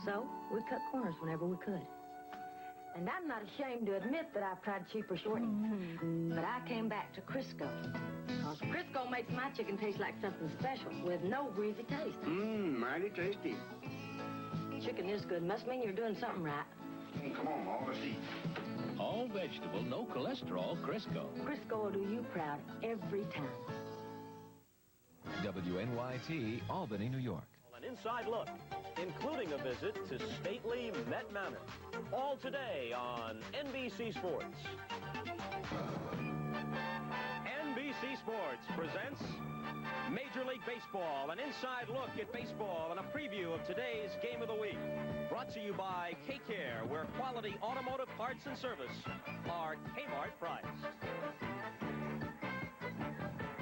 So we cut corners whenever we could. And I'm not ashamed to admit that I've tried cheaper shortenings. But I came back to Crisco. Because Crisco makes my chicken taste like something special with no greasy taste. Mighty tasty. Chicken is good. Must mean you're doing something right. Come on, all let's eat. All vegetable, no cholesterol, Crisco. Crisco will do you proud every time. WNYT, Albany, New York. An inside look, including a visit to stately Met Manor. All today on NBC Sports. NBC Sports presents Major League Baseball, an inside look at baseball and a preview of today's game of the week. Brought to you by K-Care, where quality automotive parts and service are Kmart priced.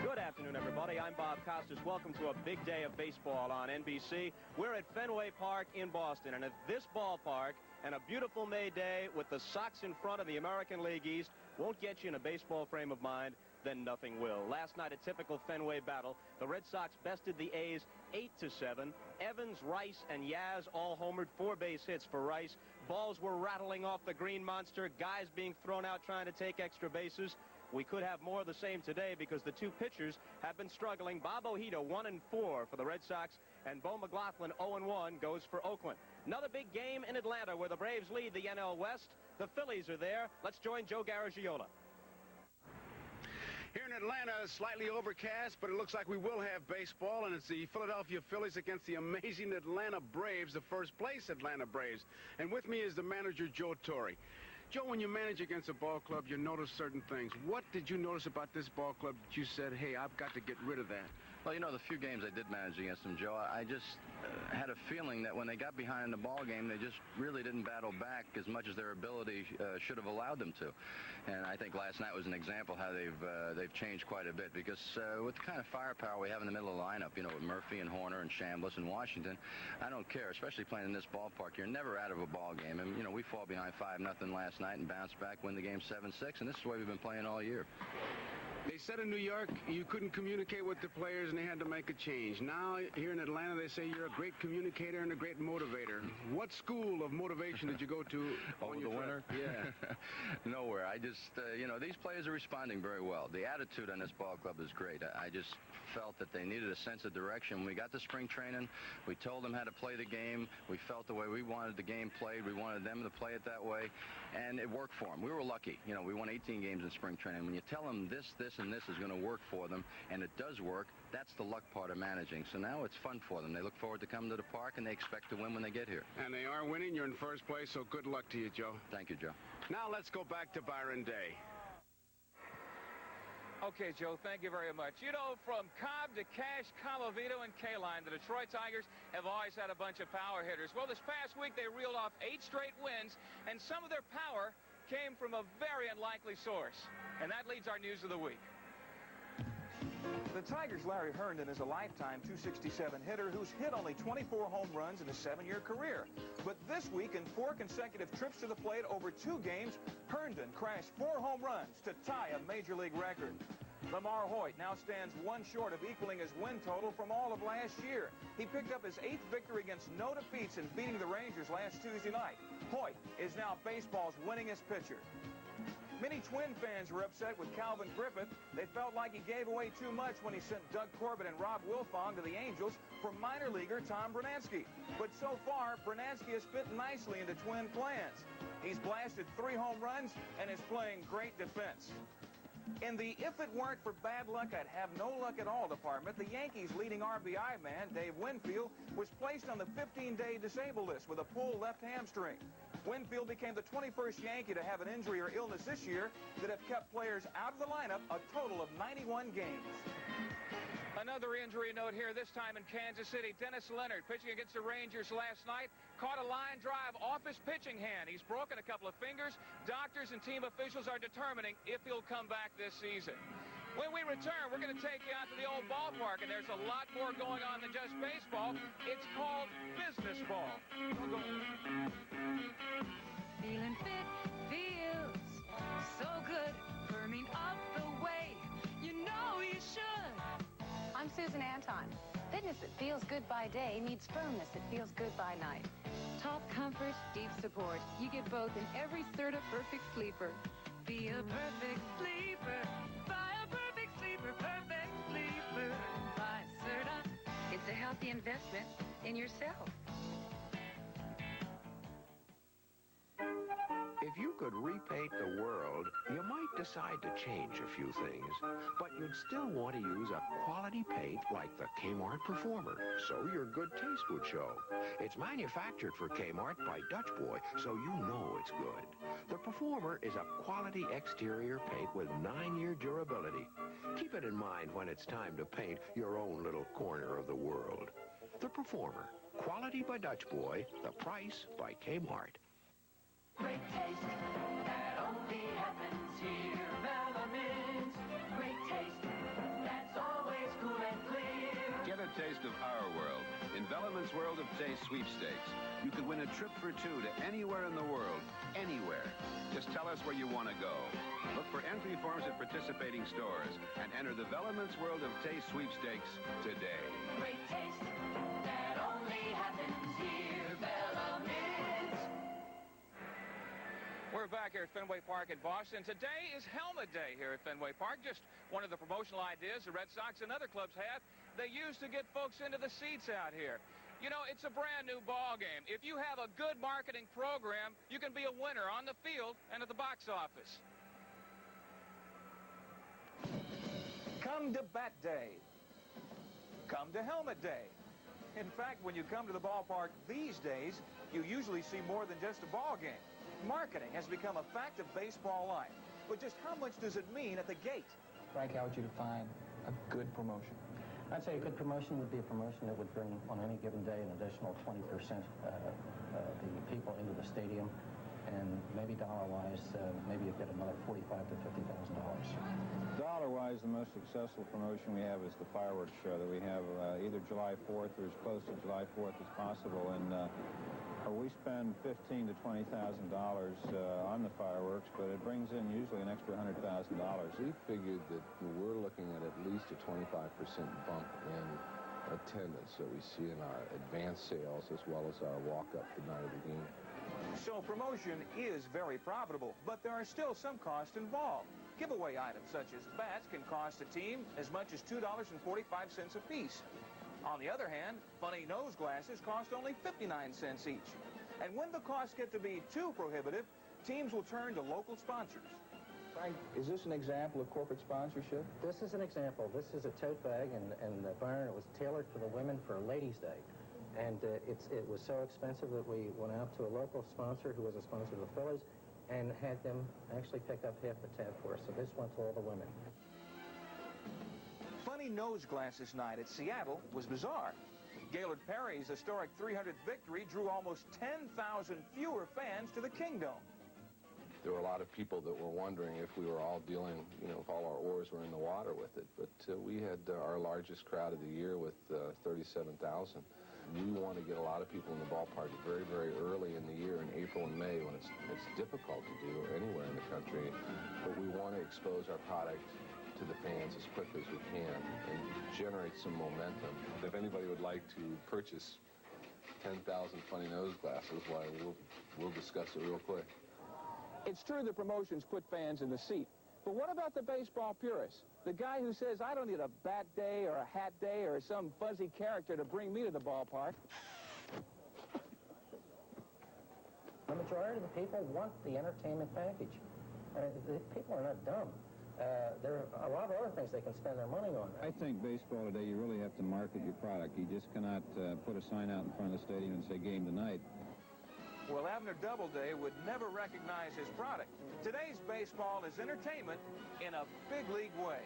Good afternoon, everybody. I'm Bob Costas. Welcome to a big day of baseball on NBC. We're at Fenway Park in Boston, and at this ballpark and a beautiful May day with the Sox in front of the American League East won't get you in a baseball frame of mind, then nothing will. Last night, a typical Fenway battle. The Red Sox bested the A's 8-7. Evans, Rice, and Yaz all homered. 4 base hits for Rice. Balls were rattling off the green monster. Guys being thrown out trying to take extra bases. We could have more of the same today because the two pitchers have been struggling. Bob Ojeda 1-4 for the Red Sox, and Bo McLaughlin 0-1 goes for Oakland. Another big game in Atlanta where the Braves lead the NL West. The Phillies are there. Let's join Joe Garagiola. Here in Atlanta, slightly overcast, but it looks like we will have baseball, and it's the Philadelphia Phillies against the amazing Atlanta Braves, the first place Atlanta Braves. And with me is the manager, Joe Torre. Joe, when you manage against a ball club, you notice certain things. What did you notice about this ball club that you said, hey, I've got to get rid of that? Well, you know, the few games I did manage against them, Joe, I just had a feeling that when they got behind in the ball game, they just really didn't battle back as much as their ability should have allowed them to. And I think last night was an example how they've changed quite a bit, because with the kind of firepower we have in the middle of the lineup, you know, with Murphy and Horner and Chambliss and Washington, I don't care, especially playing in this ballpark. You're never out of a ball game. And, you know, we fall behind 5-0 last night and bounce back, win the game 7-6, and this is the way we've been playing all year. They said in New York you couldn't communicate with the players and they had to make a change. Now, here in Atlanta, they say you're a great communicator and a great motivator. What school of motivation did you go to on your winter? Yeah. Nowhere. I just, you know, these players are responding very well. The attitude on this ball club is great. I just felt that they needed a sense of direction. When we got to spring training, we told them how to play the game. We felt the way we wanted the game played. We wanted them to play it that way, and it worked for them. We were lucky. You know, we won 18 games in spring training. When you tell them this, and this is going to work for them, and it does work, that's the luck part of managing. So now it's fun for them. They look forward to coming to the park, and they expect to win when they get here. And they are winning. You're in first place, so good luck to you, Joe. Thank you, Joe. Now let's go back to Byron Day. Okay, Joe, thank you very much. You know, from Cobb to Cash, Colavito, and K-Line, the Detroit Tigers have always had a bunch of power hitters. Well, this past week they reeled off 8 straight wins, and some of their power came from a very unlikely source. And that leads our news of the week. The Tigers' Larry Herndon is a lifetime .267 hitter who's hit only 24 home runs in a 7-year career. But this week, in 4 consecutive trips to the plate over 2 games, Herndon crashed 4 home runs to tie a Major League record. Lamar Hoyt now stands 1 short of equaling his win total from all of last year. He picked up his 8th victory against no defeats in beating the Rangers last Tuesday night. Hoyt is now baseball's winningest pitcher. Many Twin fans were upset with Calvin Griffith. They felt like he gave away too much when he sent Doug Corbett and Rob Wilfong to the Angels for minor leaguer Tom Brunansky. But so far, Brunansky has fit nicely into Twin plans. He's blasted 3 home runs and is playing great defense. In the if it weren't for bad luck, I'd have no luck at all department, the Yankees' leading RBI man, Dave Winfield, was placed on the 15-day disabled list with a pulled left hamstring. Winfield became the 21st Yankee to have an injury or illness this year that have kept players out of the lineup a total of 91 games. Another injury note here, this time in Kansas City. Dennis Leonard, pitching against the Rangers last night, caught a line drive off his pitching hand. He's broken a couple of fingers. Doctors and team officials are determining if he'll come back this season. When we return, we're going to take you out to the old ballpark, and there's a lot more going on than just baseball. It's called business ball. Feeling fit feels so good, firming up the way you know you should. I'm Susan Anton. Fitness that feels good by day needs firmness that feels good by night. Top comfort, deep support. You get both in every Serta Perfect Sleeper. Be a perfect sleeper. Buy a perfect sleeper. Perfect sleeper. Buy Serta. It's a healthy investment in yourself. If you could repaint the world, you might decide to change a few things, but you'd still want to use a quality paint like the Kmart Performer, so your good taste would show. It's manufactured for Kmart by Dutch Boy, so you know it's good. The Performer is a quality exterior paint with 9-year durability. Keep it in mind when it's time to paint your own little corner of the world. The Performer, quality by Dutch Boy, the price by Kmart. Great taste, that only happens here. Bellamy's, great taste, that's always cool and clear. Get a taste of our world. In Bellamy's World of Taste sweepstakes, you could win a trip for two to anywhere in the world. Anywhere. Just tell us where you want to go. Look for entry forms at participating stores and enter the Bellamy's World of Taste sweepstakes today. Great taste, that only happens here. Bellamy's. We're back here at Fenway Park in Boston. Today is Helmet Day here at Fenway Park. Just one of the promotional ideas the Red Sox and other clubs have. They use to get folks into the seats out here. You know, it's a brand new ball game. If you have a good marketing program, you can be a winner on the field and at the box office. Come to Bat Day. Come to Helmet Day. In fact, when you come to the ballpark these days, you usually see more than just a ball game. Marketing has become a fact of baseball life. But just how much does it mean at the gate? Frank, how would you define a good promotion? I'd say a good promotion would be a promotion that would bring, on any given day, an additional 20% the people into the stadium. And maybe dollar-wise, maybe you'd get another $45,000 to $50,000. Dollar-wise, the most successful promotion we have is the fireworks show that we have either July 4th or as close to July 4th as possible. And we spend $15,000 to $20,000 on the fireworks, but it brings in usually an extra $100,000. We figured that we're looking at least a 25% bump in attendance that we see in our advance sales as well as our walk-up the night of the game. So promotion is very profitable, but there are still some costs involved. Giveaway items such as bats can cost a team as much as $2.45 a piece. On the other hand, funny nose glasses cost only 59 cents each. And when the costs get to be too prohibitive, teams will turn to local sponsors. Frank, is this an example of corporate sponsorship? This is an example. This is a tote bag, and Byron, it was tailored for the women for Ladies' Day. And it was so expensive that we went out to a local sponsor who was a sponsor of the Phillies and had them actually pick up half the tab for us. So this went to all the women. Funny nose glasses night at Seattle was bizarre. Gaylord Perry's historic 300th victory drew almost 10,000 fewer fans to the Kingdom. There were a lot of people that were wondering if we were all dealing, if all our oars were in the water with it. But we had our largest crowd of the year with 37,000. We want to get a lot of people in the ballpark very, very early in the year, in April and May, when it's difficult to do anywhere in the country. But we want to expose our product to the fans as quickly as we can and generate some momentum. If anybody would like to purchase 10,000 funny nose glasses, why, we'll discuss it real quick. It's true the promotions put fans in the seat. But what about the baseball purist? The guy who says, I don't need a bat day or a hat day or some fuzzy character to bring me to the ballpark. The majority of the people want the entertainment package. The people are not dumb. There are a lot of other things they can spend their money on. I think baseball today, you really have to market your product. You just cannot put a sign out in front of the stadium and say game tonight. Well, Abner Doubleday would never recognize his product. Today's baseball is entertainment in a big league way.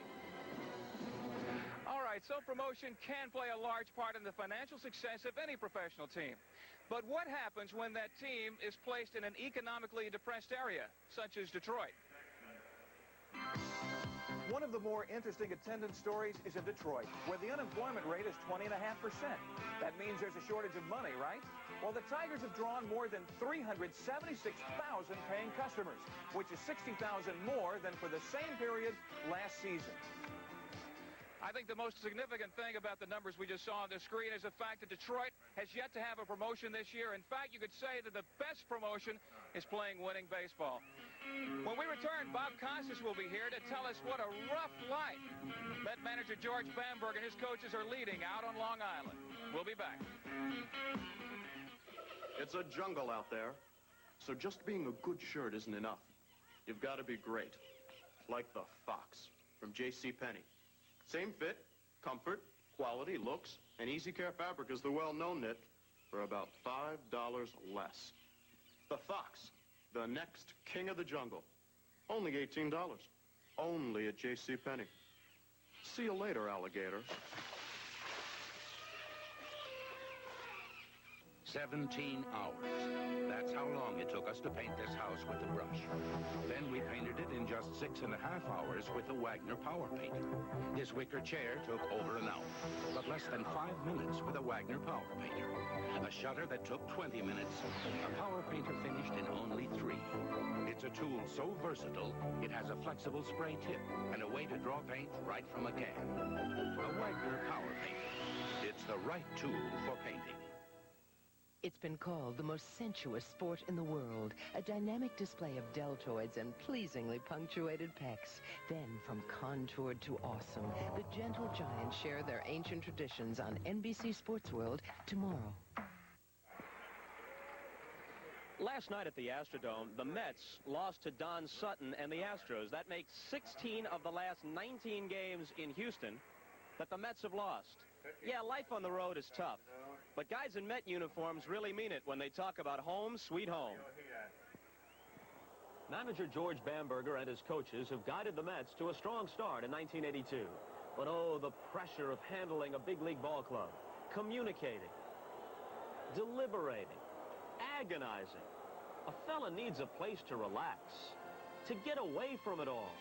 All right, so promotion can play a large part in the financial success of any professional team. But what happens when that team is placed in an economically depressed area, such as Detroit? One of the more interesting attendance stories is in Detroit, where the unemployment rate is 20.5%. That means there's a shortage of money, right? Well, the Tigers have drawn more than 376,000 paying customers, which is 60,000 more than for the same period last season. I think the most significant thing about the numbers we just saw on the screen is the fact that Detroit has yet to have a promotion this year. In fact, you could say that the best promotion is playing winning baseball. When we return, Bob Costas will be here to tell us what a rough life Met manager George Bamberg and his coaches are leading out on Long Island. We'll be back. It's a jungle out there, so just being a good shirt isn't enough. You've got to be great, like the Fox from JCPenney. Same fit, comfort, quality, looks, and easy care fabric as the well-known knit for about $5 less. The Fox, the next king of the jungle. Only $18. Only at JCPenney. See you later, alligator. 17 hours. That's how long it took us to paint this house with the brush. Then we painted it in just 6.5 hours with the Wagner Power Painter. This wicker chair took over an hour, but less than 5 minutes with a Wagner Power Painter. A shutter that took 20 minutes, a Power Painter finished in only 3. It's a tool so versatile, it has a flexible spray tip and a way to draw paint right from a can. A Wagner Power Painter. It's the right tool for painting. It's been called the most sensuous sport in the world, a dynamic display of deltoids and pleasingly punctuated pecs. Then, from contoured to awesome, the gentle giants share their ancient traditions on NBC Sports World tomorrow. Last night at the Astrodome, the Mets lost to Don Sutton and the Astros. That makes 16 of the last 19 games in Houston that the Mets have lost. Yeah, life on the road is tough. But guys in Met uniforms really mean it when they talk about home, sweet home. Manager George Bamberger and his coaches have guided the Mets to a strong start in 1982. But oh, the pressure of handling a big league ball club, communicating, deliberating, agonizing. A fella needs a place to relax, to get away from it all.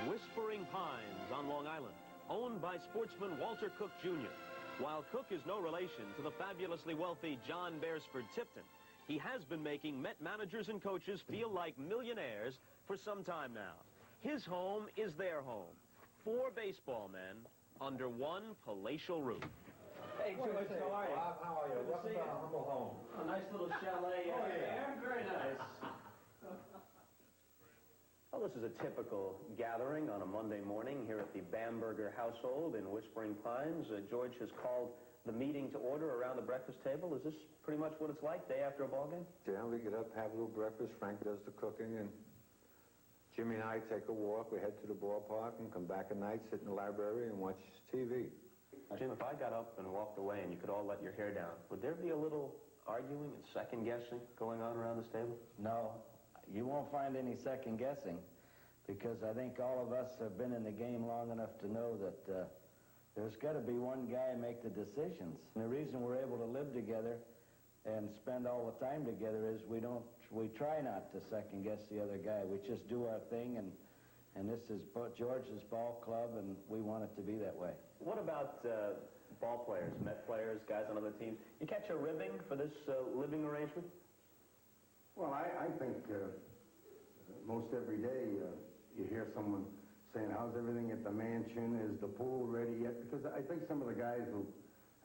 Whispering Pines on Long Island, owned by sportsman Walter Cook Jr. While Cook is no relation to the fabulously wealthy John Beresford Tipton, he has been making Met managers and coaches feel like millionaires for some time now. His home is their home. 4 baseball men under one palatial roof. Hey, George, how are you? Bob, how are you? Welcome to our humble home. A nice little chalet. Oh, yeah. Very nice. Well, this is a typical gathering on a Monday morning here at the Bamberger household in Whispering Pines. George has called the meeting to order around the breakfast table. Is this pretty much what it's like day after a ball game? Yeah, we get up, have a little breakfast. Frank does the cooking, and Jimmy and I take a walk. We head to the ballpark and come back at night, sit in the library, and watch TV. Jim, if I got up and walked away and you could all let your hair down, would there be a little arguing and second-guessing going on around this table? No, you won't find any second-guessing, because I think all of us have been in the game long enough to know that there's got to be one guy make the decisions. And the reason we're able to live together and spend all the time together is we try not to second-guess the other guy. We just do our thing, and this is George's ball club, and we want it to be that way. What about ball players, Met players, guys on other teams? You catch a ribbing for this living arrangement? Well, I think most every day you hear someone saying, how's everything at the mansion? Is the pool ready yet? Because I think some of the guys who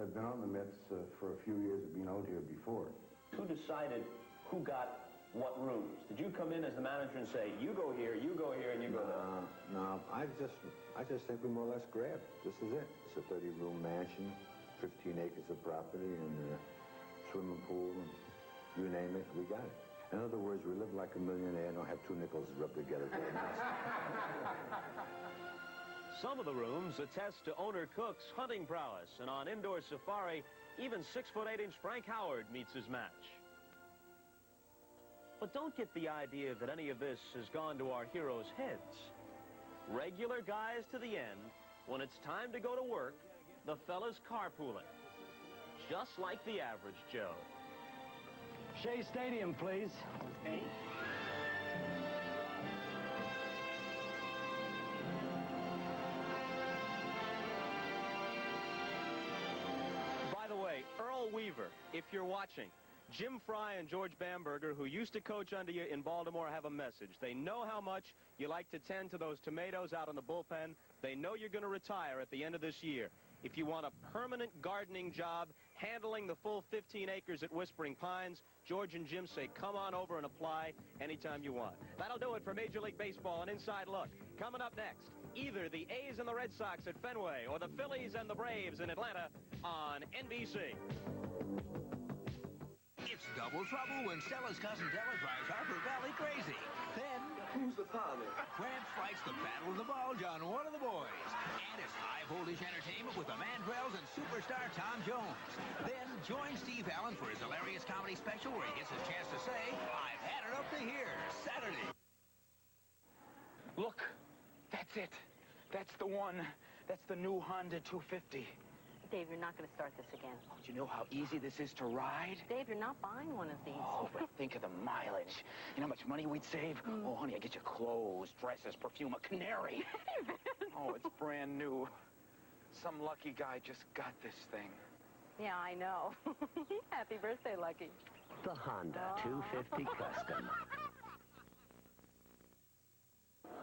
have been on the Mets for a few years have been out here before. Who decided who got what rooms? Did you come in as the manager and say, you go here, and you go there? No, I just think we more or less grabbed. This is it. It's a 30-room mansion, 15 acres of property, and a swimming pool, and you name it, we got it. In other words, we live like a millionaire and don't have 2 nickels rubbed together for a mess. Some of the rooms attest to owner Cook's hunting prowess, and on indoor safari, even 6'8" Frank Howard meets his match. But don't get the idea that any of this has gone to our heroes' heads. Regular guys to the end. When it's time to go to work, the fellas carpooling. Just like the average Joe. Shea Stadium, please. Okay. By the way, Earl Weaver, if you're watching, Jim Fry and George Bamberger, who used to coach under you in Baltimore, have a message. They know how much you like to tend to those tomatoes out in the bullpen. They know you're going to retire at the end of this year. If you want a permanent gardening job, handling the full 15 acres at Whispering Pines, George and Jim say come on over and apply anytime you want. That'll do it for Major League Baseball, an inside look. Coming up next, either the A's and the Red Sox at Fenway or the Phillies and the Braves in Atlanta on NBC. It's double trouble when Stella's cousin Della drives Harper Valley crazy. Then, who's the father? Gramps fights the battle of the bulge on one of the boys. And it's high voltage entertainment with the Mandrells and superstar Tom Jones. Then, join Steve Allen for his hilarious comedy special where he gets a chance to say, I've had it up to here, Saturday. Look, that's it. That's the one. That's the new Honda 250. Dave, you're not going to start this again. Oh, do you know how easy this is to ride? Dave, you're not buying one of these. Oh, but think of the mileage. You know how much money we'd save? Oh, honey, I get you clothes, dresses, perfume, a canary. Oh, it's brand new. Some lucky guy just got this thing. Yeah, I know. Happy birthday, Lucky. The Honda 250 Custom.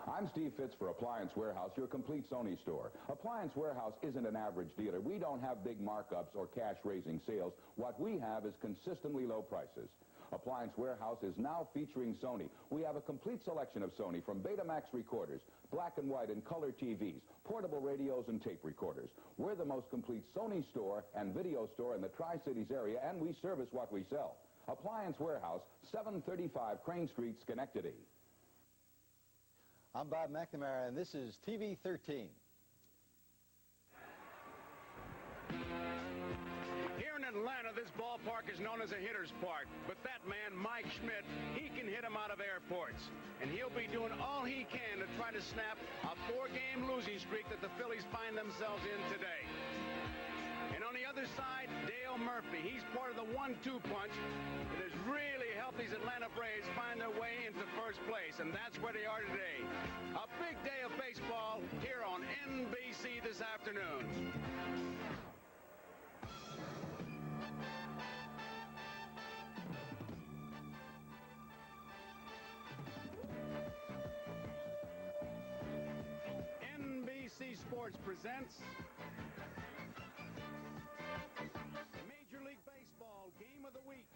I'm Steve Fitz for Appliance Warehouse, your complete Sony store. Appliance Warehouse isn't an average dealer. We don't have big markups or cash-raising sales. What we have is consistently low prices. Appliance Warehouse is now featuring Sony. We have a complete selection of Sony, from Betamax recorders, black and white and color TVs, portable radios and tape recorders. We're the most complete Sony store and video store in the Tri-Cities area, and we service what we sell. Appliance Warehouse, 735 Crane Street, Schenectady. I'm Bob McNamara, and this is TV 13. Here in Atlanta, this ballpark is known as a hitter's park. But that man, Mike Schmidt, he can hit them out of airports. And he'll be doing all he can to try to snap a 4-game losing streak that the Phillies find themselves in today. And on the other side, Dale Murphy. He's part of the 1-2 punch that has really helped these Atlanta Braves find their way into first place. And that's where they are today. A big day of baseball here on NBC this afternoon. NBC Sports presents Major League Baseball Game of the Week.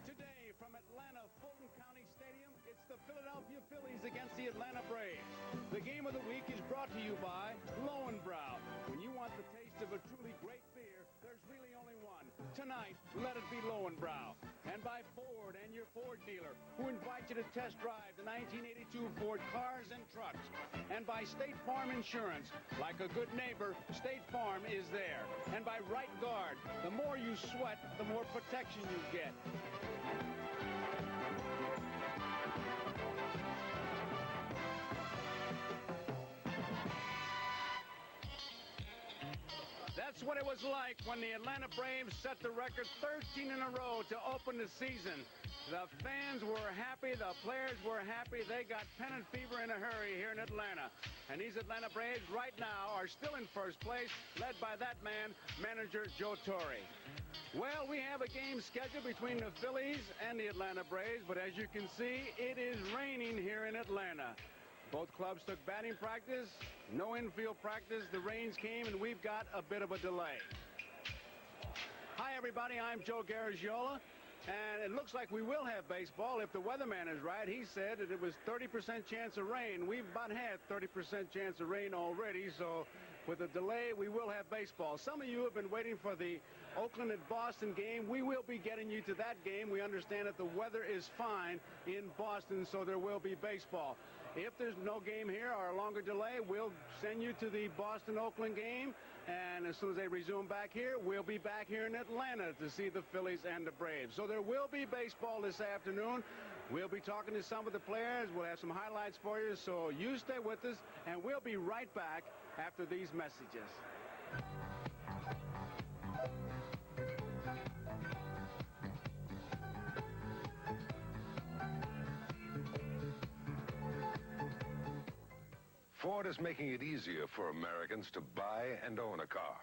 Today from Atlanta, Fulton County Stadium, it's the Philadelphia Phillies against the Atlanta Braves. The Game of the Week is brought to you by Lowenbrow. When you want the taste of a truly great beer, there's really only one. Tonight, let it be Lowenbrow. And by Ford and your Ford dealer, who invite you to test drive the 1982 Ford cars and trucks. And by State Farm Insurance. Like a good neighbor, State Farm is there. And by Right Guard. The more you sweat, the more protection you get. That's what it was like when the Atlanta Braves set the record 13 in a row to open the season. The fans were happy. The players were happy. They got pennant fever in a hurry here in Atlanta. And these Atlanta Braves right now are still in first place, led by that man, manager Joe Torre. Well, we have a game scheduled between the Phillies and the Atlanta Braves, but as you can see, it is raining here in Atlanta. Both clubs took batting practice, no infield practice. The rains came, and we've got a bit of a delay. Hi, everybody. I'm Joe Garagiola, and it looks like we will have baseball if the weatherman is right. He said that it was 30% chance of rain. We've about had 30% chance of rain already, so with a delay, we will have baseball. Some of you have been waiting for the Oakland at Boston game. We will be getting you to that game. We understand that the weather is fine in Boston, so there will be baseball. If there's no game here or a longer delay, we'll send you to the Boston-Oakland game. And as soon as they resume back here, we'll be back here in Atlanta to see the Phillies and the Braves. So there will be baseball this afternoon. We'll be talking to some of the players. We'll have some highlights for you. So you stay with us, and we'll be right back after these messages. Ford is making it easier for Americans to buy and own a car.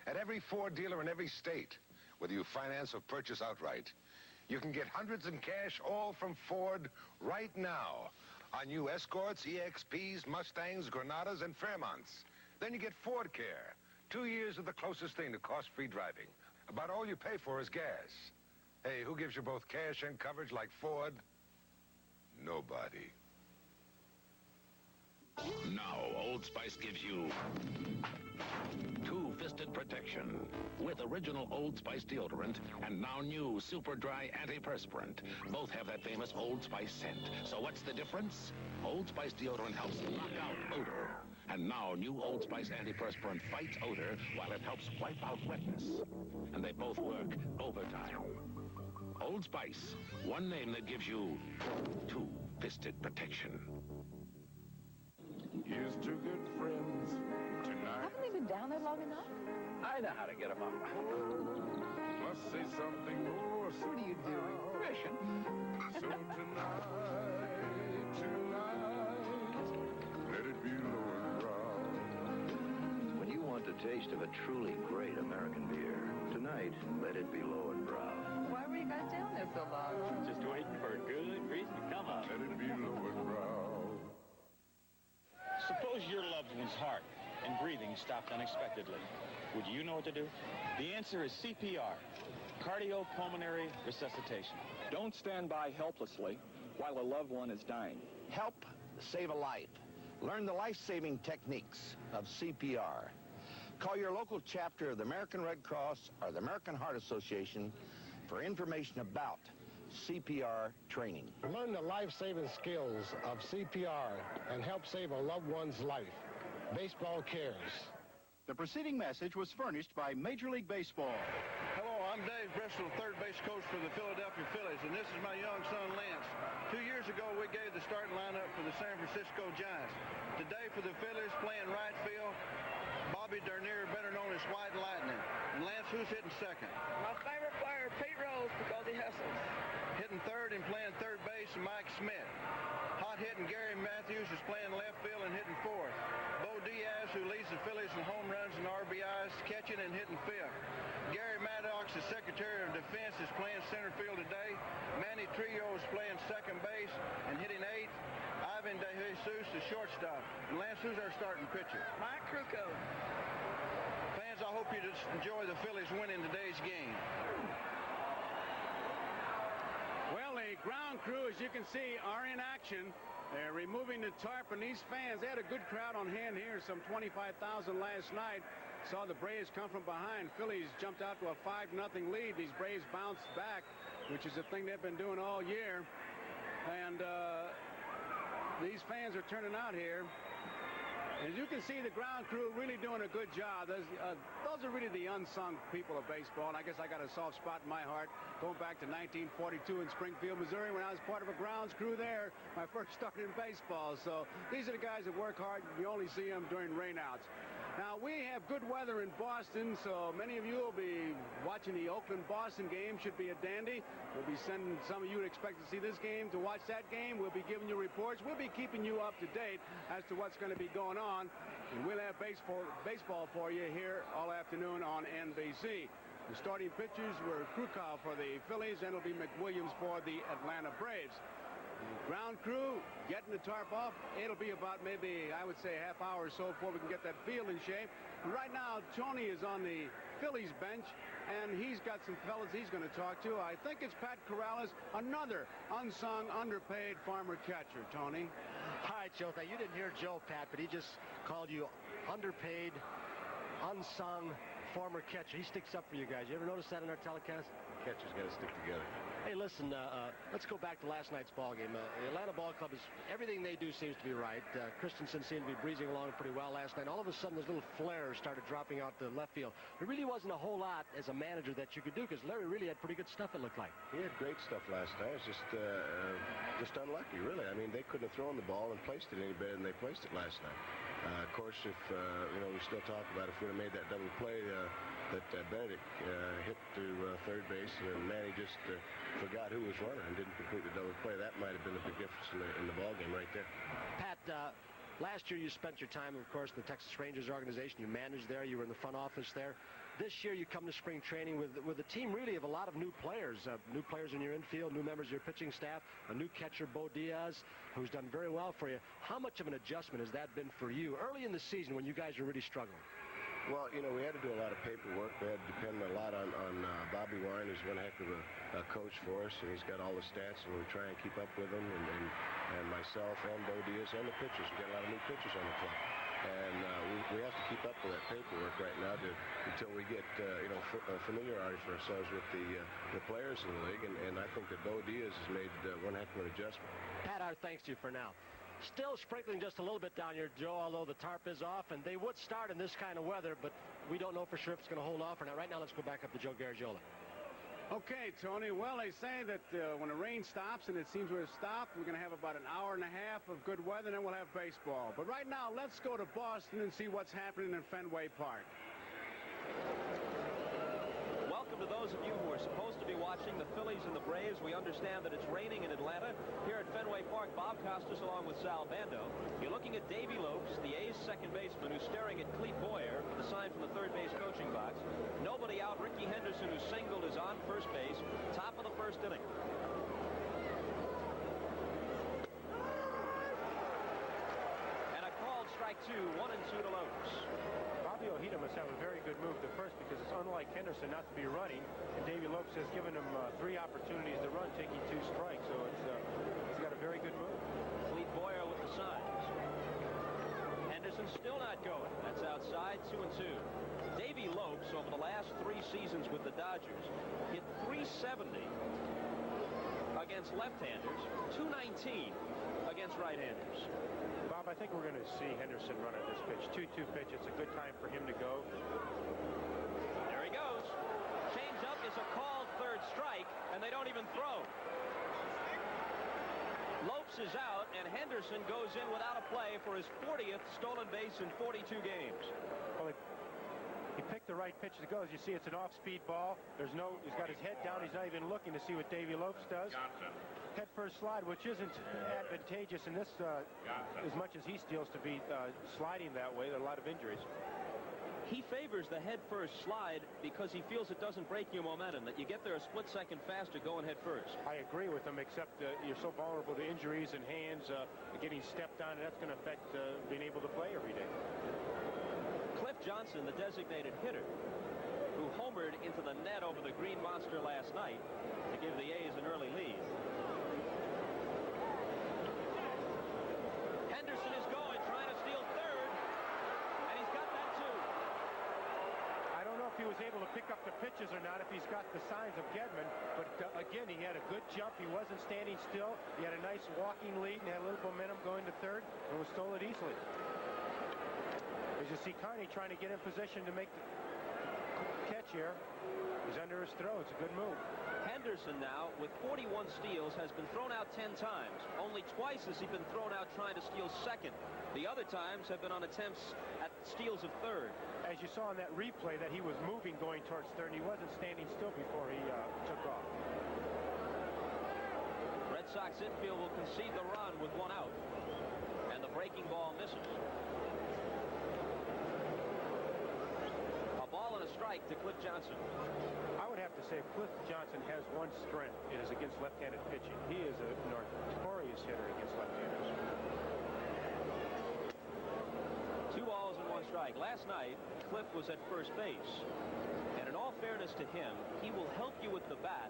at every Ford dealer in every state. Whether you finance or purchase outright, you can get hundreds in cash, all from Ford, right now on new Escorts, EXPs, Mustangs, Granadas, and Fairmonts. Then you get Ford Care, 2 years of the closest thing to cost-free driving. About all you pay for is gas. Hey, who gives you both cash and coverage like Ford? Nobody. Now, Old Spice gives you two-fisted protection with original Old Spice deodorant and now new Super Dry Antiperspirant. Both have that famous Old Spice scent. So what's the difference? Old Spice deodorant helps knock out odor. And now new Old Spice Antiperspirant fights odor while it helps wipe out wetness. And they both work overtime. Old Spice, one name that gives you two-fisted protection. Here's two good friends tonight. Haven't they been down there long enough? I know how to get them up. Must say something more. What are you doing? Fishing. So tonight, let it be low and brown. When you want the taste of a truly great American beer, tonight, let it be low and brown. Why were you guys down there so long? Just waiting for a good reason to come up. Let it be low and brown. Suppose your loved one's heart and breathing stopped unexpectedly. Would you know what to do? The answer is CPR, cardiopulmonary resuscitation. Don't stand by helplessly while a loved one is dying. Help save a life. Learn the life-saving techniques of CPR. Call your local chapter of the American Red Cross or the American Heart Association for information about CPR training. Learn the life-saving skills of CPR and help save a loved one's life. Baseball cares. The preceding message was furnished by Major League Baseball. Hello, I'm Dave Bristol, third base coach for the Philadelphia Phillies, and this is my young son, Lance. 2 years ago, we gave the starting lineup for the San Francisco Giants. Today, for the Phillies, playing right field, Bobby Dernier, better known as White Lightning. And Lance, who's hitting second? My favorite player, Pete Rose, because he hustles. Hitting third and playing third base, Mike Smith. Hot-hitting Gary Matthews is playing left field and hitting fourth. Bo Diaz, who leads the Phillies in home runs and RBIs, catching and hitting fifth. Gary Maddox, the Secretary of Defense, is playing center field today. Manny Trillo is playing second base and hitting eighth. Ivan De Jesus, the shortstop. And Lance, who's our starting pitcher? Mike Krukow. Fans, I hope you just enjoy the Phillies winning today's game. Well, the ground crew, as you can see, are in action. They're removing the tarp, and these fans, they had a good crowd on hand here, some 25,000 last night. Saw the Braves come from behind. Phillies jumped out to a 5-0 lead. These Braves bounced back, which is a thing they've been doing all year. And these fans are turning out here. As you can see, the ground crew really doing a good job. Those are really the unsung people of baseball. And I guess I got a soft spot in my heart going back to 1942 in Springfield, Missouri, when I was part of a grounds crew there. My first start in baseball. So these are the guys that work hard. You only see them during rainouts. Now, we have good weather in Boston, so many of you will be watching the Oakland-Boston game. Should be a dandy. We'll be sending some of you to expect to see this game to watch that game. We'll be giving you reports. We'll be keeping you up to date as to what's going to be going on. And we'll have baseball for you here all afternoon on NBC. The starting pitchers were Krukow for the Phillies, and it'll be McWilliams for the Atlanta Braves. The ground crew getting the tarp off. It'll be about maybe, I would say, a half hour or so before we can get that field in shape. And right now, Tony is on the Phillies bench, and he's got some fellas he's going to talk to. I think it's Pat Corrales, another unsung, underpaid farmer catcher. Tony. All right, Joe. Now, you didn't hear Joe, Pat, but he just called you underpaid, unsung farmer catcher. He sticks up for you guys. You ever notice that in our telecast? Catcher's got to stick together. Hey, listen, let's go back to last night's ball game. The Atlanta Ball Club is, everything they do seems to be right. Christensen seemed to be breezing along pretty well last night. All of a sudden, those little flares started dropping out to left field. There really wasn't a whole lot as a manager that you could do, because Larry really had pretty good stuff, it looked like. He had great stuff last night. It's just unlucky, really. I mean, they couldn't have thrown the ball and placed it any better than they placed it last night. Of course, if, we still talk about if we would have made that double play that Benedict hit to third base, and Manny just forgot who was running and didn't complete the double play. That might have been a big difference in the ball game right there. Pat, Last year you spent your time, of course, in the Texas Rangers organization. You managed there. You were in the front office there. This year you come to spring training with a team really of a lot of new players in your infield, new members of your pitching staff, a new catcher, Bo Diaz, who's done very well for you. How much of an adjustment has that been for you early in the season when you guys were really struggling? Well, you know, we had to do a lot of paperwork. We had to depend a lot on Bobby Wine, who's one heck of a coach for us, and he's got all the stats, and we try and keep up with him, and myself and Bo Diaz and the pitchers. We've got a lot of new pitchers on the club. And we have to keep up with that paperwork right now until we get, familiarize ourselves with the players in the league. And I think that Bo Diaz has made one heck of an adjustment. Pat, our thanks to you for now. Still sprinkling just a little bit down here, Joe, although the tarp is off. And they would start in this kind of weather, but we don't know for sure if it's going to hold off or not. Right now, let's go back up to Joe Garagiola. Okay, Tony. Well, they say that when the rain stops, and it seems to have stopped, we're going to have about an hour and a half of good weather, and then we'll have baseball. But right now, let's go to Boston and see what's happening in Fenway Park. Welcome to those of you who are supposed to be watching the Phillies and the Braves. We understand that it's raining in Atlanta. Here at Fenway Park, Bob Costas along with Sal Bando. You're looking at Davey Lopes, the A's second baseman, who's staring at Clete Boyer for the sign from the third base coaching box. Nobody out. Ricky Henderson, who singled, is on first base. Top of the first inning. And a called strike two, 1-2 to Lopes. Bobby Ojeda must have a very good move to first because it's unlike Henderson not to be running. And Davey Lopes has given him 3 opportunities to run, taking 2 strikes. So he's got a very good move. Clete Boyer with the signs. Henderson still not going. That's outside, 2-2. Davey Lopes, over the last 3 seasons with the Dodgers, hit .370 against left-handers, .219 against right-handers. Bob, I think we're going to see Henderson run at this pitch. 2-2 pitch. It's a good time for him to go. There he goes. Change up is a called third strike, and they don't even throw. Lopes is out, and Henderson goes in without a play for his 40th stolen base in 42 games. Well, he picked the right pitch to go. As you see, it's an off-speed ball. He's got his head down. He's not even looking to see what Davey Lopes does. Head first slide, which isn't advantageous in this as much as he steals to be sliding that way. There are a lot of injuries. He favors the head first slide because he feels it doesn't break your momentum, that you get there a split second faster going head first. I agree with him, except you're so vulnerable to injuries and hands getting stepped on, and that's going to affect being able to play every day. Cliff Johnson, the designated hitter, who homered into the net over the Green Monster last night to give the A's an early lead. Henderson is going, trying to steal third, and he's got that too. I don't know if he was able to pick up the pitches or not, if he's got the signs of Gedman, but again, he had a good jump. He wasn't standing still. He had a nice walking lead and had a little momentum going to third and was stole it easily. As you see Carney trying to get in position to make the catch here. He's under his throw. It's a good move. Henderson now, with 41 steals, has been thrown out 10 times. Only twice has he been thrown out trying to steal second. The other times have been on attempts at steals of third. As you saw in that replay, that he was moving going towards third. He wasn't standing still before he took off. Red Sox infield will concede the run with 1 out. And the breaking ball misses. A ball and a strike to Cliff Johnson. I would have to say Cliff Johnson has one strength. It is against left-handed pitching. He is a notorious hitter against left-handers. 2 balls and 1 strike. Last night, Cliff was at first base. And in all fairness to him, he will help you with the bat,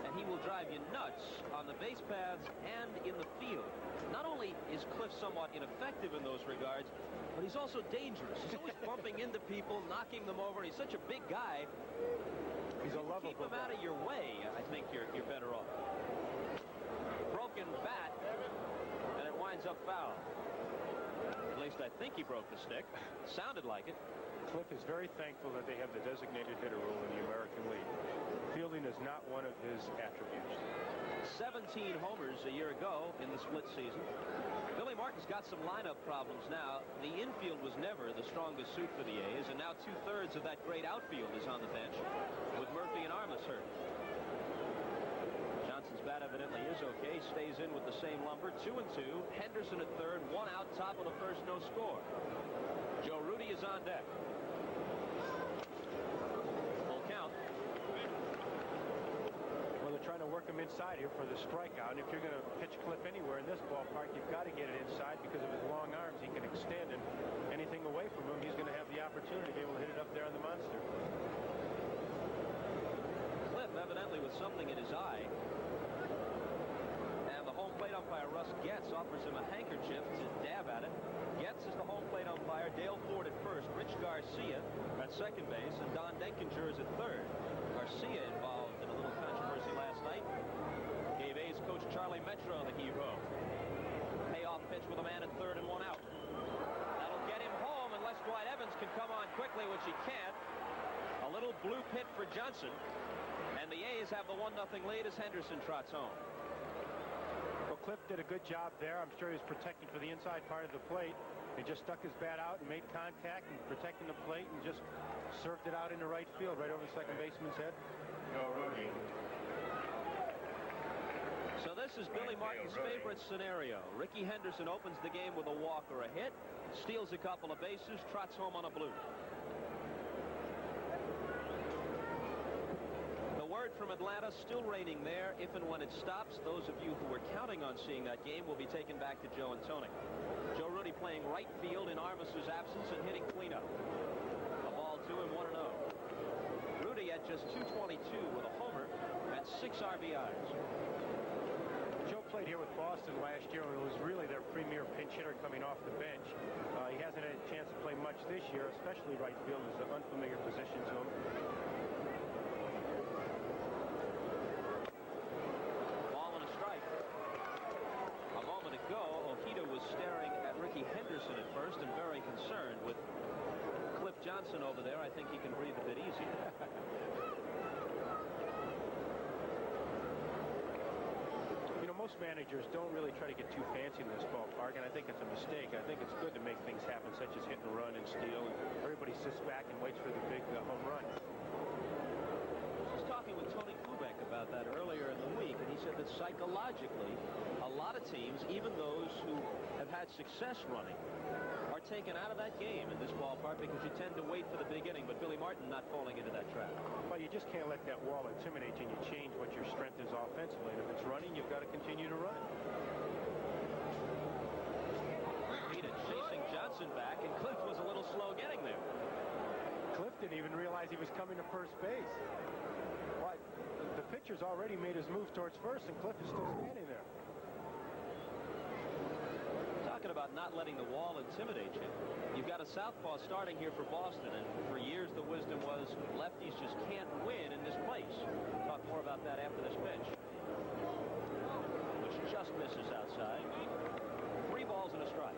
and he will drive you nuts on the base paths and in the field. Not only is Cliff somewhat ineffective in those regards, but he's also dangerous. He's always bumping into people, knocking them over. He's such a big guy. He's a lovable keep him out of your way, I think you're better off. Broken bat, and it winds up foul. At least I think he broke the stick. Sounded like it. Cliff is very thankful that they have the designated hitter rule in the American League. Fielding is not one of his attributes. 17 homers a year ago in the split season. Billy Martin's got some lineup problems now. The infield was never the strongest suit for the A's, and now 2/3 of that great outfield is on the bench with Murphy and Armas hurt. Johnson's His bat evidently is okay. Stays in with the same lumber. 2-2. Henderson at third. 1 out. Top of the first. No score. Joe Rudy is on deck. Full count. Well, they're trying to work him inside here for the strikeout. And if you're going to pitch Cliff anywhere in this ballpark, you've got to get it inside because of his long arms. He can extend, and anything away from him, he's going to have the opportunity to be able to hit it up there on the monster. Cliff evidently with something in his eye. And the home plate umpire, Russ Getz, offers him a handkerchief to dab at it. Getz is the home plate umpire. Dale Ford at first. Rich Garcia at second base. And Don Denkinger is at third. Garcia involved in a little controversy last night. Gave A's coach Charlie Metro the heave-ho. Payoff pitch with a man at third and 1 out. That'll get him home unless Dwight Evans can come on quickly, which he can't. A little blue pit for Johnson. And the A's have the 1-0 lead as Henderson trots home. Well, Cliff did a good job there. I'm sure he was protecting for the inside part of the plate. He just stuck his bat out and made contact and protecting the plate and just served it out into right field, right over the second baseman's head. So this is Billy Martin's favorite scenario. Ricky Henderson opens the game with a walk or a hit, steals a couple of bases, trots home on a blue. The word from Atlanta, still raining there. If and when it stops, those of you who were counting on seeing that game will be taken back to Joe and Tony. Joe Rudy playing right field in Armas's absence and hitting cleanup. A ball to him, 1-0. Rudy at just 222 with a homer and 6 RBIs. Joe played here with Boston last year and was really their premier pinch hitter coming off the bench. He hasn't had a chance to play much this year, especially right field. Is an unfamiliar position to him. Ball and a strike. A moment ago, Ojeda was staring at Ricky Henderson at first and very concerned. With Cliff Johnson over there, I think he can breathe a bit easier. Most managers don't really try to get too fancy in this ballpark, and I think it's a mistake. I think it's good to make things happen, such as hit and run and steal, and everybody sits back and waits for the big home run. I was talking with Tony Kubek about that earlier in the week, and he said that psychologically, a lot of teams, even those who have had success running, are taken out of that game in this ballpark because you tend to wait for the big inning, but Billy Martin not falling into that trap. Well, you just can't let that wall intimidate you, and you change what your strength is offensively. And if it's running, you've got to continue to run. Ojeda chasing Johnson back, and Cliff was a little slow getting there. Cliff didn't even realize he was coming to first base. Well, the pitcher's already made his move towards first, and Cliff is still standing there. Talking about not letting the wall intimidate you. You've got a southpaw starting here for Boston, and for years the wisdom was lefties just can't win in this place. We'll talk more about that after this pitch, which just misses outside. 3 balls and a strike.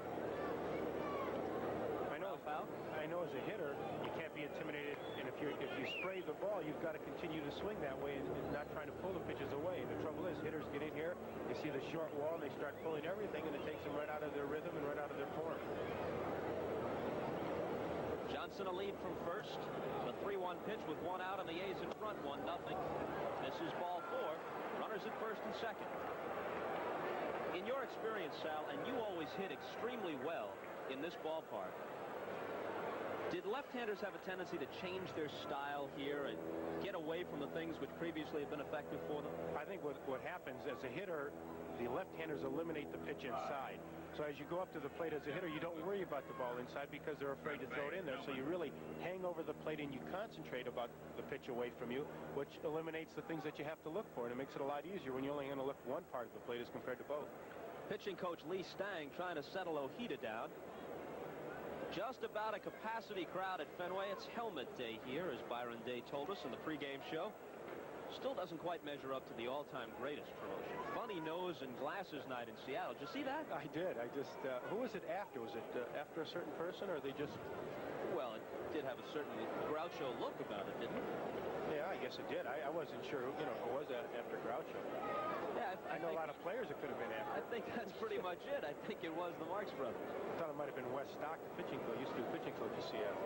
I know as a hitter, you can't be intimidated, and if you spray the ball, you've got to continue to swing that way and not trying to pull the pitches away. And the trouble is, hitters get in here, you see the short wall, and they start pulling everything, and it takes them right out of their rhythm and right out of their form. Johnson a lead from first. The 3-1 pitch with 1 out, and the A's in front, 1-0. This is ball 4. Runners at first and second. In your experience, Sal, and you always hit extremely well in this ballpark, did left-handers have a tendency to change their style here and get away from the things which previously have been effective for them? I think what happens as a hitter, the left-handers eliminate the pitch inside. So as you go up to the plate as a hitter, you don't worry about the ball inside because they're afraid to throw it in there. So you really hang over the plate and you concentrate about the pitch away from you, which eliminates the things that you have to look for. And it makes it a lot easier when you're only going to look one part of the plate as compared to both. Pitching coach Lee Stang trying to settle Ojeda down. Just about a capacity crowd at Fenway. It's helmet day here, as Byron Day told us in the pregame show. Still doesn't quite measure up to the all-time greatest promotion. Funny nose and glasses night in Seattle. Did you see that? I did. Who was it after? Was it after a certain person, or they just... Well, it did have a certain Groucho look about it, didn't it? Yeah, I guess it did. I wasn't sure, if it was after Groucho. Yeah, I know a lot of players it could have been after. I think that's pretty much it. I think it was the Marx brothers. I thought it might have been Wes Stock, the pitching coach. Used to be pitching coach at Seattle.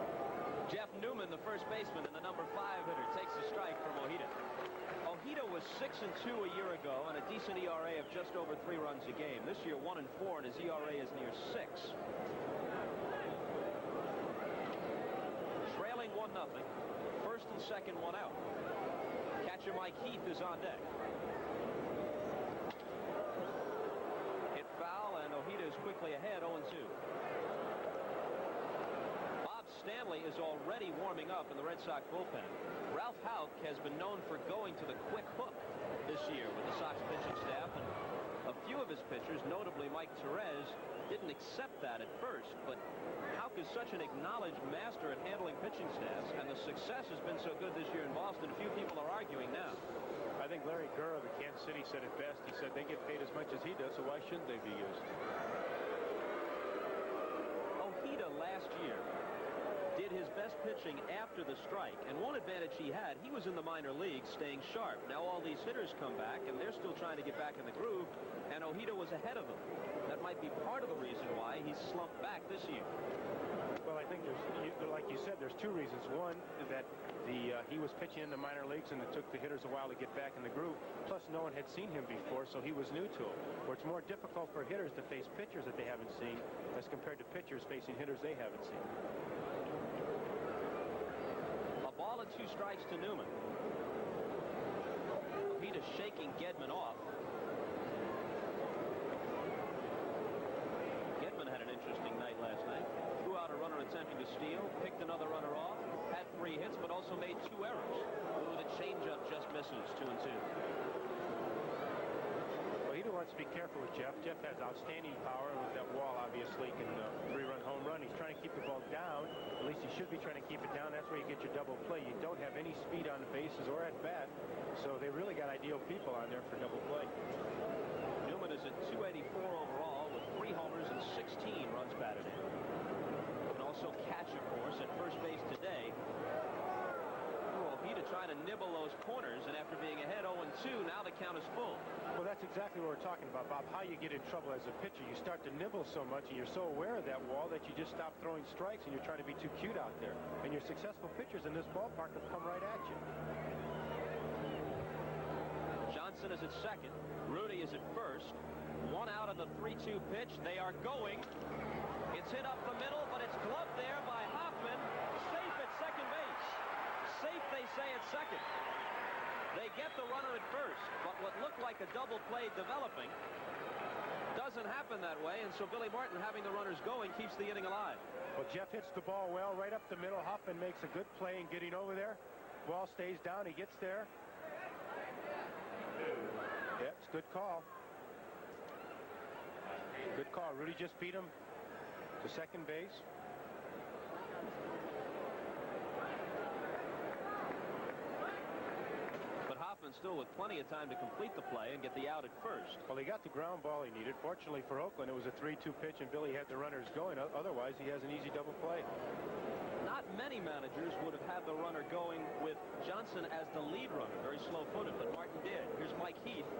Jeff Newman, the first first baseman, and the number 5 hitter takes the strike from Ojeda. Ojeda was 6-2 a year ago and a decent ERA of just over 3 runs a game. This year, 1-4, and his ERA is near 6. Trailing 1-0. First and second, 1 out. Catcher Mike Heath is on deck. Hit foul, and Ojeda is quickly ahead, 0-2. Stanley is already warming up in the Red Sox bullpen. Ralph Houck has been known for going to the quick hook this year with the Sox pitching staff, and a few of his pitchers, notably Mike Torres, didn't accept that at first, but Houck is such an acknowledged master at handling pitching staffs, and the success has been so good this year in Boston, few people are arguing now. I think Larry Gurr of the Kansas City said it best. He said they get paid as much as he does, so why shouldn't they be used? Ojeda last year did his best pitching after the strike, and one advantage he had, he was in the minor leagues staying sharp. Now all these hitters come back, and they're still trying to get back in the groove, and Ojeda was ahead of them. That might be part of the reason why he's slumped back this year. Well, I think like you said, there's 2 reasons. One, that he was pitching in the minor leagues, and it took the hitters a while to get back in the groove. Plus, no one had seen him before, so he was new to him. Where it's more difficult for hitters to face pitchers that they haven't seen as compared to pitchers facing hitters they haven't seen. Ball and 2 strikes to Newman. Ojeda shaking Gedman off. Gedman had an interesting night last night. Threw out a runner attempting to steal, picked another runner off, had 3 hits, but also made 2 errors. Ooh, the changeup just misses, 2-2. Ojeda wants to be careful with Jeff. Jeff has outstanding power, and with that wall, obviously, can 3-run home run. He's trying to keep the ball down. At least he should be trying to keep it down. That's where you get your double play. You don't have any speed on the bases or at bat, so they really got ideal people on there for double play. Newman is at 284 overall with 3 homers and 16 runs batted in. Can also catch, of course, at first base today. Ojeda trying to nibble those corners, and after being ahead 0-2, now the count is full. Well, that's exactly what we're talking about, Bob. How you get in trouble as a pitcher. You start to nibble so much, and you're so aware of that wall that you just stop throwing strikes, and you're trying to be too cute out there. And your successful pitchers in this ballpark have come right at you. Johnson is at second. Rudy is at first. 1 out on the 3-2 pitch. They are going. It's hit up the middle, but it's gloved there by Hoffman. Safe at second base. Safe, they say, at second. They get the runner at first, but what looked like a double play developing doesn't happen that way, and so Billy Martin, having the runners going, keeps the inning alive. Well, Jeff hits the ball well right up the middle. Hoffman makes a good play in getting over there. Ball stays down. He gets there. Yeah, it's a good call. Good call. Rudy just beat him to second base. Still with plenty of time to complete the play and get the out at first. Well, he got the ground ball he needed. Fortunately for Oakland, it was a 3-2 pitch, and Billy had the runners going. Otherwise, he has an easy double play. Not many managers would have had the runner going with Johnson as the lead runner. Very slow-footed, but Martin did. Here's Mike Heath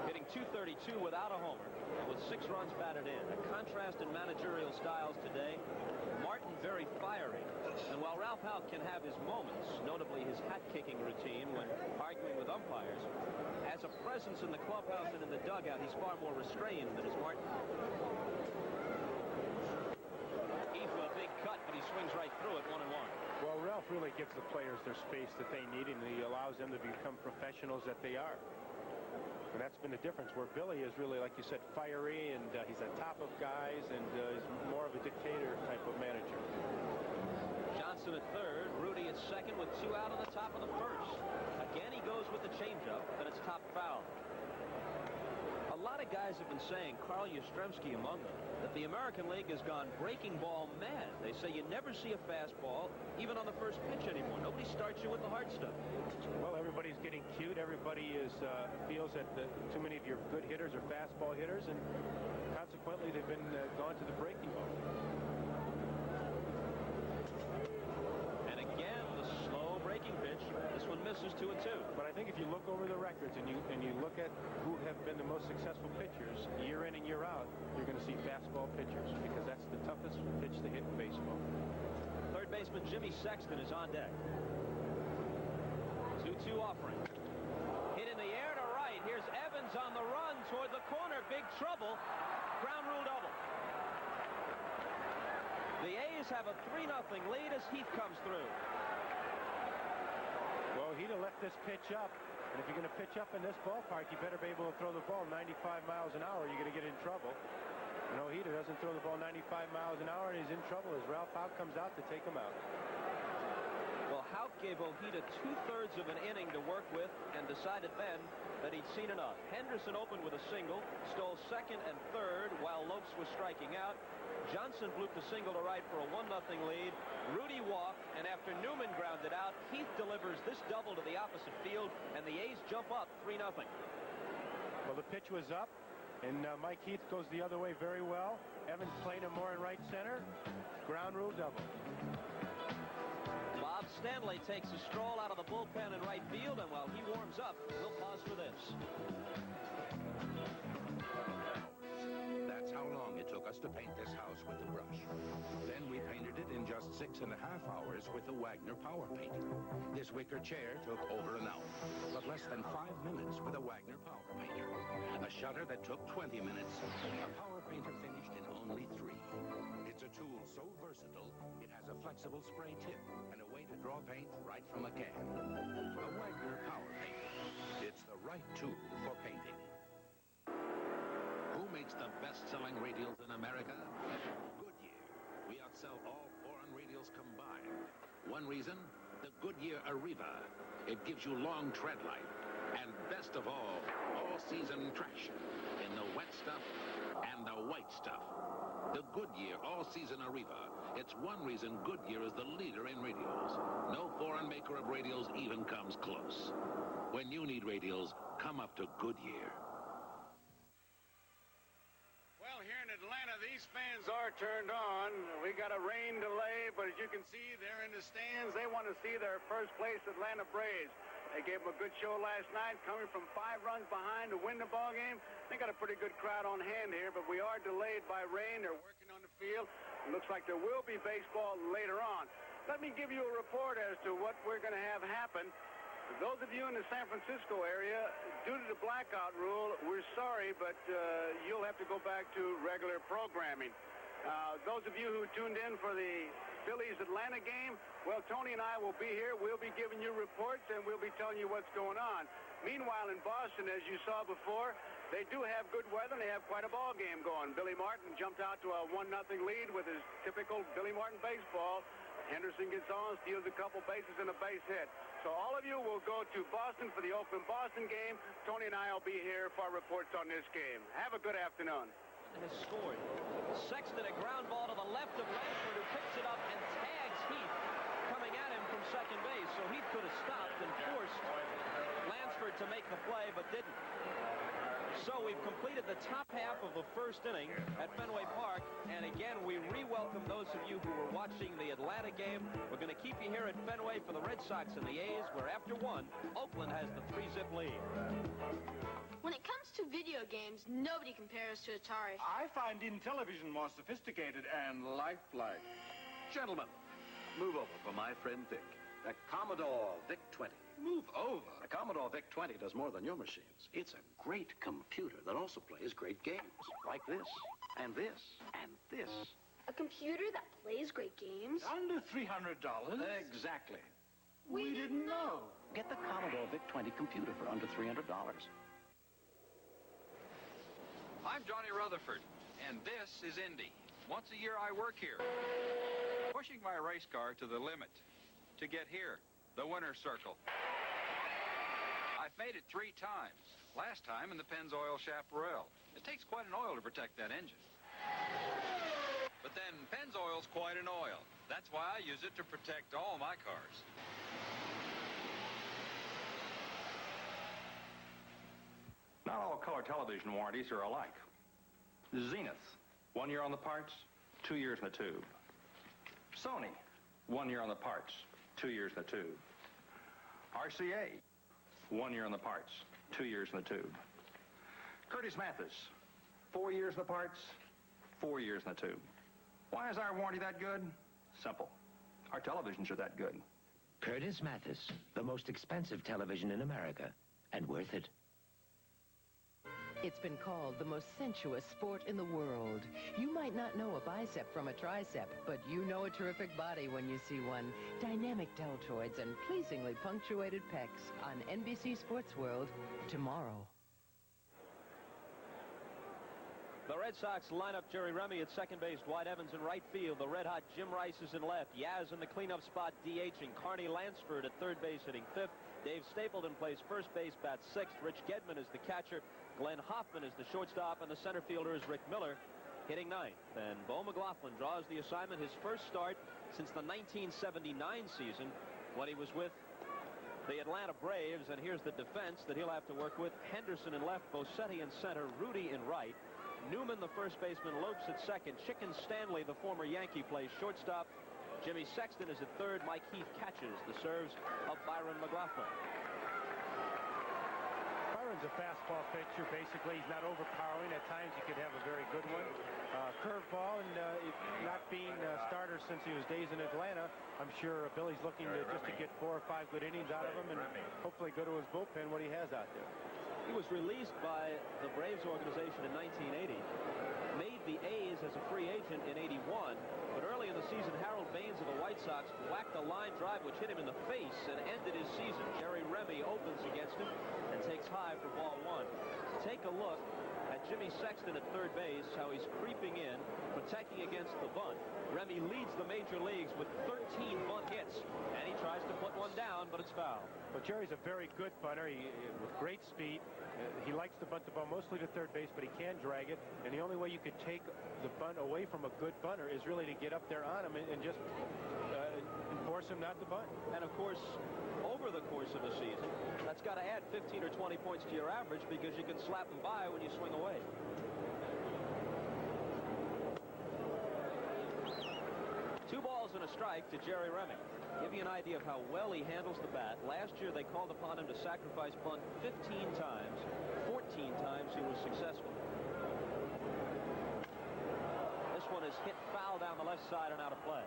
hitting .232 without a homer with 6 runs batted in. A contrast in managerial styles today. Martin very fiery. And while Ralph Houck can have his moments, notably his hat-kicking routine when arguing with umpires, as a presence in the clubhouse and in the dugout, he's far more restrained than is Martin. Heath with a big cut, but he swings right through it, 1-1. Well, Ralph really gives the players their space that they need, and he allows them to become professionals that they are. And that's been the difference, where Billy is really, like you said, fiery, and he's on top of guys, and he's more of a dictator type of manager. Johnson at third, Rudy at second with 2 out on the top of the first. Again, he goes with the changeup, but it's top foul. A lot of guys have been saying, Carl Yastrzemski among them, that the American League has gone breaking ball mad. They say you never see a fastball, even on the first pitch anymore. Nobody starts you with the hard stuff. Well, everybody's getting cute. Everybody feels that too many of your good hitters are fastball hitters, and consequently, they've been gone to the breaking ball. And again, the slow breaking pitch. This one misses 2-2. But I think if you look over the records and you look at who have been the most successful pitchers year in and year out, you're going to see fastball pitchers, because that's the toughest pitch to hit in baseball. Third base baseman Jimmy Sexton is on deck. 2-2 offering. Hit in the air to right. Here's Evans on the run toward the corner. Big trouble. Ground rule double. The A's have a 3-0 lead as Heath comes through. Well, he'd have left this pitch up. And if you're going to pitch up in this ballpark, you better be able to throw the ball 95 miles an hour. You're going to get in trouble. And Ojeda doesn't throw the ball 95 miles an hour, and he's in trouble as Ralph Houk comes out to take him out. Well, Houk gave Ojeda 2/3 of an inning to work with and decided then that he'd seen enough. Henderson opened with a single, stole second and third while Lopes was striking out. Johnson blooped a single to right for a 1-0 lead. Rudy walked, and after Newman grounded out, Heath delivers this double to the opposite field, and the A's jump up 3-0. Well, the pitch was up, and Mike Heath goes the other way very well. Evans playing him more in right center. Ground rule double. Bob Stanley takes a stroll out of the bullpen in right field, and while he warms up, we'll pause for this. That's how long it took us to paint this house with the brush. Then we painted it in just 6.5 hours with the Wagner Power Painter. This wicker chair took over an hour, but less than 5 minutes with a Wagner Power Painter. A shutter that took 20 minutes, a Power Painter finished in only 3. It's a tool so versatile, it has a flexible spray tip and a way to draw paint right from a can. A Wagner Power Painter. It's the right tool for painting. Who makes the best-selling radials in America? Goodyear. We outsell all foreign radials combined. One reason, the Goodyear Arriva. It gives you long tread life. And best of all season traction in the wet stuff and the white stuff. The Goodyear all-season Arriva. It's one reason Goodyear is the leader in radials. No foreign maker of radials even comes close. When you need radials, come up to Goodyear. Well, here in Atlanta, these fans are turned on. We got a rain delay, but as you can see, they're in the stands. They want to see their first-place Atlanta Braves. They gave them a good show last night, coming from 5 runs behind to win the ball game. They got a pretty good crowd on hand here, but we are delayed by rain. They're working on the field. It looks like there will be baseball later on. Let me give you a report as to what we're going to have happen. For those of you in the San Francisco area, due to the blackout rule, we're sorry, but you'll have to go back to regular programming. Those of you who tuned in for the Phillies-Atlanta game, well, Tony and I will be here. We'll be giving you reports, and we'll be telling you what's going on. Meanwhile, in Boston, as you saw before, they do have good weather, and they have quite a ball game going. Billy Martin jumped out to a 1-0 lead with his typical Billy Martin baseball. Henderson gets on, steals a couple bases, and a base hit. So all of you will go to Boston for the Oakland-Boston game. Tony and I will be here for our reports on this game. Have a good afternoon. Has scored. Sexton, a ground ball to the left of Lansford, who picks it up and tags Heath coming at him from second base. So Heath could have stopped and forced Lansford to make the play, but didn't. So we've completed the top half of the first inning at Fenway Park. And again, we re-welcome those of you who were watching the Atlanta game. We're going to keep you here at Fenway for the Red Sox and the A's, where after 1, Oakland has the 3-zip lead. When it comes to video games, nobody compares to Atari. I find Intellivision more sophisticated and lifelike. Gentlemen, move over for my friend Vic. The Commodore VIC-20. Move over? The Commodore VIC-20 does more than your machines. It's a great computer that also plays great games. Like this, and this, and this. A computer that plays great games? Under $300? Exactly. We didn't know. Get the Commodore VIC-20 computer for under $300. I'm Johnny Rutherford, and this is Indy. Once a year I work here, pushing my race car to the limit to get here, the winner's circle. I've made it 3 times. Last time in the Pennzoil Chaparral. It takes quite an oil to protect that engine. But then Pennzoil's quite an oil. That's why I use it to protect all my cars. Not all color television warranties are alike. Zenith, 1 year on the parts, 2 years in the tube. Sony, 1 year on the parts, 2 years in the tube. RCA, 1 year on the parts, 2 years in the tube. Curtis Mathis, 4 years in the parts, 4 years in the tube. Why is our warranty that good? Simple. Our televisions are that good. Curtis Mathis, the most expensive television in America, and worth it. It's been called the most sensuous sport in the world. You might not know a bicep from a tricep, but you know a terrific body when you see one. Dynamic deltoids and pleasingly punctuated pecs on NBC Sports World tomorrow. The Red Sox line up Jerry Remy at second base, Dwight Evans in right field, the red-hot Jim Rice is in left, Yaz in the cleanup spot, DH-ing Carney Lansford at third base hitting fifth, Dave Stapleton plays first base, bats sixth, Rich Gedman is the catcher, Glenn Hoffman is the shortstop, and the center fielder is Rick Miller hitting ninth. And Bo McLaughlin draws the assignment, his first start since the 1979 season when he was with the Atlanta Braves, and here's the defense that he'll have to work with. Henderson in left, Bosetti in center, Rudy in right. Newman, the first baseman, Lopes at second. Chicken Stanley, the former Yankee, plays shortstop. Jimmy Sexton is at third. Mike Heath catches the serves of Byron McLaughlin. Byron's a fastball pitcher. Basically, he's not overpowering. At times, he could have a very good one. Curveball, and not being a starter since he was days in Atlanta, I'm sure Billy's looking just to get 4 or 5 good innings out of him and hopefully go to his bullpen, what he has out there. He was released by the Braves organization in 1980, made the A's as a free agent in 81, but early in the season, Harold Baines of the White Sox whacked a line drive which hit him in the face and ended his season. Jerry Remy opens against him and takes high for ball one. Take a look at Jimmy Sexton at third base, how he's creeping in, protecting against the bunt. Remy leads the major leagues with 13 bunt hits, and he tries to put one down, but it's foul. Well, Jerry's a very good bunter with great speed. He likes to bunt the ball mostly to third base, but he can drag it. And the only way you could take the bunt away from a good bunter is really to get up there on him and just force him not to bunt. And, of course, over the course of a season, that's got to add 15 or 20 points to your average because you can slap them by when you swing away. Two balls and a strike to Jerry Remy. Give you an idea of how well he handles the bat. Last year, they called upon him to sacrifice bunt 15 times. 14 times he was successful. This one is hit foul down the left side and out of play.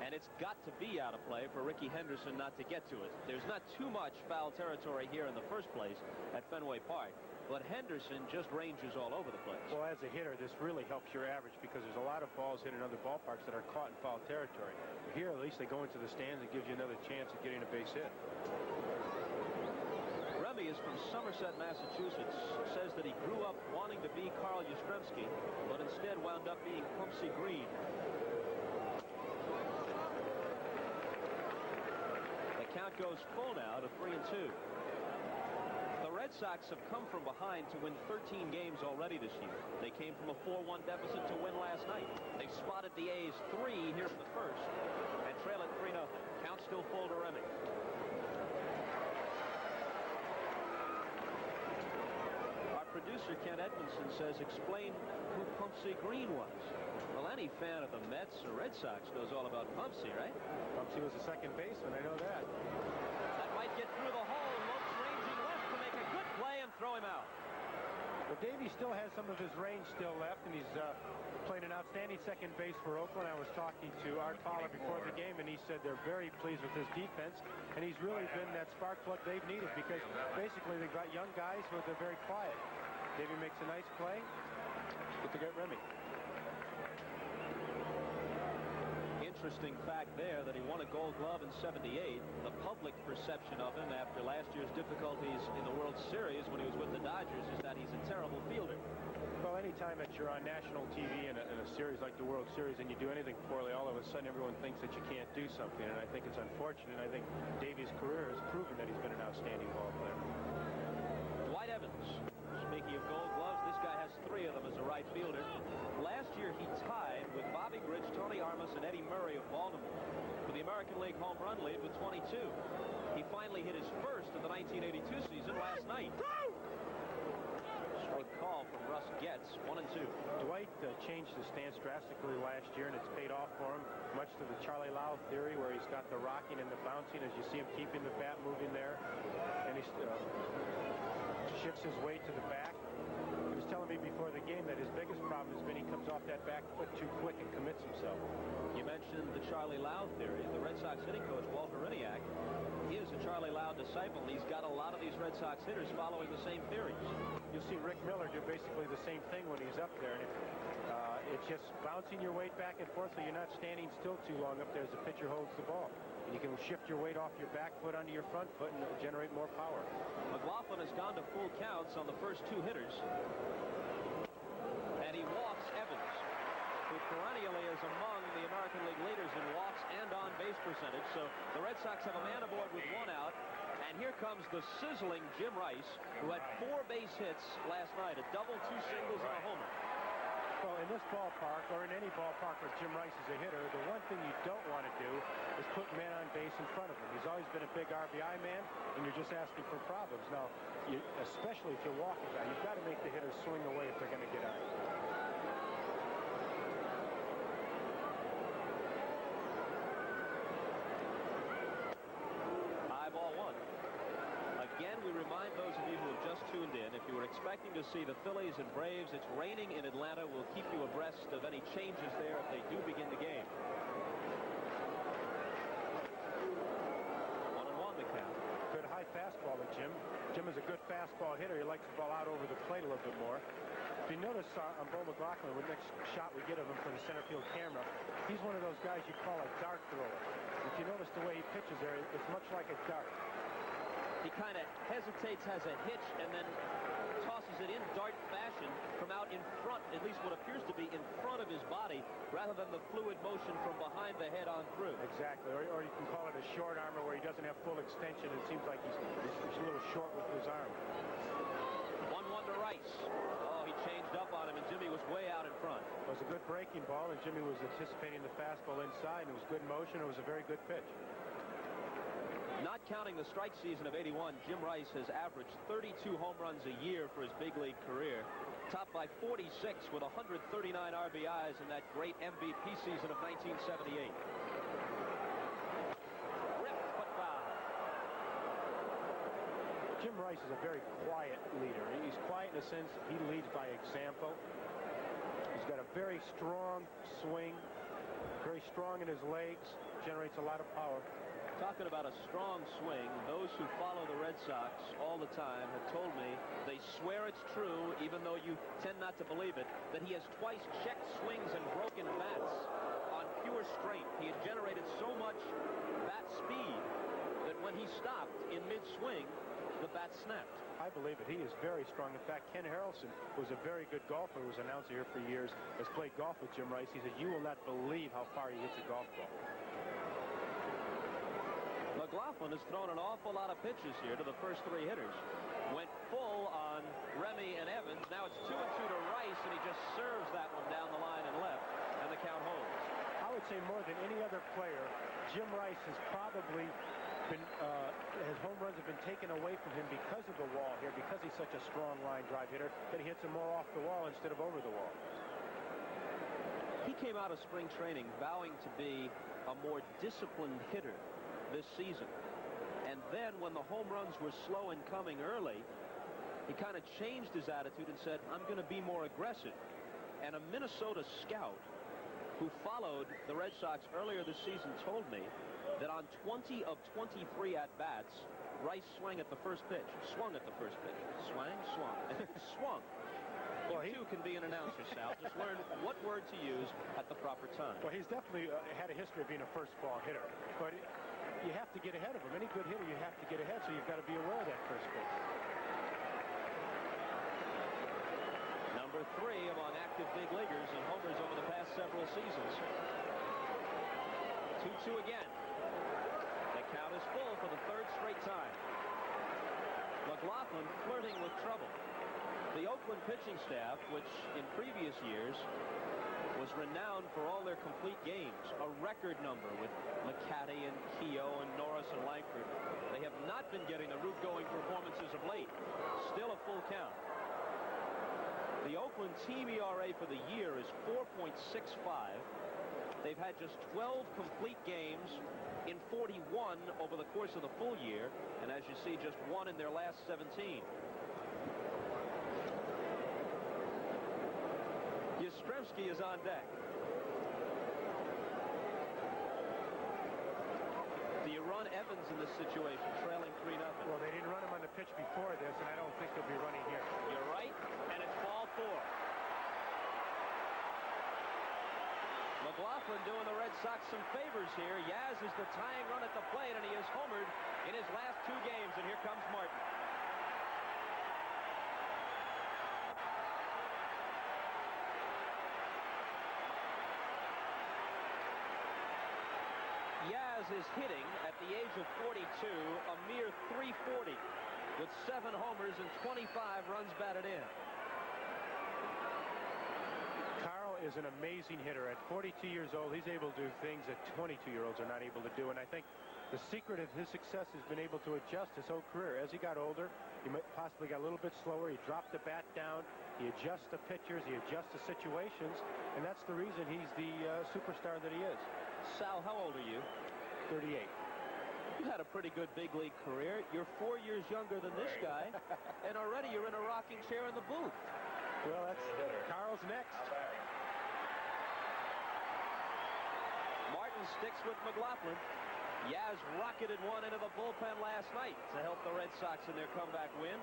And it's got to be out of play for Ricky Henderson not to get to it. There's not too much foul territory here in the first place at Fenway Park, but Henderson just ranges all over the place. Well, as a hitter, this really helps your average because there's a lot of balls hit in other ballparks that are caught in foul territory. Here, at least they go into the stands and gives you another chance at getting a base hit. Remy is from Somerset, Massachusetts. Says that he grew up wanting to be Carl Yastrzemski, but instead wound up being Pumpsie Green. The count goes full now to 3-2. The Red Sox have come from behind to win 13 games already this year. They came from a 4-1 deficit to win last night. They spotted the A's 3 here in the first and trail it 3-0. Count still full to Remy. Our producer, Ken Edmondson, says, explain who Pumpsie Green was. Well, any fan of the Mets or Red Sox knows all about Pumpsie, right? Pumpsie was a second baseman. I know that. That might get through the hole. Lopes ranging left to make a good play and throw him out. Well, Davey still has some of his range still left, and he's playing an outstanding second base for Oakland. I was talking to Art Fowler before the game, and he said they're very pleased with his defense, and he's really been that spark plug they've needed because basically they've got young guys who are very quiet. Davey makes a nice play, but they get Remy. Interesting fact there that he won a Gold Glove in '78. The public perception of him after last year's difficulties in the World Series when he was with the Dodgers is that he's a terrible fielder. Well, anytime that you're on national TV in a series like the World Series and you do anything poorly, all of a sudden everyone thinks that you can't do something, and I think it's unfortunate. I think Davey's career has proven that he's been an outstanding ball player. Dwight Evans. Speaking of Gold Gloves, this guy has 3 of them as a right fielder. Last year, he tied with Bobby Grich, Tony Armas, and Eddie Murray of Baltimore for the American League home run lead with 22. He finally hit his first of the 1982 season last night. Good call from Russ Getz, 1-2. Dwight changed his stance drastically last year, and it's paid off for him, much to the Charlie Lau theory, where he's got the rocking and the bouncing as you see him keeping the bat moving there, and he shifts his weight to the back. He was telling me before the game that his biggest problem has been he comes off that back foot too quick and commits himself. You mentioned the Charlie Loud theory. The Red Sox hitting coach, Walter Riniak, he is a Charlie Loud disciple. He's got a lot of these Red Sox hitters following the same theories. You'll see Rick Miller do basically the same thing when he's up there. And it's just bouncing your weight back and forth so you're not standing still too long up there as the pitcher holds the ball. And you can shift your weight off your back foot onto your front foot and generate more power. McLaughlin has gone to full counts on the first two hitters. And he walks Evans, who perennially is among the American League leaders in walks and on-base percentage. So the Red Sox have a man aboard with one out. And here comes the sizzling Jim Rice, who had 4 base hits last night, a double, 2 singles, and a homer. Well, in this ballpark, or in any ballpark where Jim Rice is a hitter, the one thing you don't want to do is put men on base in front of him. He's always been a big RBI man, and you're just asking for problems. Now, especially if you're walking guy, you've got to make the hitters swing away if they're going to get out. High ball 1. Again, we remind those of you who have just tuned in, if you were expecting to see the Phillies and Braves, it's raining in Atlanta. We'll keep you abreast of any changes there if they do begin the game. 1-1 the count. Good high fastball to Jim. Jim is a good fastball hitter. He likes the ball out over the plate a little bit more. If you notice on Bo McLaughlin, the next shot we get of him from the center field camera, he's one of those guys you call a dart thrower. If you notice the way he pitches there, it's much like a dart. He kind of hesitates, has a hitch, and then tosses it in dart fashion from out in front, at least what appears to be in front of his body, rather than the fluid motion from behind the head on through. Exactly, or you can call it a short armor where he doesn't have full extension. It seems like he's a little short with his arm. 1-1 to Rice. Oh, he changed up on him, and Jimmy was way out in front. It was a good breaking ball, and Jimmy was anticipating the fastball inside, and it was good motion. It was a very good pitch. Not counting the strike season of '81, Jim Rice has averaged 32 home runs a year for his big league career, topped by 46 with 139 RBIs in that great MVP season of 1978. Ripped but foul. Jim Rice is a very quiet leader. He's quiet in the sense he leads by example. He's got a very strong swing, very strong in his legs, generates a lot of power. Talking about a strong swing, those who follow the Red Sox all the time have told me they swear it's true, even though you tend not to believe it, that he has twice checked swings and broken bats on pure strength. He had generated so much bat speed that when he stopped in mid-swing, the bat snapped. I believe it. He is very strong. In fact, Ken Harrelson was a very good golfer, who was an announcer here for years, has played golf with Jim Rice. He said, you will not believe how far he hits a golf ball. McLaughlin has thrown an awful lot of pitches here to the first 3 hitters. Went full on Remy and Evans. Now it's 2-2 to Rice, and he just serves that one down the line and left, and the count holds. I would say more than any other player, Jim Rice has probably been, his home runs have been taken away from him because of the wall here, because he's such a strong line drive hitter, that he hits them more off the wall instead of over the wall. He came out of spring training vowing to be a more disciplined hitter this season. And then when the home runs were slow in coming early, he kind of changed his attitude and said, I'm going to be more aggressive. And a Minnesota scout who followed the Red Sox earlier this season told me that on 20 of 23 at-bats, Rice swung at the first pitch. Swung at the first pitch. Swang, swung. Swung. Well, you too can be an announcer, Sal. Just learn what word to use at the proper time. Well, he's definitely had a history of being a first ball hitter. But you have to get ahead of him. Any good hitter, you have to get ahead, so you've got to be aware of that first pitch. Number 3 among active big leaguers in homers over the past several seasons. 2-2 again. The count is full for the 3rd straight time. McLaughlin flirting with trouble. The Oakland pitching staff, which in previous years was renowned for all their complete games, a record number with McCatty and Keogh and Norris and Langford. They have not been getting the root-going performances of late. Still a full count. The Oakland team ERA for the year is 4.65. They've had just 12 complete games in 41 over the course of the full year, and as you see, just 1 in their last 17. Yastrzemski is on deck. Do you run Evans in this situation, trailing 3-0? Well, they didn't run him on the pitch before this, and I don't think they'll be running here. You're right, and it's ball 4. McLaughlin doing the Red Sox some favors here. Yaz is the tying run at the plate, and he has homered in his last 2 games, and here comes Martin. Yaz is hitting, at the age of 42, a mere .340 with 7 homers and 25 runs batted in. Carl is an amazing hitter. At 42 years old, he's able to do things that 22-year-olds are not able to do. And I think the secret of his success has been able to adjust his whole career. As he got older, he might possibly got a little bit slower. He dropped the bat down. He adjusts the pitchers. He adjusts the situations. And that's the reason he's the superstar that he is. Sal, how old are you? 38. You've had a pretty good big league career. You're 4 years younger than this guy, and already you're in a rocking chair in the booth. Well, that's Carl's next. Martin sticks with McLaughlin. Yaz rocketed one into the bullpen last night to help the Red Sox in their comeback win.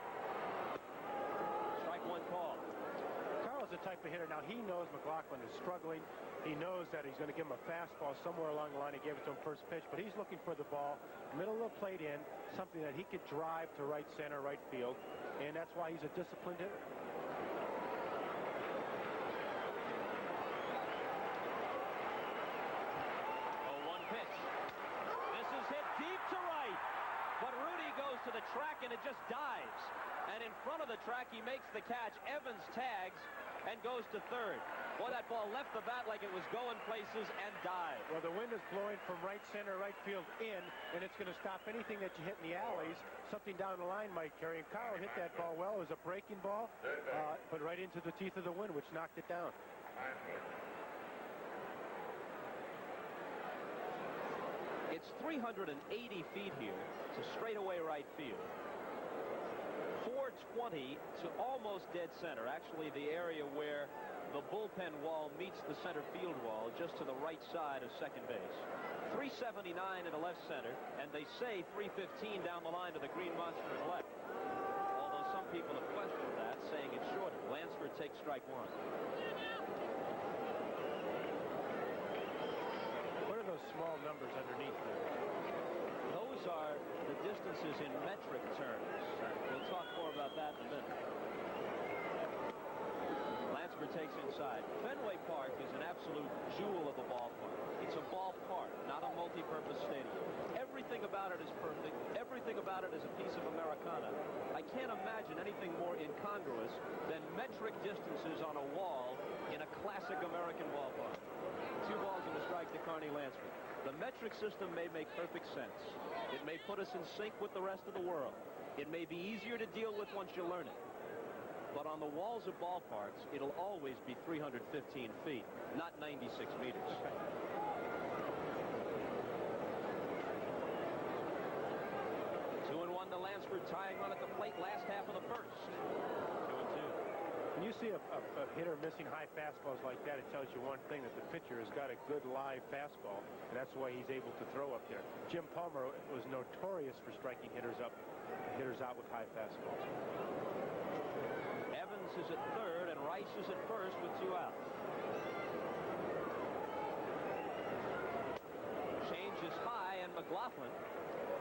Strike 1 call. Carl's the type of hitter. Now, he knows McLaughlin is struggling. He knows that he's going to give him a fastball somewhere along the line. He gave it to him first pitch, but he's looking for the ball, middle of the plate in, something that he could drive to right center, right field, and that's why he's a disciplined hitter. To the track, and it just dives. And in front of the track, he makes the catch. Evans tags and goes to third. Boy, that ball left the bat like it was going places and dived. Well, the wind is blowing from right center, right field in, and it's going to stop anything that you hit in the alleys. Something down the line might carry. And Carl hit that ball well. It was a breaking ball, but right into the teeth of the wind, which knocked it down. It's 380 feet here to straightaway right field. 420 to almost dead center. Actually, the area where the bullpen wall meets the center field wall, just to the right side of second base. 379 in the left center, and they say 315 down the line to the green monster to the left. Although some people have questioned that, saying it's shorter. Lansford takes strike 1. Those small numbers underneath there. Those are the distances in metric terms. We'll talk more about that in a minute. Lansford takes inside. Fenway Park is an absolute jewel of a ballpark. It's a ballpark, not a multi-purpose stadium. Everything about it is perfect. Everything about it is a piece of Americana. I can't imagine anything more incongruous than metric distances on a wall in a classic American ballpark. 2 balls and a strike to Carney Lansford. The metric system may make perfect sense. It may put us in sync with the rest of the world. It may be easier to deal with once you learn it. But on the walls of ballparks, it'll always be 315 feet, not 96 meters. 2-1 to Lansford, tying run at the plate last half of the first. 2-2. When you see a hitter missing high fastballs like that, it tells you one thing, that the pitcher has got a good live fastball, and that's why he's able to throw up there. Jim Palmer was notorious for striking hitters out with high fastballs. Evans is at third, and Rice is at first with 2 outs. Change is high, and McLaughlin,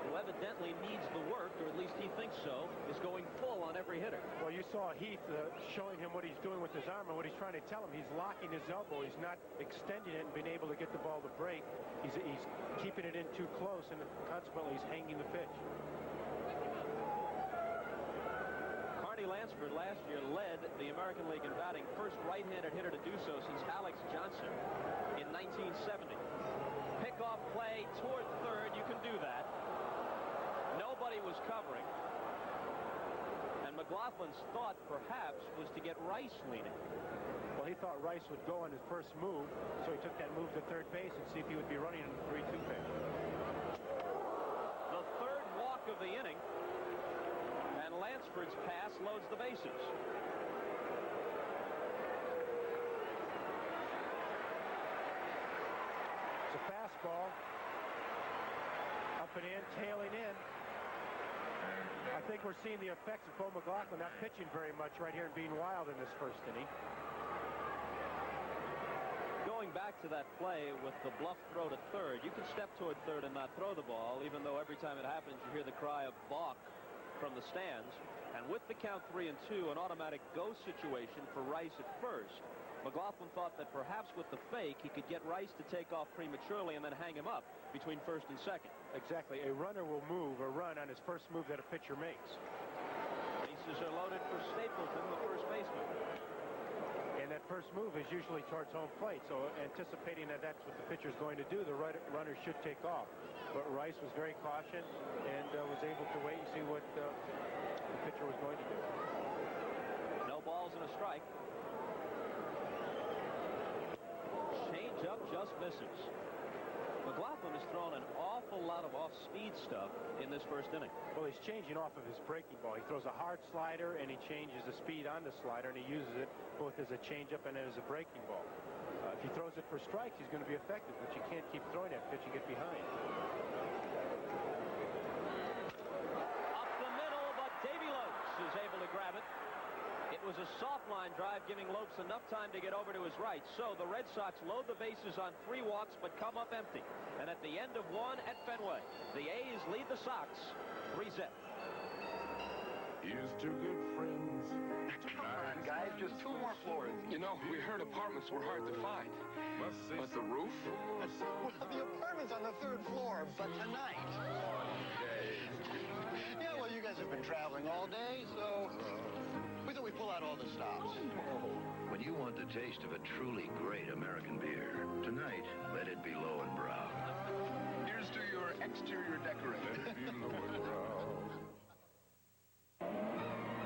who evidently needs the work, or at least he thinks so, is going full on every hitter. Well, you saw Heath showing him what he's doing with his arm, and what he's trying to tell him. He's locking his elbow. He's not extending it and being able to get the ball to break. He's keeping it in too close, and consequently he's hanging the pitch. Carney Lansford last year led the American League in batting, first right-handed hitter to do so since Alex Johnson in 1970. Pickoff play toward third, you can do that. Nobody was covering. And McLaughlin's thought, perhaps, was to get Rice leaning. Well, he thought Rice would go on his first move, so he took that move to third base and see if he would be running in the 3-2 pitch. The third walk of the inning, and Lansford's pass loads the bases. fastball. Up and in, tailing in. I think we're seeing the effects of Bo McLaughlin not pitching very much right here and being wild in this first inning. Going back to that play with the bluff throw to third, you can step toward third and not throw the ball, even though every time it happens you hear the cry of balk from the stands. And with the count 3-2, an automatic go situation for Rice at first. McLaughlin thought that perhaps with the fake he could get Rice to take off prematurely and then hang him up between first and second. Exactly. A runner will move or run on his first move that a pitcher makes. Bases are loaded for Stapleton, the first baseman. And that first move is usually towards home plate, so anticipating that that's what the pitcher's going to do, the runner should take off. But Rice was very cautious and was able to wait and see what the pitcher was going to do. No balls and a strike. Change up just misses. McLaughlin has thrown an awful lot of off-speed stuff in this first inning. Well, he's changing off of his breaking ball. He throws a hard slider, and he changes the speed on the slider, and he uses it both as a changeup and as a breaking ball. If he throws it for strikes, he's going to be effective, but you can't keep throwing that pitch and get behind. Up the middle, but Davy Lopes is able to grab it. It was a soft line drive, giving Lopes enough time to get over to his right. So the Red Sox load the bases on 3 walks, but come up empty. And at the end of 1 at Fenway, the A's lead the Sox 3-0. Here's to good friends. Come on, guys, just 2 more floors. You know, we heard apartments were hard to find. But the roof? Well, the apartment's on the 3rd floor, but tonight. Yeah, well, you guys have been traveling all day, so we thought we'd pull out all the stops. When you want the taste of a truly great American beer, tonight, let it be low and brown. Here's to your exterior decorating. Let it be low and brown.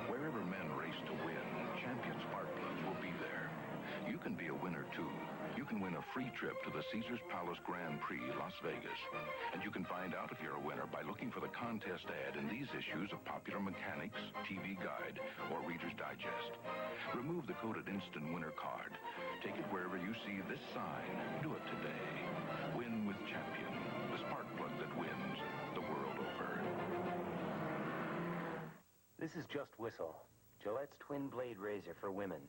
Wherever men race to win, Champion Spark Plugs will be there. You can be a winner, too. You can win a free trip to the Caesars Palace Grand Prix, Las Vegas. And you can find out if you're a winner by looking for the contest ad in these issues of Popular Mechanics, TV Guide, or Reader's Digest. Remove the coded instant winner card. Take it wherever you see this sign. Do it today. Win with Champion, the spark plug that wins the world over. This is Just Whistle, Gillette's twin blade razor for women.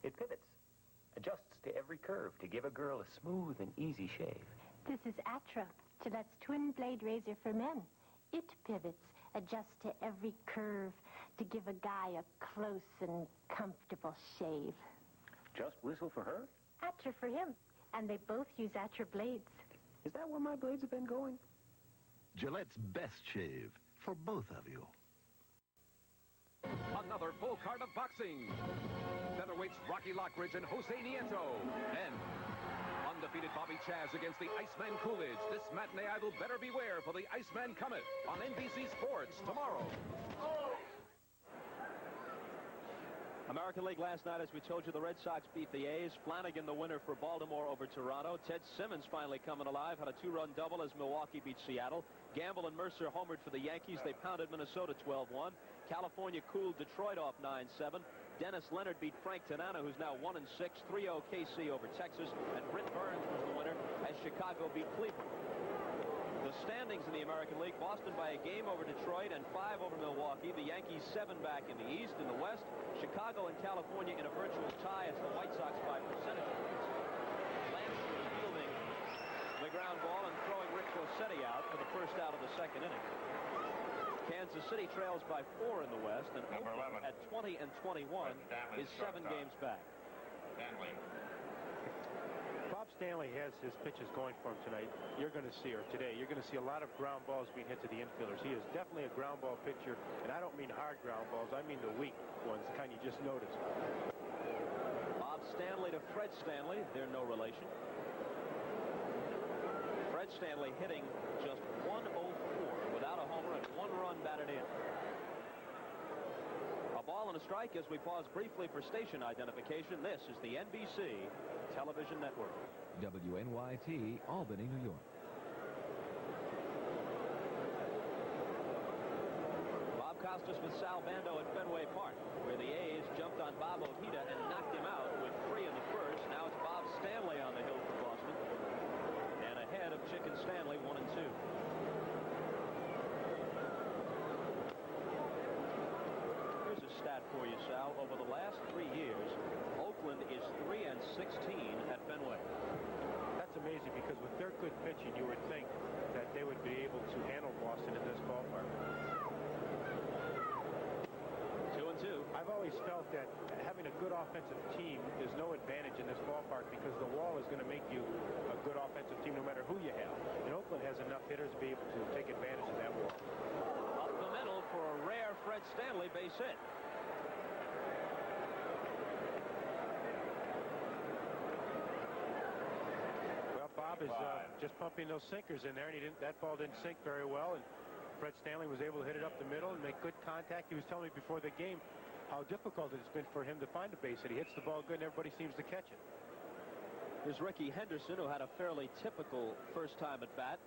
It pivots, adjusts to every curve to give a girl a smooth and easy shave. This is Atra, Gillette's twin blade razor for men. It pivots, adjusts to every curve to give a guy a close and comfortable shave. Just Whistle for her? Atra for him, and they both use Atra blades. Is that where my blades have been going? Gillette's best shave for both of you. Another full card of boxing. Featherweights Rocky Lockridge and Jose Nieto. And undefeated Bobby Chaz against the Iceman Coolidge. This matinee idol better beware, for the Iceman cometh on NBC Sports tomorrow. American League last night, as we told you, the Red Sox beat the A's. Flanagan, the winner for Baltimore over Toronto. Ted Simmons finally coming alive, had a 2-run double as Milwaukee beat Seattle. Gamble and Mercer homered for the Yankees. They pounded Minnesota 12-1. California cooled Detroit off 9-7. Dennis Leonard beat Frank Tanana, who's now 1-6. 3-0 KC over Texas. And Britt Burns was the winner as Chicago beat Cleveland. The standings in the American League: Boston by a game over Detroit and 5 over Milwaukee. The Yankees 7 back in the East. In the West, Chicago and California in a virtual tie. It's the White Sox by percentage points. Lansford fielding the ground ball and throwing Rick Rossetti out for the first out of the second inning. Kansas City trails by 4 in the West, and Oakland at 20 and 21 is 7 games back. Bob Stanley has his pitches going for him tonight. You're going to see, or today, you're going to see a lot of ground balls being hit to the infielders. He is definitely a ground ball pitcher, and I don't mean hard ground balls. I mean the weak ones, the kind you just noticed. Bob Stanley to Fred Stanley. They're no relation. Fred Stanley hitting just 104 without a homer and 1 run batted in. A ball and a strike as we pause briefly for station identification. This is the NBC Television Network. WNYT, Albany, New York. Bob Costas with Sal Bando at Fenway Park, where the A's jumped on Bob Ojeda and knocked him out with 3 in the first. Now it's Bob Stanley on the hill for Boston. And ahead of Chicken Stanley 1-2. Here's a stat for you, Sal. Over the last 3 years, Oakland is 3-16 at Fenway. That's amazing because with their good pitching, you would think that they would be able to handle Boston in this ballpark. 2-2. I've always felt that having a good offensive team is no advantage in this ballpark because the wall is going to make you a good offensive team no matter who you have. And Oakland has enough hitters to be able to take advantage of that wall. Up the middle for a rare Fred Stanley base hit. Well, Bob is just pumping those sinkers in there, and that ball didn't sink very well. And Fred Stanley was able to hit it up the middle and make good contact. He was telling me before the game how difficult it's been for him to find a base hit. He hits the ball good and everybody seems to catch it. Here's Ricky Henderson, who had a fairly typical first time at bat.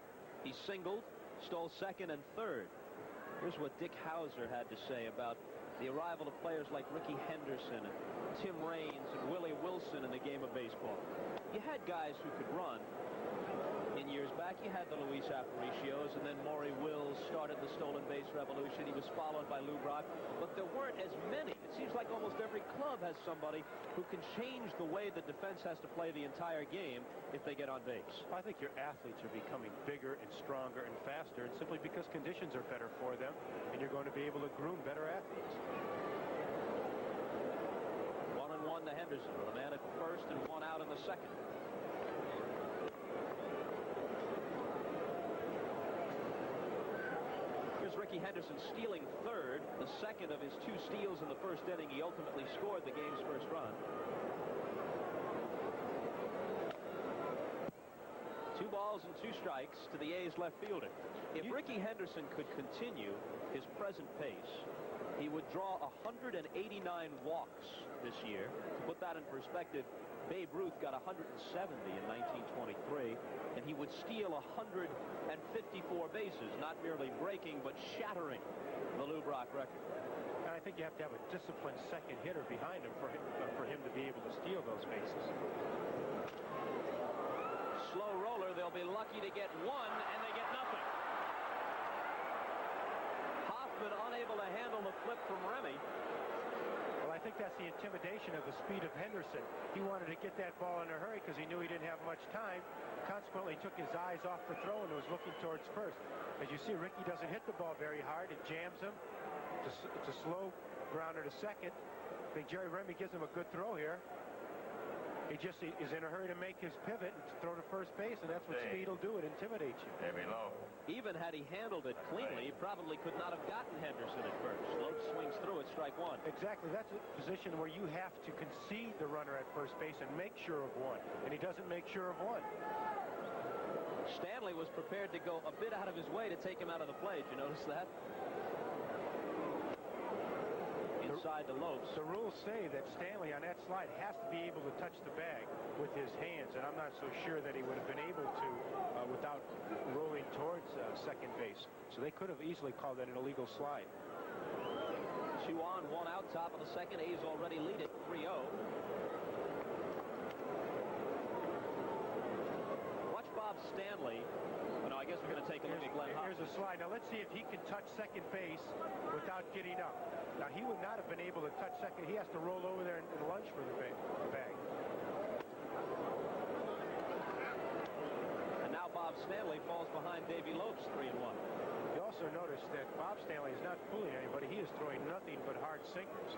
He singled, stole second and third. Here's what Dick Hauser had to say about the arrival of players like Ricky Henderson and Tim Raines and Willie Wilson in the game of baseball. You had guys who could run. In years back, you had the Luis Aparicios, and then Maury Wills started the stolen base revolution. He was followed by Lou Brock, but there weren't as many. It seems like almost every club has somebody who can change the way the defense has to play the entire game if they get on base. I think your athletes are becoming bigger and stronger and faster, and simply because conditions are better for them, and you're going to be able to groom better athletes. 1-1 to Henderson with a man at first and one out in the second. Ricky Henderson stealing third, the second of his 2 steals in the first inning. He ultimately scored the game's first run. 2 balls and 2 strikes to the A's left fielder. If Ricky Henderson could continue his present pace, he would draw 189 walks this year. To put that in perspective, Babe Ruth got 170 in 1923, and he would steal 154 bases, not merely breaking, but shattering the Lou Brock record. And I think you have to have a disciplined second hitter behind him for him to be able to steal those bases. Slow roller, they'll be lucky to get one, and they get nothing. Hoffman unable to handle the flip from Remy. Well, I think that's the intimidation of the speed of Henderson. He wanted to get that ball in a hurry because he knew he didn't have much time. Consequently, he took his eyes off the throw and was looking towards first. As you see, Ricky doesn't hit the ball very hard. It jams him. It's a slow grounder to second. I think Jerry Remy gives him a good throw here. He just is in a hurry to make his pivot and throw to first base, and that's what speed will do. It intimidates you. Low. Even had he handled it cleanly, he probably could not have gotten Henderson at first. Loach swings through it, strike one. Exactly. That's a position where you have to concede the runner at first base and make sure of one, and he doesn't make sure of one. Stanley was prepared to go a bit out of his way to take him out of the play. Did you notice that? Inside the Lopes. The rules say that Stanley on that slide has to be able to touch the bag with his hands, and I'm not so sure that he would have been able to without rolling towards second base. So they could have easily called that an illegal slide. 2 on, 1 out, top of the second. A's already lead it 3-0. Watch Bob Stanley. Oh, no, I guess we're going to take a look at Glenn Hoffman. Here's a slide. Now let's see if he can touch second base without getting up. Now he would not have been able to touch second. He has to roll over there and lunge for the bag. And now Bob Stanley falls behind Davey Lopes 3-1. You also notice that Bob Stanley is not fooling anybody. He is throwing nothing but hard sinkers.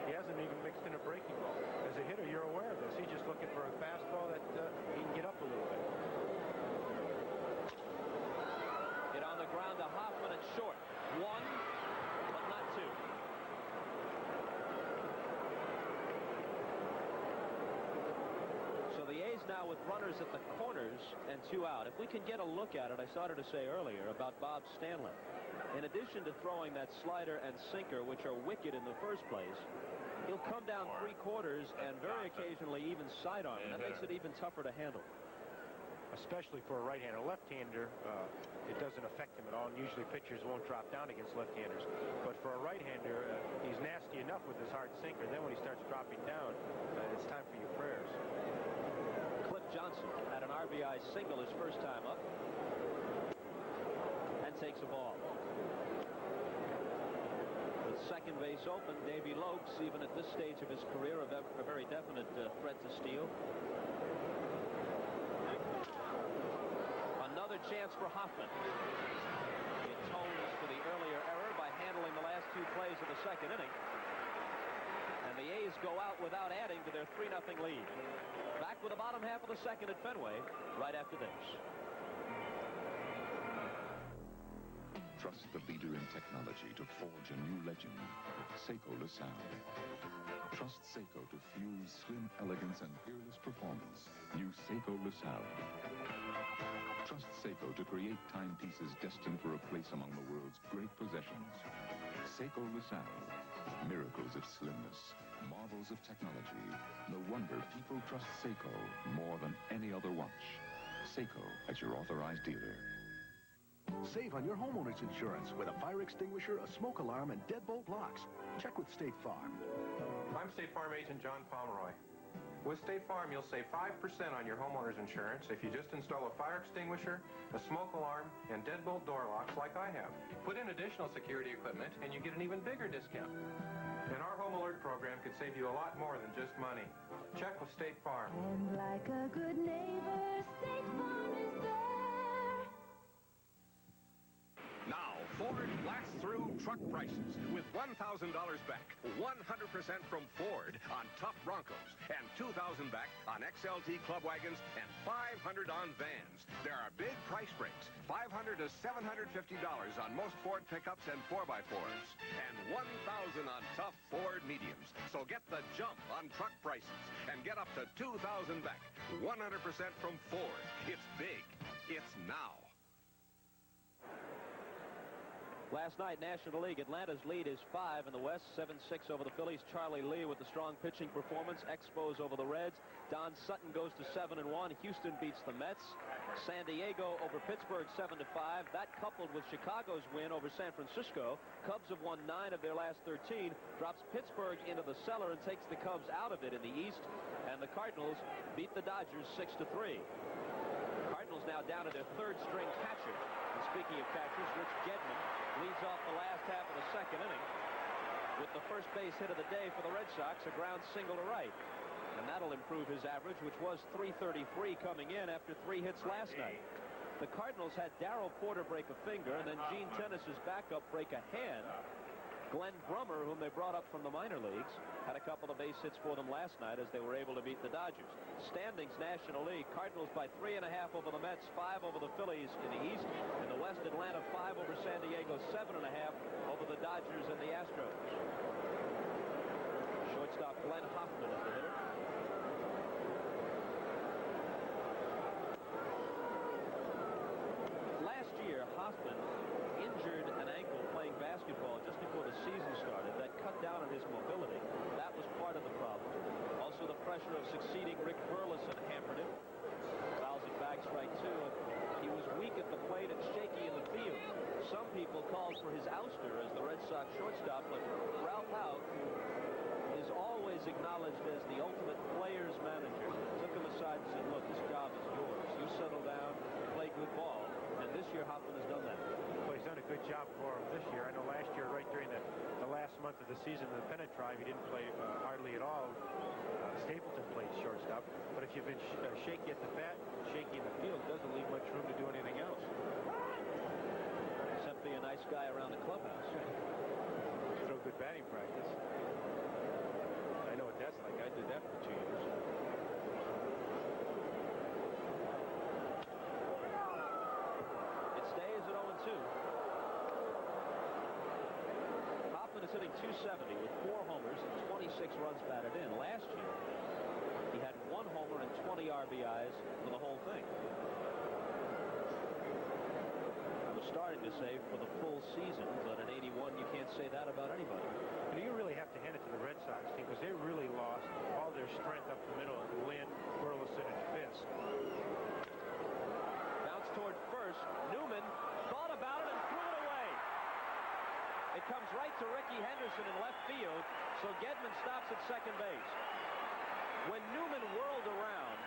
He hasn't even mixed in a breaking ball. As a hitter, you're aware of this. He's just looking for a fastball that he can get up a little bit. Hit on the ground to Hoffman at short. 1, but not 2. So the A's now with runners at the corners and 2 out. If we can get a look at it, I started to say earlier about Bob Stanley. In addition to throwing that slider and sinker, which are wicked in the first place, he'll come down 3/4 and very occasionally even sidearm. And that makes it even tougher to handle. Especially for a right-hander. Left-hander, it doesn't affect him at all, and usually pitchers won't drop down against left-handers. But for a right-hander, he's nasty enough with his hard sinker. Then when he starts dropping down, it's time for your prayers. Clip Johnson had an RBI single his first time up and takes a ball. With second base open, Davy Lokes, even at this stage of his career, a very definite threat to steal. Another chance for Hoffman. He atones for the earlier error by handling the last two plays of the second inning. And the A's go out without adding to their 3-0 lead. Back with the bottom half of the second at Fenway right after this. Trust the leader in technology to forge a new legend. Seiko LaSalle. Trust Seiko to fuse slim elegance and fearless performance. New Seiko LaSalle. Trust Seiko to create timepieces destined for a place among the world's great possessions. Seiko LaSalle. Miracles of slimness. Marvels of technology. No wonder people trust Seiko more than any other watch. Seiko at your authorized dealer. Save on your homeowner's insurance with a fire extinguisher, a smoke alarm, and deadbolt locks. Check with State Farm. I'm State Farm Agent John Pomeroy. With State Farm, you'll save 5% on your homeowner's insurance if you just install a fire extinguisher, a smoke alarm, and deadbolt door locks like I have. Put in additional security equipment, and you get an even bigger discount. And our Home Alert program could save you a lot more than just money. Check with State Farm. And like a good neighbor, State Farm is there. Now, Ford blasts through truck prices with $1,000 back, 100% from Ford on tough Broncos, and $2,000 back on XLT club wagons, and $500 on vans. There are big price breaks, $500 to $750 on most Ford pickups and 4x4s, and $1,000 on tough Ford mediums. So get the jump on truck prices and get up to $2,000 back, 100% from Ford. It's big. It's now. Last night, National League, Atlanta's lead is 5 in the West, 7-6 over the Phillies. Charlie Lee with the strong pitching performance. Expos over the Reds. Don Sutton goes to 7-1. Houston beats the Mets. San Diego over Pittsburgh 7-5. That coupled with Chicago's win over San Francisco. Cubs have won 9 of their last 13. Drops Pittsburgh into the cellar and takes the Cubs out of it in the East. And the Cardinals beat the Dodgers 6-3. Cardinals now down to their third-string catcher. And speaking of catchers, Rich Gedman leads off the last half of the second inning with the first base hit of the day for the Red Sox, a ground single to right. And that'll improve his average, which was .333 coming in after 3 hits last night. The Cardinals had Darryl Porter break a finger, and then Gene Tennis's backup break a hand. Glenn Brummer, whom they brought up from the minor leagues, had a couple of base hits for them last night as they were able to beat the Dodgers. Standings, National League, Cardinals by 3.5 over the Mets, 5 over the Phillies in the East. In the West, Atlanta 5 over San Diego, 7.5 over the Dodgers and the Astros. Shortstop Glenn Hoffman is the hitter. Last year, Hoffman injured an ankle playing basketball just before the season started. That cut down on his mobility. That was part of the problem. Also, the pressure of succeeding Rick Burleson hampered him. Fouls it back, strike 2. He was weak at the plate and shaky in the field. Some people called for his ouster as the Red Sox shortstop, but Ralph Houk, who is always acknowledged as the ultimate player's manager, took him aside and said, look, this job is yours. You settle down, play good ball. And this year, Hoffman has done that. Well, he's done a good job for him this year. I know last year, right during the last month of the season in the Pennant Tribe, he didn't play hardly at all. Stapleton played shortstop. But if you've been shaky at the bat, shaky in the field, it doesn't leave much room to do anything else. Except be a nice guy around the clubhouse. Throw good batting practice. I know what that's like. I did that for 2 years. Stays at 0-2. Hoffman is hitting .270 with 4 homers and 26 runs batted in. Last year, he had 1 homer and 20 RBIs for the whole thing. I was starting to say for the full season, but in 81, you can't say that about anybody. And you really have to hand it to the Red Sox team because they really lost all their strength up the middle. Lynn, Burleson, and Fisk. Toward first. Newman thought about it and threw it away. It comes right to Ricky Henderson in left field, so Gedman stops at second base. When Newman whirled around,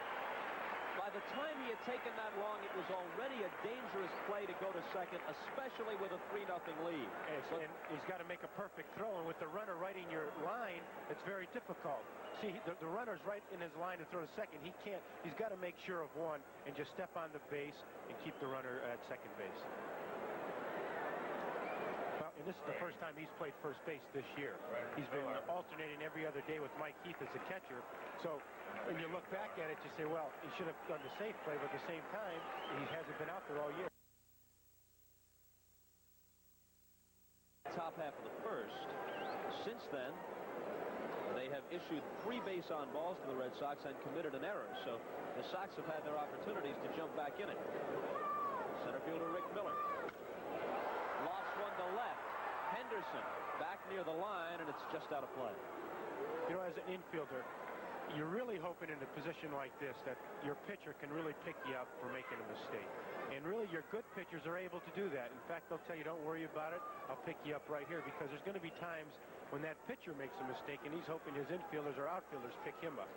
by the time he had taken that long, it was already a dangerous play to go to second, especially with a 3-0 lead. And he's got to make a perfect throw, and with the runner right in your line, it's very difficult. See, the runner's right in his line to throw to second. He can't. He's got to make sure of one and just step on the base and keep the runner at second base. Well, and this is the first time he's played first base this year. He's been alternating every other day with Mike Heath as a catcher. So when you look back at it, you say, well, he should have done the safe play, but at the same time, he hasn't been out there all year. Top half of the first. Since then, they have issued 3 base-on balls to the Red Sox and committed an error. So the Sox have had their opportunities to jump back in it. Center fielder Rick Miller. Lost one to left. Henderson back near the line, and it's just out of play. You know, as an infielder, you're really hoping in a position like this that your pitcher can really pick you up for making a mistake. And really, your good pitchers are able to do that. In fact, they'll tell you, don't worry about it. I'll pick you up right here, because there's going to be times when that pitcher makes a mistake, and he's hoping his infielders or outfielders pick him up.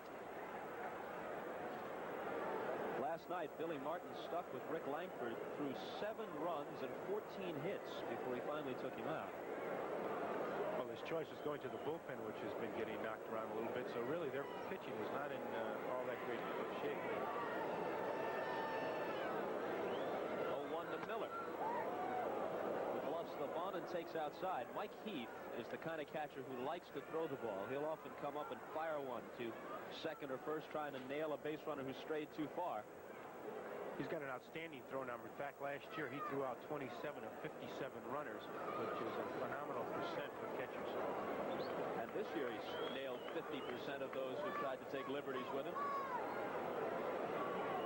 Last night, Billy Martin stuck with Rick Langford through 7 runs and 14 hits before he finally took him out. Well, his choice was going to the bullpen, which has been getting knocked around a little bit. So really, their pitching is not in all that great of shape. 0-1 to Miller. He bluffs the bunt and takes outside. Mike Heath is the kind of catcher who likes to throw the ball. He'll often come up and fire one to second or first, trying to nail a base runner who strayed too far. He's got an outstanding throw number. In fact, last year he threw out 27 of 57 runners, which is a phenomenal percent for catchers. And this year he's nailed 50% of those who tried to take liberties with him.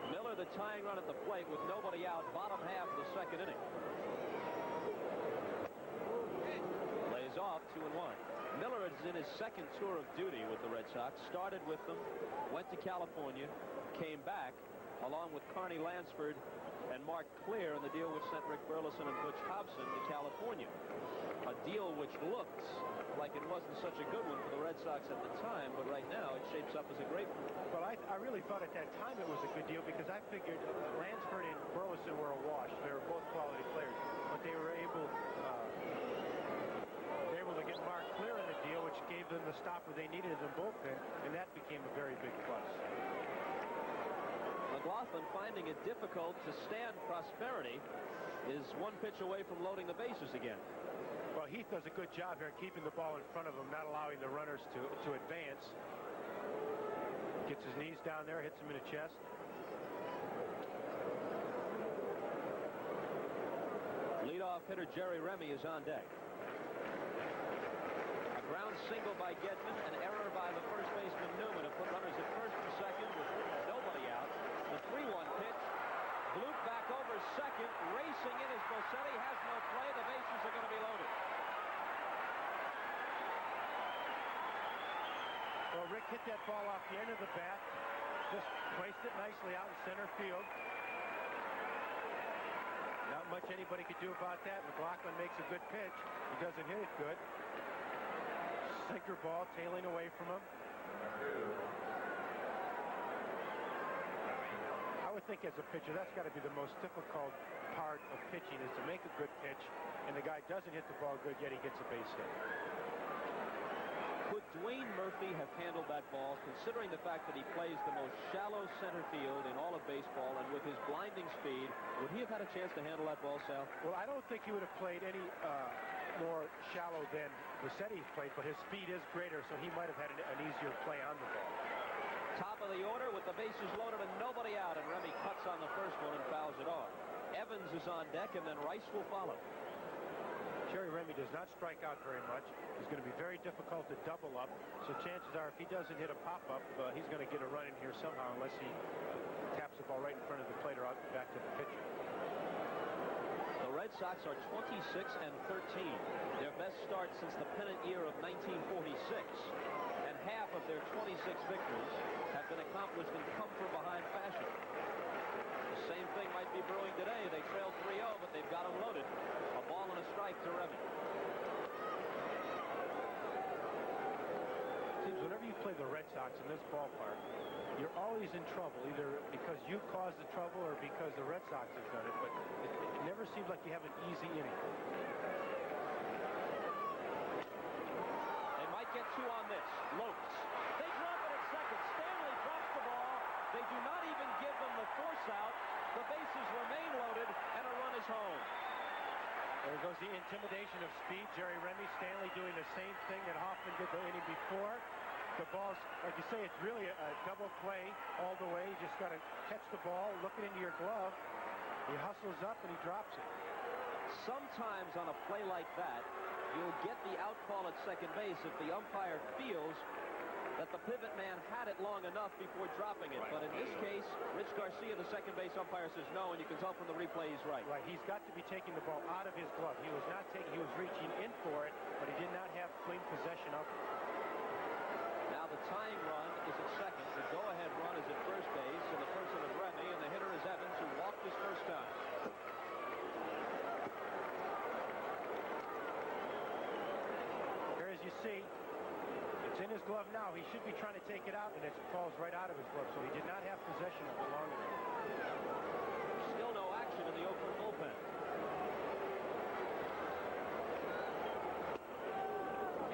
Miller, the tying run at the plate with nobody out, bottom half of the second inning. Lays off, 2-1. Miller is in his second tour of duty with the Red Sox. Started with them, went to California, came back, along with Carney Lansford and Mark Clear in the deal which sent Rick Burleson and Butch Hobson to California. A deal which looked like it wasn't such a good one for the Red Sox at the time, but right now it shapes up as a great one. Well, I really thought at that time it was a good deal, because I figured Lansford and Burleson were awash. They were both quality players, but they were able to get Mark Clear in the deal, which gave them the stopper they needed in the bullpen, and that became a very big plus. McLaughlin, finding it difficult to stand prosperity, is 1 pitch away from loading the bases again. Well, Heath does a good job here keeping the ball in front of him, not allowing the runners to advance. Gets his knees down there, hits him in the chest. Leadoff hitter Jerry Remy is on deck. A ground single by Gedman, an error by the first baseman Newman to put runners at first and second with nobody out. The 3-1 pitch. Bloop back over second. Racing in is Bosetti. Has no play. The bases are going to be loaded. Well, Rick hit that ball off the end of the bat. Just placed it nicely out in center field. Not much anybody could do about that. McLaughlin makes a good pitch. He doesn't hit it good. Sinker ball tailing away from him. I would think as a pitcher, that's got to be the most difficult part of pitching, is to make a good pitch, and the guy doesn't hit the ball good, yet he gets a base hit. Could Dwayne Murphy have handled that ball, considering the fact that he plays the most shallow center field in all of baseball, and with his blinding speed, would he have had a chance to handle that ball, Sal? Well, I don't think he would have played any more shallow than Bosetti played, but his speed is greater, so he might have had an easier play on the ball. Top of the order with the bases loaded and nobody out, and Remy cuts on the first one and fouls it off. Evans is on deck, and then Rice will follow. Jerry Remy does not strike out very much. It's going to be very difficult to double up, so chances are if he doesn't hit a pop-up, he's going to get a run in here somehow, unless he taps the ball right in front of the plate or out back to the pitcher. The Red Sox are 26-13, their best start since the pennant year of 1946, and half of their 26 victories have been accomplished in come-from-behind fashion. The same thing might be brewing today. They trail 3-0, but they've got them loaded. A ball and a strike to Remy. Seems whenever you play the Red Sox in this ballpark, you're always in trouble, either because you caused the trouble or because the Red Sox have done it, but it never seems like you have an easy inning. They might get two on this. Lopes. They drop it at second. Stanley drops the ball. They do not even give them the force out. The bases remain loaded, and a run is home. There goes the intimidation of speed. Jerry Remy, Stanley doing the same thing that Hoffman did the inning before. The ball's, like you say, it's really a double play all the way. You just got to catch the ball, look it into your glove. He hustles up and he drops it. Sometimes on a play like that, you'll get the out call at second base if the umpire feels that the pivot man had it long enough before dropping it. Right. But in this case, Rich Garcia, the second base umpire, says no, and you can tell from the replay he's right. Right, he's got to be taking the ball out of his glove. He was not taking, he was reaching in for it, but he did not have clean possession of it. Now the tying run is at second. The go-ahead run is at first base, and the person is Remy, and the hitter is Evans, who walked his first time. Here, as you see, it's in his glove now. He should be trying to take it out, and it falls right out of his glove, so he did not have possession of it long enough. Still no action in the Oakland bullpen.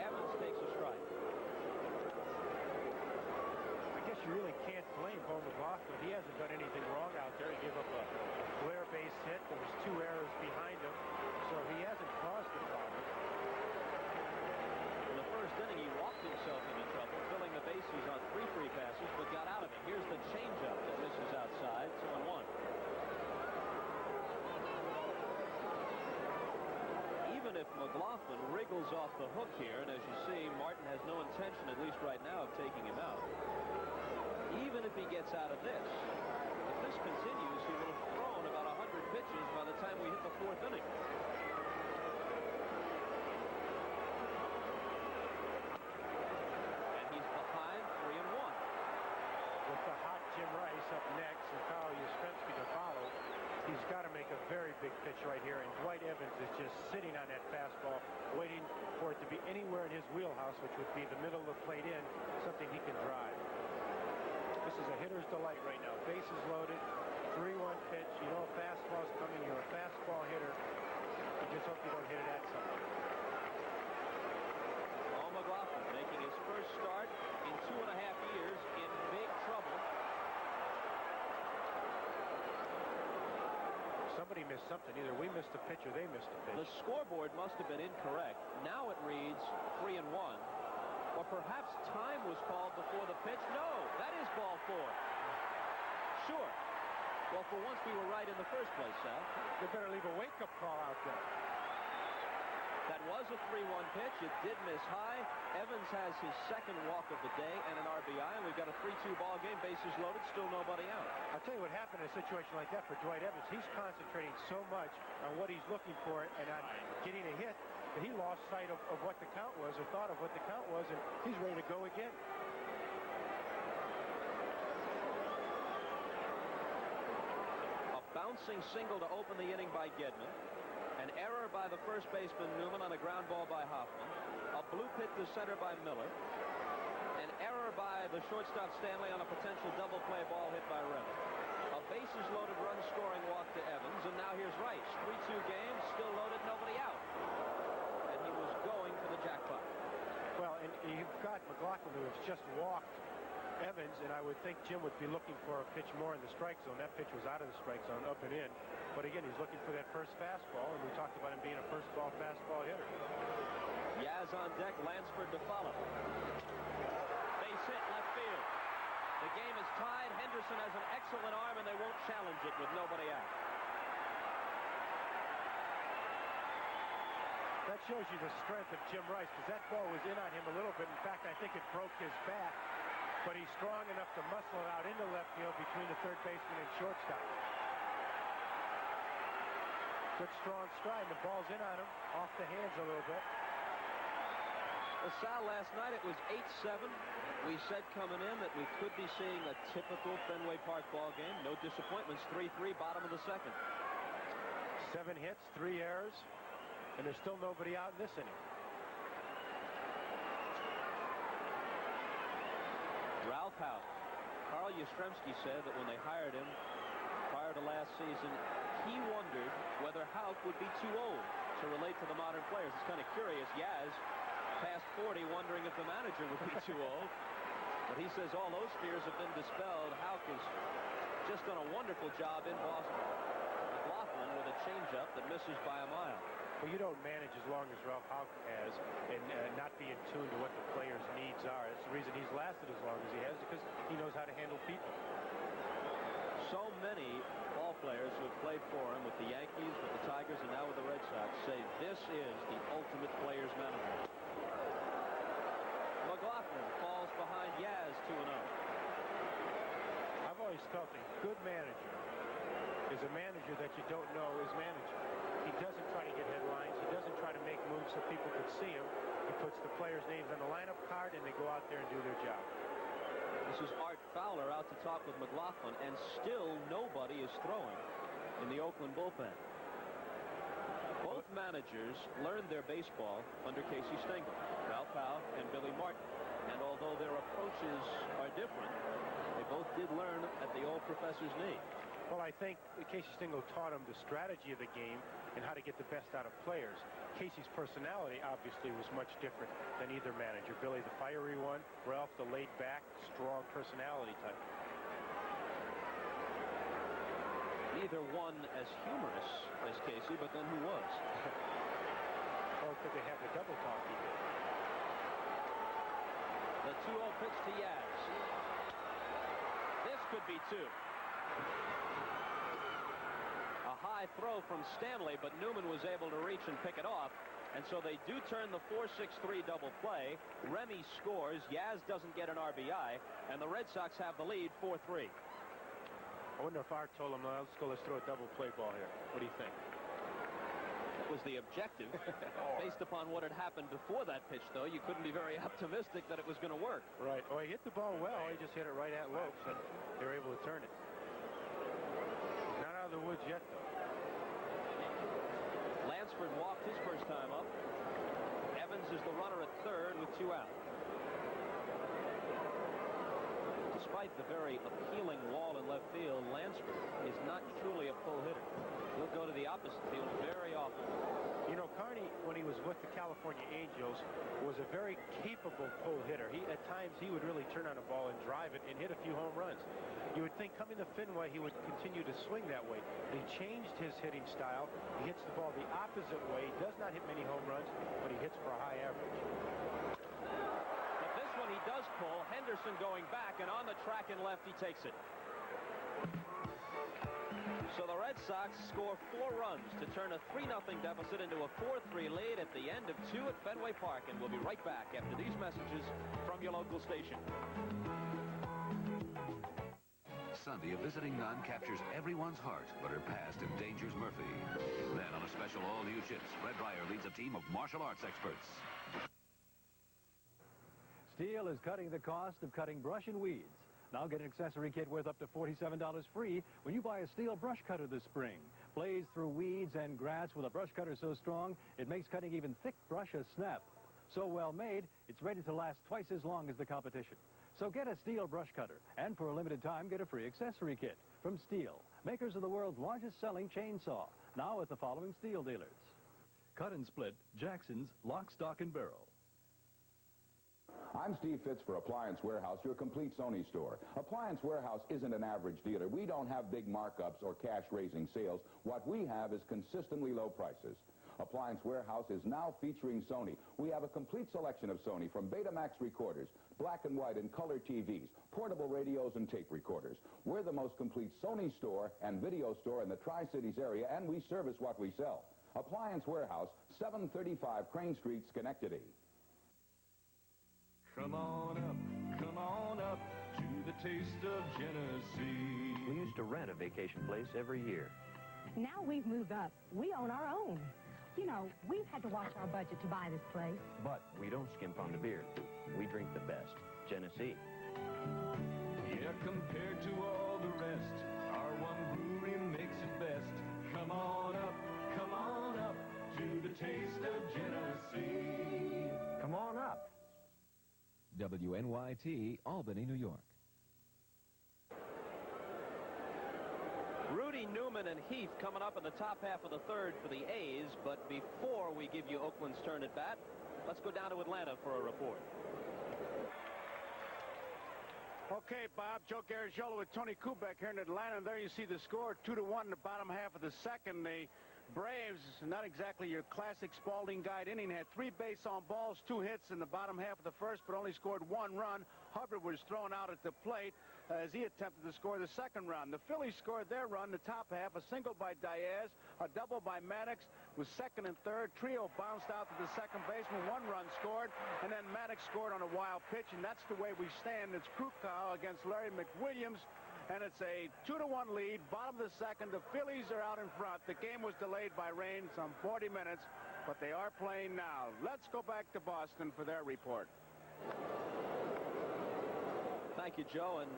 Evans takes a strike. I guess you really can't blame Bo McLaughlin. He hasn't done anything wrong out there. He gave up a flare base hit. There was 2 errors behind him, so he hasn't caused the problem. In the first inning, he walked himself into trouble, filling the bases on 3 free passes, but got out of it. Here's the changeup that misses outside, 2-1. Even if McLaughlin wriggles off the hook here, and as you see, Martin has no intention, at least right now, of taking him out. Even if he gets out of this, if this continues, he will have thrown about 100 pitches by the time we hit the 4th inning. And he's behind 3-1. With the hot Jim Rice up next and Kyle Yastrzemski to follow, he's got to make a very big pitch right here, and Dwight Evans is just sitting on that fastball, waiting for it to be anywhere in his wheelhouse, which would be the middle of the plate in, something he can drive. This is a hitter's delight right now. Bases loaded, 3-1 pitch. You know a fastball's coming. You're a fastball hitter. You just hope you don't hit it at something. Paul McLaughlin making his first start in 2.5 years in big trouble. Somebody missed something. Either we missed a pitch or they missed a pitch. The scoreboard must have been incorrect. Now it reads 3-1. Or perhaps time was called before the pitch. No, that is ball 4. Sure. Well, for once we were right in the first place, Sal. They better leave a wake-up call out there. That was a 3-1 pitch. It did miss high. Evans has his second walk of the day and an RBI, and we've got a 3-2 ball game. Bases loaded, still nobody out. I'll tell you what happened in a situation like that for Dwight Evans. He's concentrating so much on what he's looking for and on getting a hit that he lost sight of what the count was, or thought of what the count was, and he's ready to go again. A bouncing single to open the inning by Gedman. An error by the first baseman Newman on a ground ball by Hoffman. A blue pit to center by Miller. An error by the shortstop Stanley on a potential double play ball hit by Remy. A bases loaded run scoring walk to Evans, and now here's Rice. 3-2 game, still loaded, nobody out. And he was going for the jackpot. Well, and you've got McLaughlin who has just walked Evans, and I would think Jim would be looking for a pitch more in the strike zone. That pitch was out of the strike zone, up and in. But again, he's looking for that first fastball, and we talked about him being a first ball fastball hitter. Yaz on deck, Lansford to follow. Base hit, left field. The game is tied. Henderson has an excellent arm, and they won't challenge it with nobody out. That shows you the strength of Jim Rice, because that ball was in on him a little bit. In fact, I think it broke his back, but he's strong enough to muscle it out into left field between the third baseman and shortstop. Good strong stride. The ball's in on him, off the hands a little bit. Well, Sal, last night it was 8-7. We said coming in that we could be seeing a typical Fenway Park ball game. No disappointments. 3-3, bottom of the second. 7 hits, 3 errors, and there's still nobody out in this inning. Ralph Houck. Carl Yastrzemski said that when they hired him prior to last season, he wondered whether Houck would be too old to relate to the modern players. It's kind of curious. Yaz past 40, wondering if the manager would be too old. But he says all those fears have been dispelled. Houck has just done a wonderful job in Boston. McLaughlin with a changeup that misses by a mile. Well, you don't manage as long as Ralph Houck has and not be in tune to what the players' needs are. That's the reason he's lasted as long as he has, because he knows how to handle people. So many ball players who have played for him with the Yankees, with the Tigers, and now with the Red Sox say this is the ultimate player's manager. McLaughlin falls behind Yaz 2-0. I've always felt a good manager is a manager that you don't know is manager. He doesn't try to get headlines. He doesn't try to make moves so people can see him. He puts the players' names on the lineup card, and they go out there and do their job. This is Art Fowler out to talk with McLaughlin, and still nobody is throwing in the Oakland bullpen. Both managers learned their baseball under Casey Stengel, Ralph Houck and Billy Martin. And although their approaches are different, they both did learn at the old professor's knee. Well, I think Casey Stengel taught him the strategy of the game and how to get the best out of players. Casey's personality, obviously, was much different than either manager. Billy, the fiery one. Ralph, the laid-back, strong personality type. Neither one as humorous as Casey, but then who was? Or could they have the double talk he did? The 2-0 pitch to Yaz. This could be two. A high throw from Stanley, but Newman was able to reach and pick it off. And so they do turn the 4-6-3 double play. Remy scores. Yaz doesn't get an RBI. And the Red Sox have the lead 4-3. I wonder if Art told him, let's throw a double play ball here. What do you think? That was the objective. Based upon what had happened before that pitch, though, you couldn't be very optimistic that it was going to work. Right. Oh, he hit the ball well. He just hit it right at Lopes, and they were able to turn it. Not out of the woods yet, though. Lansford walked his first time up. Evans is the runner at third with 2 out. Despite the very appealing wall in left field, Lansford is not truly a pull hitter. He'll go to the opposite field very often. You know, Carney, when he was with the California Angels, was a very capable pull hitter. At times, he would really turn on a ball and drive it and hit a few home runs. You would think coming to Fenway, he would continue to swing that way. But he changed his hitting style. He hits the ball the opposite way. He does not hit many home runs, but he hits for a high average. But this one he does pull. Henderson going back, and on the track and left, he takes it. So the Red Sox score 4 runs to turn a 3-0 deficit into a 4-3 lead at the end of 2 at Fenway Park. And we'll be right back after these messages from your local station. Sunday, a visiting nun captures everyone's heart, but her past endangers Murphy. Then on a special all-new Chips, Fred Dreyer leads a team of martial arts experts. Steel is cutting the cost of cutting brush and weeds. Now get an accessory kit worth up to $47 free when you buy a Steel brush cutter this spring. Blaze through weeds and grass with a brush cutter so strong, it makes cutting even thick brush a snap. So well made, it's ready to last twice as long as the competition. So get a Steel brush cutter, and for a limited time, get a free accessory kit from Steel, makers of the world's largest selling chainsaw, now at the following Steel dealers. Cut and Split, Jackson's, Lock, Stock, and Barrel. I'm Steve Fitz for Appliance Warehouse, your complete Sony store. Appliance Warehouse isn't an average dealer. We don't have big markups or cash-raising sales. What we have is consistently low prices. Appliance Warehouse is now featuring Sony. We have a complete selection of Sony, from Betamax recorders, black and white and color TVs, portable radios and tape recorders. We're the most complete Sony store and video store in the Tri-Cities area, and we service what we sell. Appliance Warehouse, 735 Crane Street, Schenectady. Come on up to the taste of Genesee. We used to rent a vacation place every year. Now we've moved up. We own our own. You know, we've had to watch our budget to buy this place. But we don't skimp on the beer. We drink the best. Genesee. Yeah, compared to all the rest, our one brewery makes it best. Come on up to the taste of Genesee. Come on up. WNYT, Albany, New York. Rudy, Newman, and Heath coming up in the top half of the third for the A's. But before we give you Oakland's turn at bat, let's go down to Atlanta for a report. Okay, Bob, Joe Garagiola with Tony Kubek here in Atlanta. And there you see the score, 2-1 in the bottom half of the second. The Braves, not exactly your classic Spalding guide inning, had 3 base on balls, 2 hits in the bottom half of the first, but only scored 1 run. Hubbard was thrown out at the plate as he attempted to score the second run. The Phillies scored their run the top half, a single by Diaz, a double by Maddox, with second and third. Trio bounced out to the second baseman, 1 run scored, and then Maddox scored on a wild pitch, and that's the way we stand. It's Krukow against Larry McWilliams. And it's a 2-1 lead, bottom of the second. The Phillies are out in front. The game was delayed by rain some 40 minutes, but they are playing now. Let's go back to Boston for their report. Thank you, Joe. And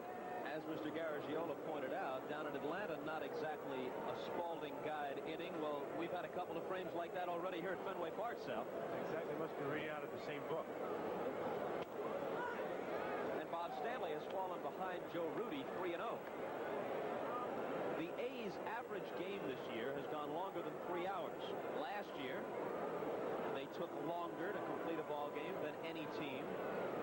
as Mr. Garagiola pointed out, down in Atlanta, not exactly a Spalding guide inning. Well, we've had a couple of frames like that already here at Fenway Park, Sal. Exactly. Must be reading out of the same book. Bob Stanley has fallen behind Joe Rudy 3-0. The A's average game this year has gone longer than 3 hours. Last year, they took longer to complete a ball game than any team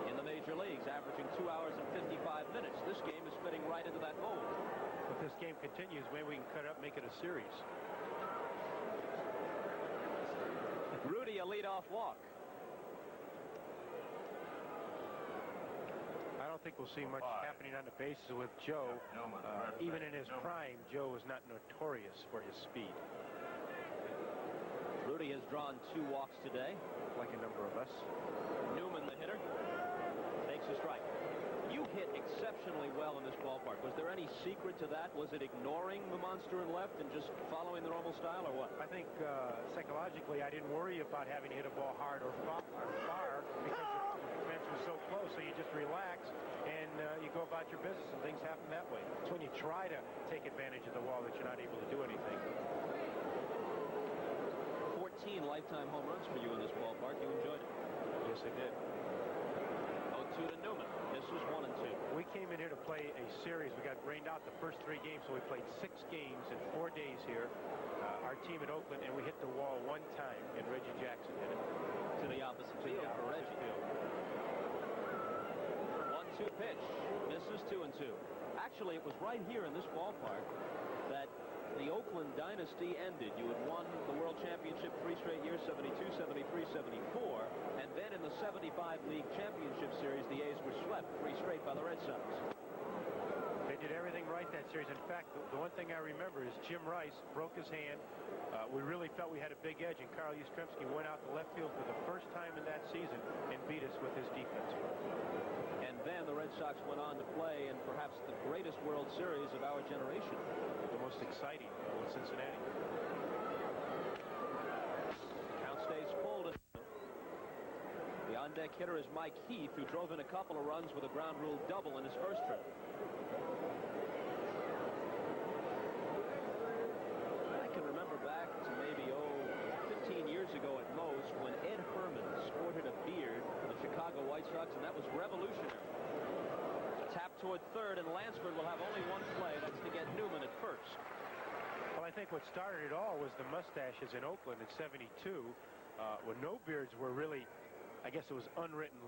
in the major leagues, averaging 2 hours and 55 minutes. This game is fitting right into that mold. If this game continues, maybe we can cut up, make it a series. Rudy, a leadoff walk. I don't think we'll see much happening on the bases with Joe. Even in his prime, Joe was not notorious for his speed. Rudy has drawn 2 walks today, like a number of us. Newman, the hitter, takes a strike. You hit exceptionally well in this ballpark. Was there any secret to that? Was it ignoring the monster in left and just following the normal style, or what? I think psychologically I didn't worry about having to hit a ball hard or far because the fence was so close, so you just relax and you go about your business, and things happen that way. It's when you try to take advantage of the wall that you're not able to do anything. 14 lifetime home runs for you in this ballpark. You enjoyed it? Yes, I did. 0-2 to Newman. This was 1 and 2. We came in here to play a series. We got rained out the first 3 games, so we played 6 games in 4 days here. Our team in Oakland, and we hit the wall 1 time, and Reggie Jackson hit it. To the opposite field for Reggie. 1-2 pitch. Misses 2 and 2. Actually, it was right here in this ballpark that the Oakland dynasty ended. You had won the World Championship 3 straight years, 72, 73, 74. And then in the 75 League Championship Series, the A's were swept 3 straight by the Red Sox. They did everything right that series. In fact, the one thing I remember is Jim Rice broke his hand. We really felt we had a big edge, and Carl Yastrzemski went out to left field for the first time in that season and beat us with his defense. And then the Red Sox went on to play in perhaps the greatest World Series of our generation. The most exciting with Cincinnati. Count stays pulled. The on-deck hitter is Mike Heath, who drove in a couple of runs with a ground rule double in his first trip. I can remember back to maybe, 15 years ago at most, when Ed Herman sported a beard for the Chicago White Sox, and that was revolutionary. Tap toward third, and Lansford will have only 1 play. That's to get Newman at first. Well, I think what started it all was the mustaches in Oakland in '72, when no beards were really, I guess it was unwritten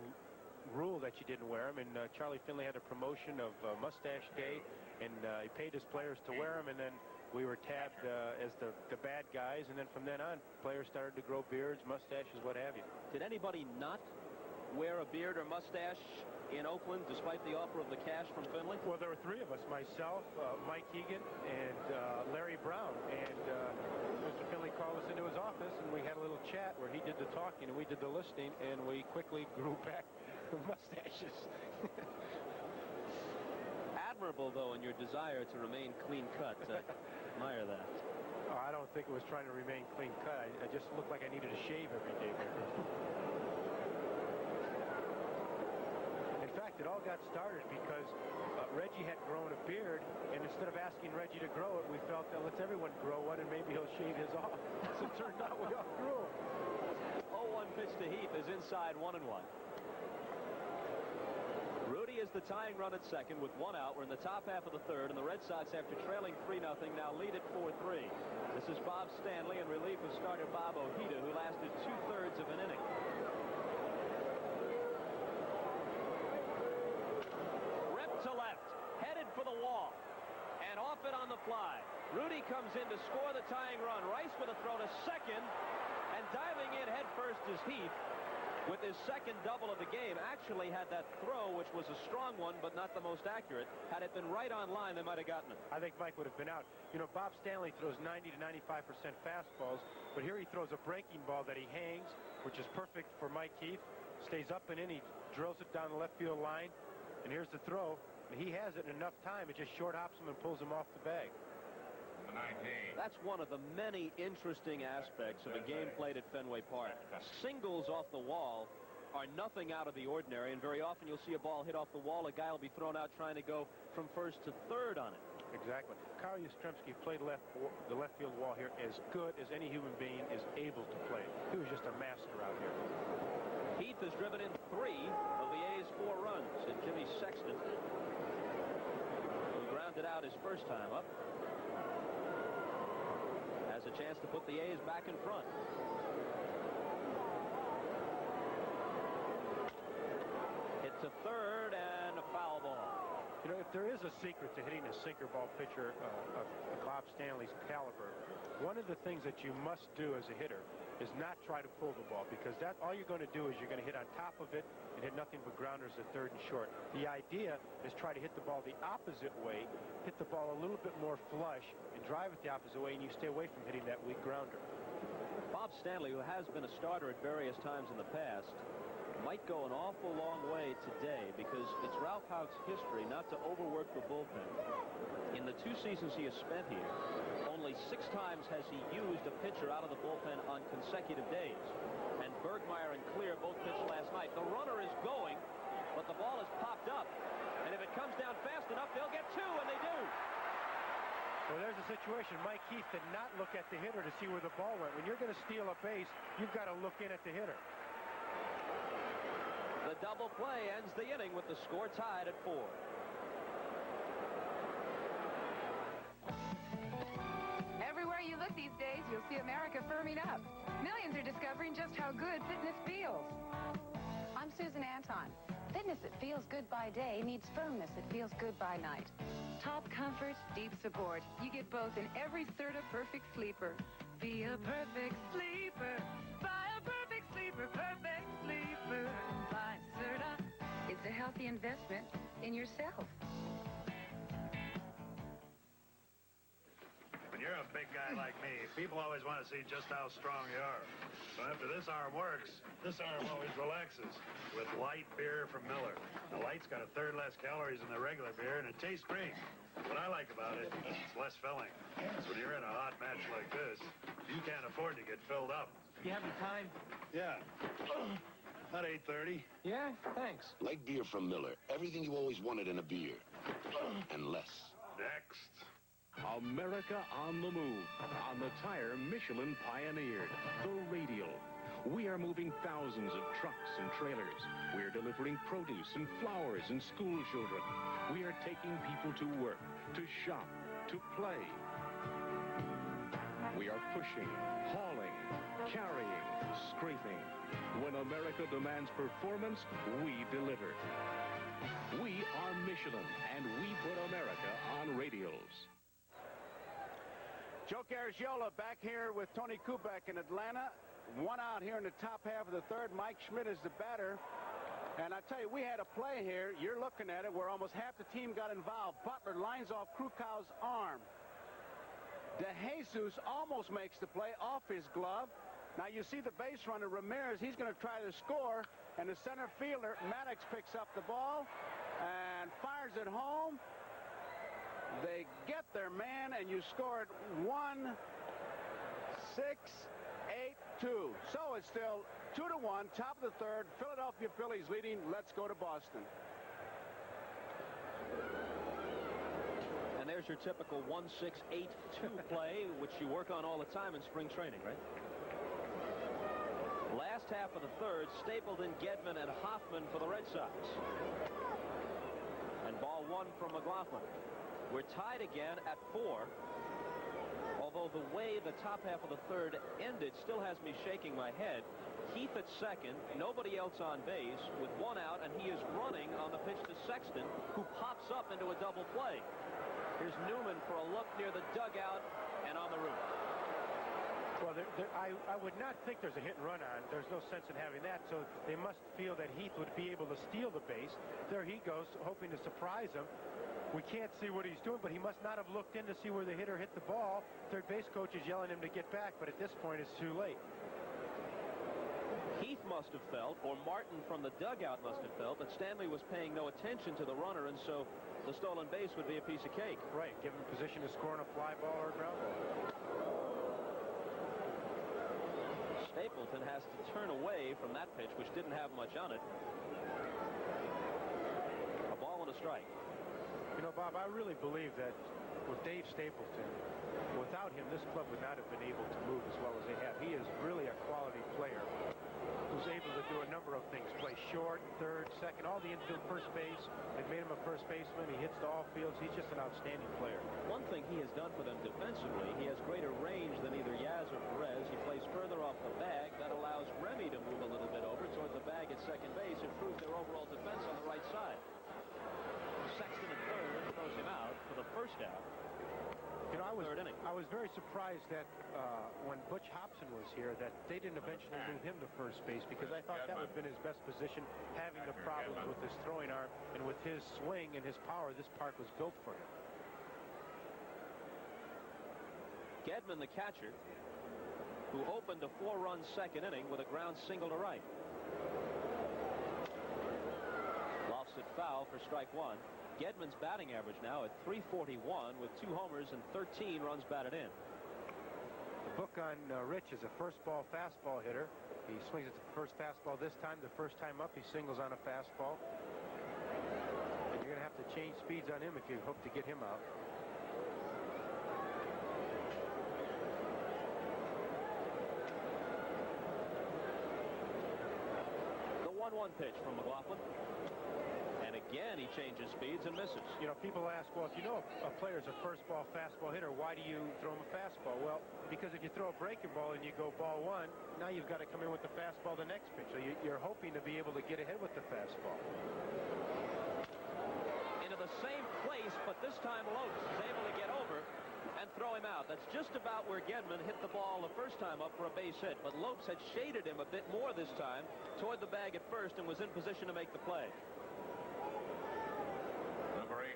rule that you didn't wear them. And Charlie Finley had a promotion of Mustache Day, and he paid his players to wear them, and then we were tabbed as the bad guys, and then from then on, players started to grow beards, mustaches, what have you. Did anybody not wear a beard or mustache in Oakland, despite the offer of the cash from Finley? Well, there were 3 of us, myself, Mike Egan, and Larry Brown. And Mr. Finley called us into his office, and we had a little chat where he did the talking and we did the listening, and we quickly grew back the mustaches. Admirable, though, in your desire to remain clean-cut. Admire that. Oh, I don't think it was trying to remain clean-cut. I just looked like I needed to shave every day. In fact, it all got started because Reggie had grown a beard, and instead of asking Reggie to grow it, we felt that let's everyone grow one, and maybe he'll shave his off. So it turned out we all grew. 0-1 pitch to Heath is inside 1-1. Moody is the tying run at second with 1 out. We're in the top half of the third, and the Red Sox, after trailing 3-0, now lead it 4-3. This is Bob Stanley in relief of starter Bob Ojeda, who lasted 2/3 of an inning. Ripped to left, headed for the wall, and off it on the fly. Rudy comes in to score the tying run. Rice with a throw to second, and diving in head first is Heath, with his second double of the game. Actually had that throw, which was a strong one, but not the most accurate. Had it been right on line, they might have gotten it. I think Mike would have been out. You know, Bob Stanley throws 90 to 95% fastballs, but here he throws a breaking ball that he hangs, which is perfect for Mike Heath. Stays up and in, he drills it down the left field line, and here's the throw. And he has it in enough time, it just short hops him and pulls him off the bag. That's one of the many interesting aspects of a game played at Fenway Park. Singles off the wall are nothing out of the ordinary, and very often you'll see a ball hit off the wall. A guy will be thrown out trying to go from first to third on it. Exactly. Carl Yastrzemski played the left field wall here as good as any human being is able to play. He was just a master out here. Heath has driven in 3 of the A's 4 runs, and Jimmy Sexton, who grounded out his first time up, has a chance to put the A's back in front. Hit to third and a foul ball. You know, if there is a secret to hitting a sinker ball pitcher of Bob Stanley's caliber, one of the things that you must do as a hitter is not try to pull the ball, because that all you're going to do is you're going to hit on top of it and hit nothing but grounders at third and short. The idea is try to hit the ball the opposite way, hit the ball a little bit more flush, and drive it the opposite way, and you stay away from hitting that weak grounder. Bob Stanley, who has been a starter at various times in the past, might go an awful long way today, because it's Ralph Houk's history not to overwork the bullpen. In the 2 seasons he has spent here, only 6 times has he used a pitcher out of the bullpen on consecutive days. And Bergmeyer and Clear both pitched last night. The runner is going, but the ball is popped up. And if it comes down fast enough, they'll get 2, and they do. Well, there's a situation. Mike Heath did not look at the hitter to see where the ball went. When you're going to steal a base, you've got to look in at the hitter. The double play ends the inning with the score tied at 4. Everywhere you look these days, you'll see America firming up. Millions are discovering just how good fitness feels. I'm Susan Anton. Fitness that feels good by day needs firmness that feels good by night. Top comfort, deep support. You get both in every Serta Perfect Sleeper. Be a perfect sleeper. Buy a perfect sleeper, perfect sleeper. Buy Serta. It's a healthy investment in yourself. When you're a big guy like me, people always want to see just how strong you are. So after this arm works, this arm always relaxes with light beer from Miller. The light's got a third less calories than the regular beer, and it tastes great. What I like about it, it's less filling. So when you're in a hot match like this, you can't afford to get filled up. You have any time? Yeah. About 8:30. Yeah, thanks. Light beer from Miller. Everything you always wanted in a beer. And less. Next. America on the move. On the tire Michelin pioneered. The Radial. We are moving thousands of trucks and trailers. We're delivering produce and flowers and school children. We are taking people to work, to shop, to play. We are pushing, hauling, carrying, scraping. When America demands performance, we deliver. We are Michelin, and we put America on radials. Joe Garagiola back here with Tony Kubek in Atlanta. 1 out here in the top half of the third. Mike Schmidt is the batter. And I tell you, we had a play here. You're looking at it where almost half the team got involved. Butler lines off Krukow's arm. DeJesus almost makes the play off his glove. Now you see the base runner, Ramirez. He's going to try to score. And the center fielder, Maddox, picks up the ball and fires it home. They get their man, and you score it 1-6-8-2. So it's still 2-1, top of the third. Philadelphia Phillies leading. Let's go to Boston. And there's your typical 1-6-8-2 play, which you work on all the time in spring training, right? Last half of the third, Stapleton, Gedman, and Hoffman for the Red Sox. one from McLaughlin. We're tied again at 4. Although the way the top half of the third ended still has me shaking my head. Heath at second, nobody else on base, with one out, and he is running on the pitch to Sexton, who pops up into a double play. Here's Newman for a look near the dugout and on the roof. Well, I would not think there's a hit and run on. There's no sense in having that, so they must feel that Heath would be able to steal the base. There he goes, hoping to surprise him. We can't see what he's doing, but he must not have looked in to see where the hitter hit the ball. Third base coach is yelling him to get back, but at this point it's too late. Heath must have felt, or Martin from the dugout must have felt, that Stanley was paying no attention to the runner, and so the stolen base would be a piece of cake. Right, give him position to score on a fly ball or a ground ball. Stapleton has to turn away from that pitch, which didn't have much on it. A ball and a strike. You know, Bob, I really believe that with Dave Stapleton, without him, this club would not have been able to move as well as they have. He is really a quality player who's able to do a number of things. Play short, third, second, all the infield, first base. They've made him a first baseman. He hits to all fields. He's just an outstanding player. One thing he has done for them defensively, he has greater range than either Yaz or Perez. He plays further off the bag. That allows Remy to move a little bit over toward the bag at second base, improve their overall defense on the right side. Sexton at third throws him out for the first out. You know, I was very surprised that when Butch Hobson was here that they didn't eventually move him to first base, because I thought that would have been his best position, having the problems with his throwing arm and with his swing and his power. This park was built for him. Gedman, the catcher, who opened a 4-run second inning with a ground single to right. Lofts it foul for strike one. Gedman's batting average now at .341 with 2 homers and 13 runs batted in. The book on Rich is a first ball fastball hitter. He swings at the first fastball this time. The first time up, he singles on a fastball. And you're going to have to change speeds on him if you hope to get him out. The 1-1 pitch from McLaughlin. And again, he changes speeds and misses. You know, people ask, well, if you know a player's a first ball fastball hitter, why do you throw him a fastball? Well, because if you throw a breaking ball and you go ball one, now you've got to come in with the fastball the next pitch. So you're hoping to be able to get ahead with the fastball. Into the same place, but this time Lopes is able to get over and throw him out. That's just about where Gedman hit the ball the first time up for a base hit, but Lopes had shaded him a bit more this time toward the bag at first and was in position to make the play.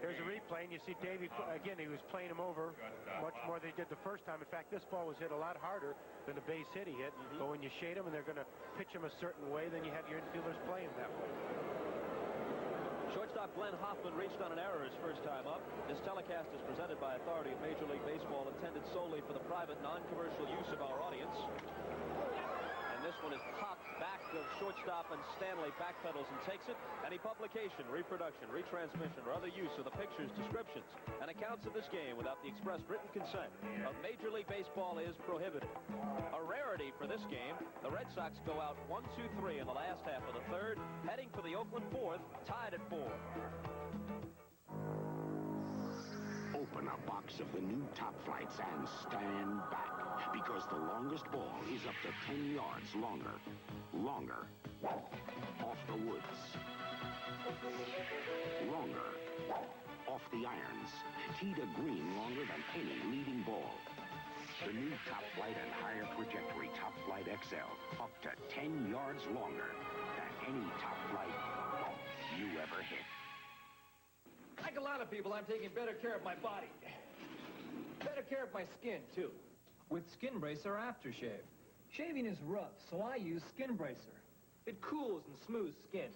There's a replay, and you see Davey, again, he was playing him over much more than he did the first time. In fact, this ball was hit a lot harder than the base hit he hit. But when you shade him and they're going to pitch him a certain way, then you have your infielders playing that way. Shortstop Glenn Hoffman reached on an error his first time up. This telecast is presented by authority of Major League Baseball, intended solely for the private, non-commercial use of our audience. And this one is popped back of shortstop, and Stanley backpedals and takes it. Any publication, reproduction, retransmission, or other use of the pictures, descriptions, and accounts of this game without the express written consent of Major League Baseball is prohibited. A rarity for this game, the Red Sox go out 1-2-3 in the last half of the third, heading for the Oakland fourth, tied at 4. Open a box of the new Top Flights and stand back, because the longest ball is up to 10 yards longer. Longer. Off the woods. Longer. Off the irons. Tee to green longer than any leading ball. The new Top Flight and higher trajectory Top Flight XL, up to 10 yards longer than any Top Flight ball you ever hit. Like a lot of people, I'm taking better care of my body. Better care of my skin, too. With Skin Bracer Aftershave. Shaving is rough, so I use Skin Bracer. It cools and smooths skin.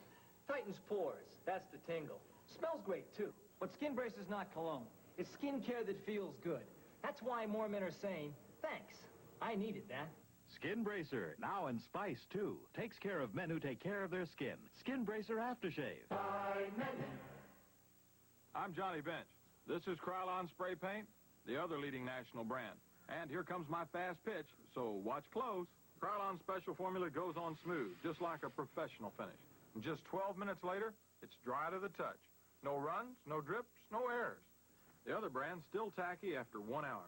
Tightens pores. That's the tingle. Smells great, too. But Skin Bracer's not cologne. It's skin care that feels good. That's why more men are saying, thanks. I needed that. Skin Bracer, now in spice, too. Takes care of men who take care of their skin. Skin Bracer Aftershave. I'm Johnny Bench. This is Krylon Spray Paint, the other leading national brand. And here comes my fast pitch, so watch close. Krylon Special Formula goes on smooth, just like a professional finish. And just 12 minutes later, it's dry to the touch. No runs, no drips, no errors. The other brand's still tacky after 1 hour.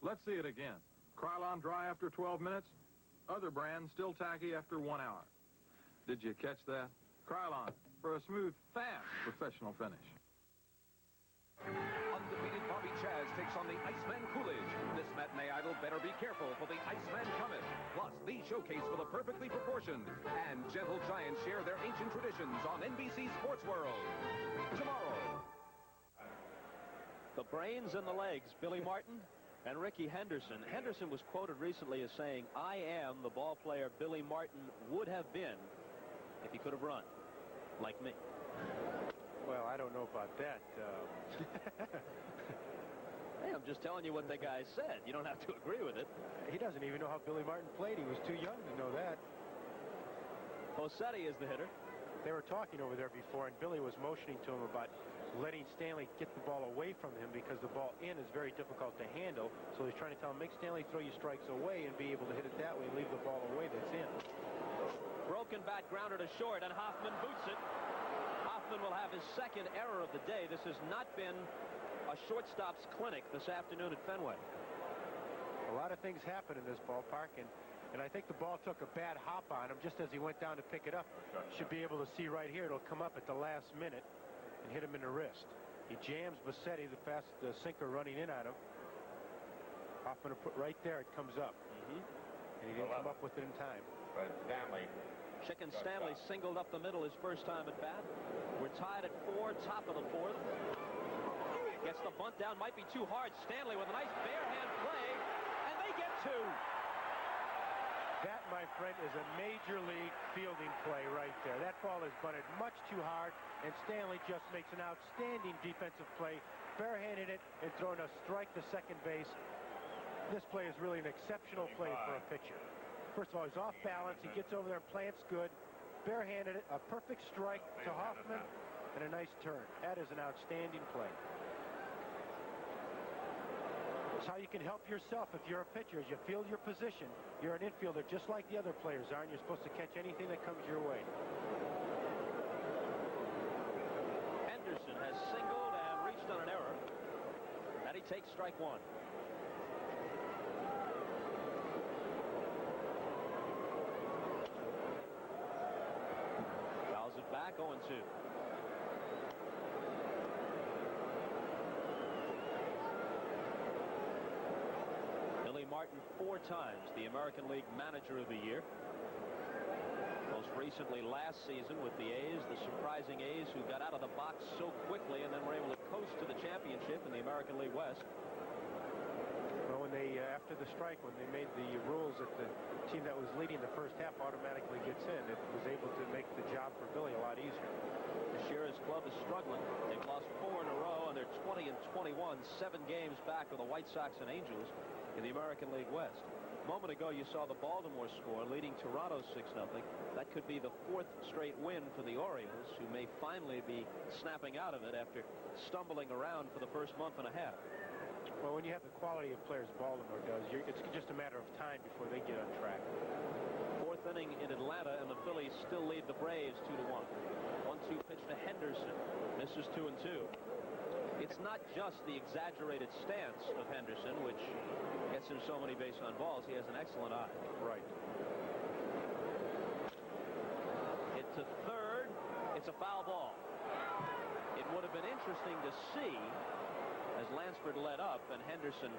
Let's see it again. Krylon dry after 12 minutes. Other brand still tacky after 1 hour. Did you catch that? Krylon, for a smooth, fast, professional finish. Undefeated Bobby Chaz takes on the Iceman Coolidge. This matinee idol better be careful for the Iceman Comet. Plus, the showcase for the perfectly proportioned. And gentle giants share their ancient traditions on NBC Sports World. Tomorrow. The brains and the legs, Billy Martin and Ricky Henderson. Henderson was quoted recently as saying, "I am the ball player Billy Martin would have been if he could have run, like me." Well, I don't know about that. Hey, I'm just telling you what the guy said. You don't have to agree with it. He doesn't even know how Billy Martin played. He was too young to know that. Posetti is the hitter. They were talking over there before, and Billy was motioning to him about letting Stanley get the ball away from him because the ball in is very difficult to handle. So he's trying to tell him, make Stanley throw you strikes away and be able to hit it that way and leave the ball away that's in. Broken bat grounder to short, and Hoffman boots it. Hoffman will have his second error of the day. This has not been a shortstop's clinic this afternoon at Fenway. A lot of things happen in this ballpark, and I think the ball took a bad hop on him just as he went down to pick it up. Should be able to see right here. It'll come up at the last minute and hit him in the wrist. He jams Bassetti, the sinker running in at him. Hoffman will put right there. It comes up. And he didn't come up with it in time. But Stanley. Chicken Stanley singled up the middle his first time at bat. We're tied at 4, top of the 4th. Gets the bunt down, might be too hard. Stanley with a nice bare hand play, and they get 2. That, my friend, is a major league fielding play right there. That ball is bunted much too hard, and Stanley just makes an outstanding defensive play, barehanded it, and throwing a strike to second base. This play is really an exceptional play for a pitcher. First of all, he's off balance. He gets over there and plants good. Barehanded it, a perfect strike to Hoffman, and a nice turn. That is an outstanding play. It's how you can help yourself if you're a pitcher. As you field your position, you're an infielder just like the other players are, and you're supposed to catch anything that comes your way. Henderson has singled and reached on an error. And he takes strike 1. Fouls it back, 0-2. Martin 4 times the American League Manager of the Year. Most recently last season with the A's, the surprising A's who got out of the box so quickly and then were able to coast to the championship in the American League West. Well, when they, after the strike, when they made the rules that the team that was leading the first half automatically gets in, it was able to make the job for Billy a lot easier. This year his club is struggling. They've lost 4 in a row, and they're 20-21, 7 games back of the White Sox and Angels in the American League West. A moment ago, you saw the Baltimore score, leading Toronto 6-0. That could be the 4th straight win for the Orioles, who may finally be snapping out of it after stumbling around for the first month and a half. Well, when you have the quality of players Baltimore does, it's just a matter of time before they get on track. 4th inning in Atlanta, and the Phillies still lead the Braves 2-1. 1-2 pitch to Henderson. Misses 2-2. It's not just the exaggerated stance of Henderson, which gets him so many base on balls. He has an excellent eye. Right. Hit to third. It's a foul ball. It would have been interesting to see as Lansford led up and Henderson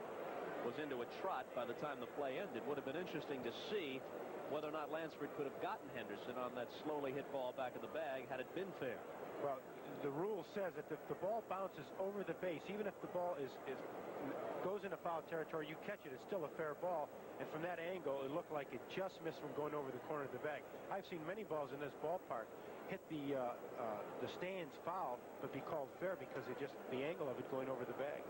was into a trot by the time the play ended. Would have been interesting to see whether or not Lansford could have gotten Henderson on that slowly hit ball back of the bag had it been fair. Well, the rule says that if the ball bounces over the base, even if the ball goes into foul territory, you catch it, it's still a fair ball. And from that angle, it looked like it just missed from going over the corner of the bag. I've seen many balls in this ballpark hit the stands foul, but be called fair because the angle of it going over the bag.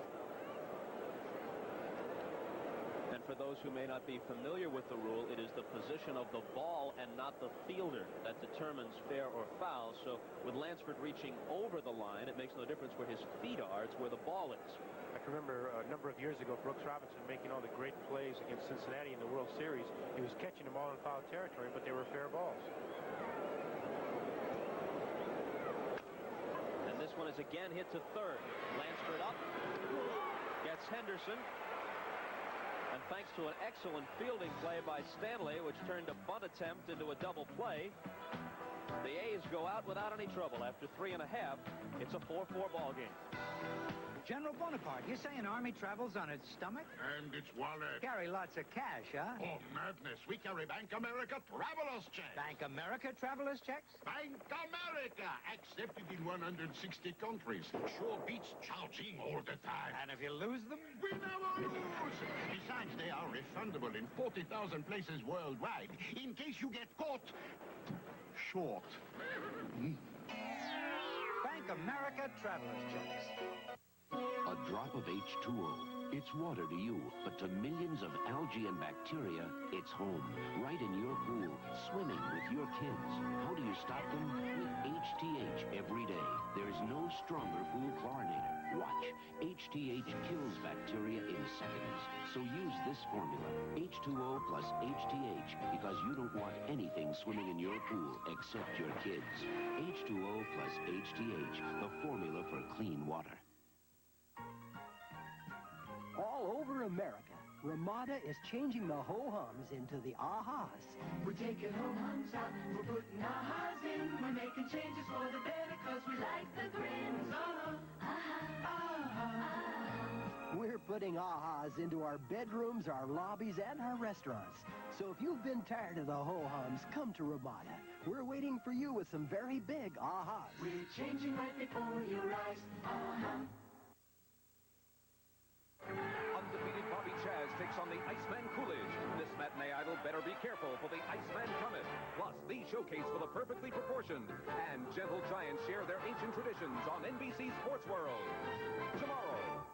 And for those who may not be familiar with the rule, it is the position of the ball and not the fielder that determines fair or foul. So with Lansford reaching over the line, it makes no difference where his feet are. It's where the ball is. I can remember a number of years ago, Brooks Robinson making all the great plays against Cincinnati in the World Series. He was catching them all in foul territory, but they were fair balls. And this one is is again hit to third. Lansford up, gets Henderson. And thanks to an excellent fielding play by Stanley, which turned a bunt attempt into a double play, the A's go out without any trouble. After 3.5, it's a 4-4 ball game. General Bonaparte, you say an army travels on its stomach? And its wallet. Carry lots of cash, huh? Oh, madness. We carry Bank America traveler's checks. Bank America traveler's checks? Bank America, accepted in 160 countries. Sure beats charging all the time. And if you lose them? We never lose. Besides, they are refundable in 40,000 places worldwide, in case you get caught short. Bank America traveler's checks. A drop of H2O. It's water to you, but to millions of algae and bacteria, it's home. Right in your pool, swimming with your kids. How do you stop them? With HTH every day. There's no stronger pool chlorinator. Watch. HTH kills bacteria in seconds. So use this formula, H2O plus HTH, because you don't want anything swimming in your pool except your kids. H2O plus HTH, the formula for clean water. All over America, Ramada is changing the ho-hums into the ahas. We're taking ho-hums out, we're putting ahas in. We're making changes for the better, cause we like the grins. We're putting ahas into our bedrooms, our lobbies, and our restaurants. So if you've been tired of the ho-hums, come to Ramada. We're waiting for you with some very big ahas. We're changing right before your eyes. Undefeated Bobby Chaz takes on the Iceman Coolidge. This matinee idol better be careful, for the Iceman cometh. Plus, the showcase for the perfectly proportioned. And gentle giants share their ancient traditions on NBC Sports World. Tomorrow.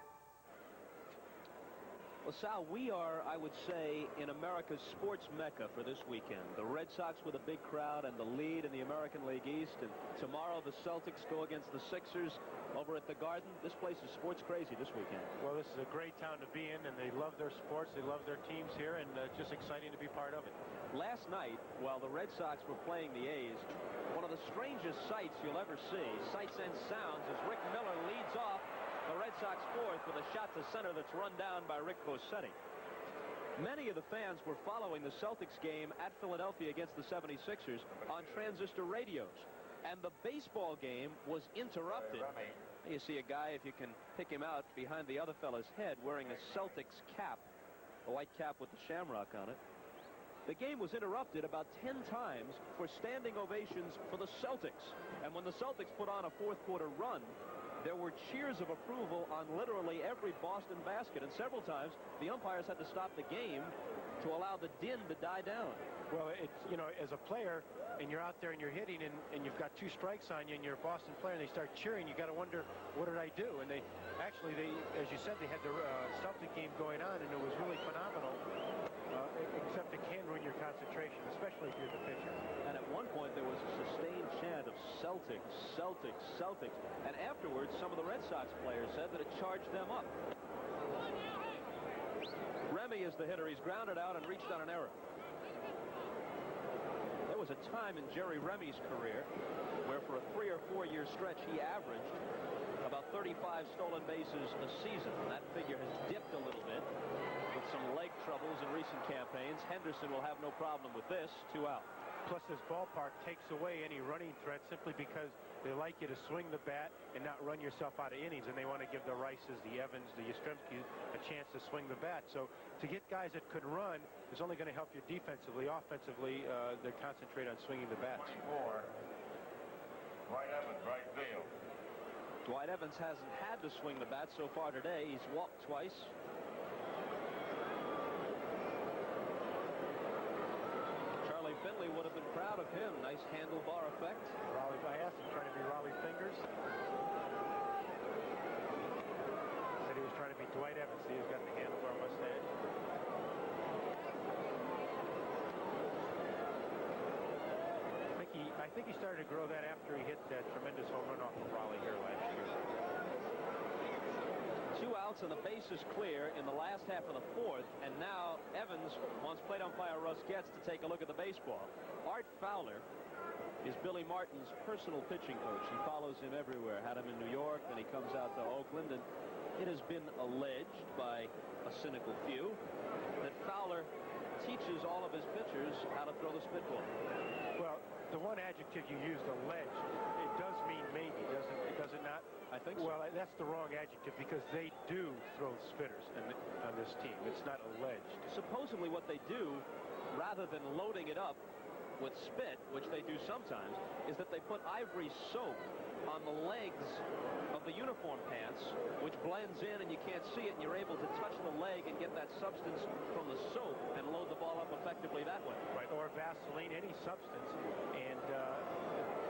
Well, Sal, we are, I would say, in America's sports mecca for this weekend. The Red Sox with a big crowd and the lead in the American League East. And tomorrow the Celtics go against the Sixers over at the Garden. This place is sports crazy this weekend. Well, this is a great town to be in, and they love their sports. They love their teams here, and it's just exciting to be part of it. Last night, while the Red Sox were playing the A's, one of the strangest sights you'll ever see, sights and sounds, as Rick Miller leads off the Red Sox fourth with a shot to center that's run down by Rick Bossetti. Many of the fans were following the Celtics game at Philadelphia against the 76ers on transistor radios. And the baseball game was interrupted. You see a guy, if you can pick him out, behind the other fella's head wearing a Celtics cap, a white cap with the shamrock on it. The game was interrupted about 10 times for standing ovations for the Celtics. And when the Celtics put on a fourth-quarter run, there were cheers of approval on literally every Boston basket, and several times the umpires had to stop the game to allow the din to die down. Well, it's, you know, as a player, and you're out there and you're hitting, and you've got 2 strikes on you, and you're a Boston player, and they start cheering, you got to wonder, what did I do? And they, as you said, they had the Celtic game going on, and it was really phenomenal, except it can ruin your concentration, especially if you're the pitcher. And at one point, there was a sustained chant of Celtics, Celtics, Celtics. And afterwards, some of the Red Sox players said that it charged them up. Remy is the hitter. He's grounded out and reached on an error. There was a time in Jerry Remy's career where for a 3 or 4 year stretch, he averaged about 35 stolen bases a season. That figure has dipped a little bit with some leg troubles in recent campaigns. Henderson will have no problem with this. 2 out. Plus, this ballpark takes away any running threat simply because they like you to swing the bat and not run yourself out of innings, and they want to give the Rices, the Evans, the Yastrzemskis a chance to swing the bat. So to get guys that could run is only going to help you defensively. Offensively, they concentrate on swinging the bat. 24. Dwight Evans, right field. Dwight Evans hasn't had to swing the bat so far today. He's walked twice. Finley would have been proud of him. Nice handlebar effect. Raleigh, I asked him, trying to be Raleigh Fingers. Said he was trying to be Dwight Evans. He's got the handlebar mustache. I think he started to grow that after he hit that tremendous home run off of Raleigh here last year. 2 outs and the base is clear in the last half of the 4th, and now Evans wants plate umpire Russ Getz to take a look at the baseball. Art Fowler is Billy Martin's personal pitching coach. He follows him everywhere. Had him in New York, then he comes out to Oakland, and it has been alleged by a cynical few that Fowler teaches all of his pitchers how to throw the spitball. Well, the one adjective you used, alleged, it does mean maybe, does it not? I think so. Well, that's the wrong adjective because they do throw spitters on this team. It's not alleged. Supposedly what they do, rather than loading it up with spit, which they do sometimes, is that they put ivory soap on the legs of the uniform pants, which blends in and you can't see it, and you're able to touch the leg and get that substance from the soap and load the ball up effectively that way. Right, or Vaseline, any substance, and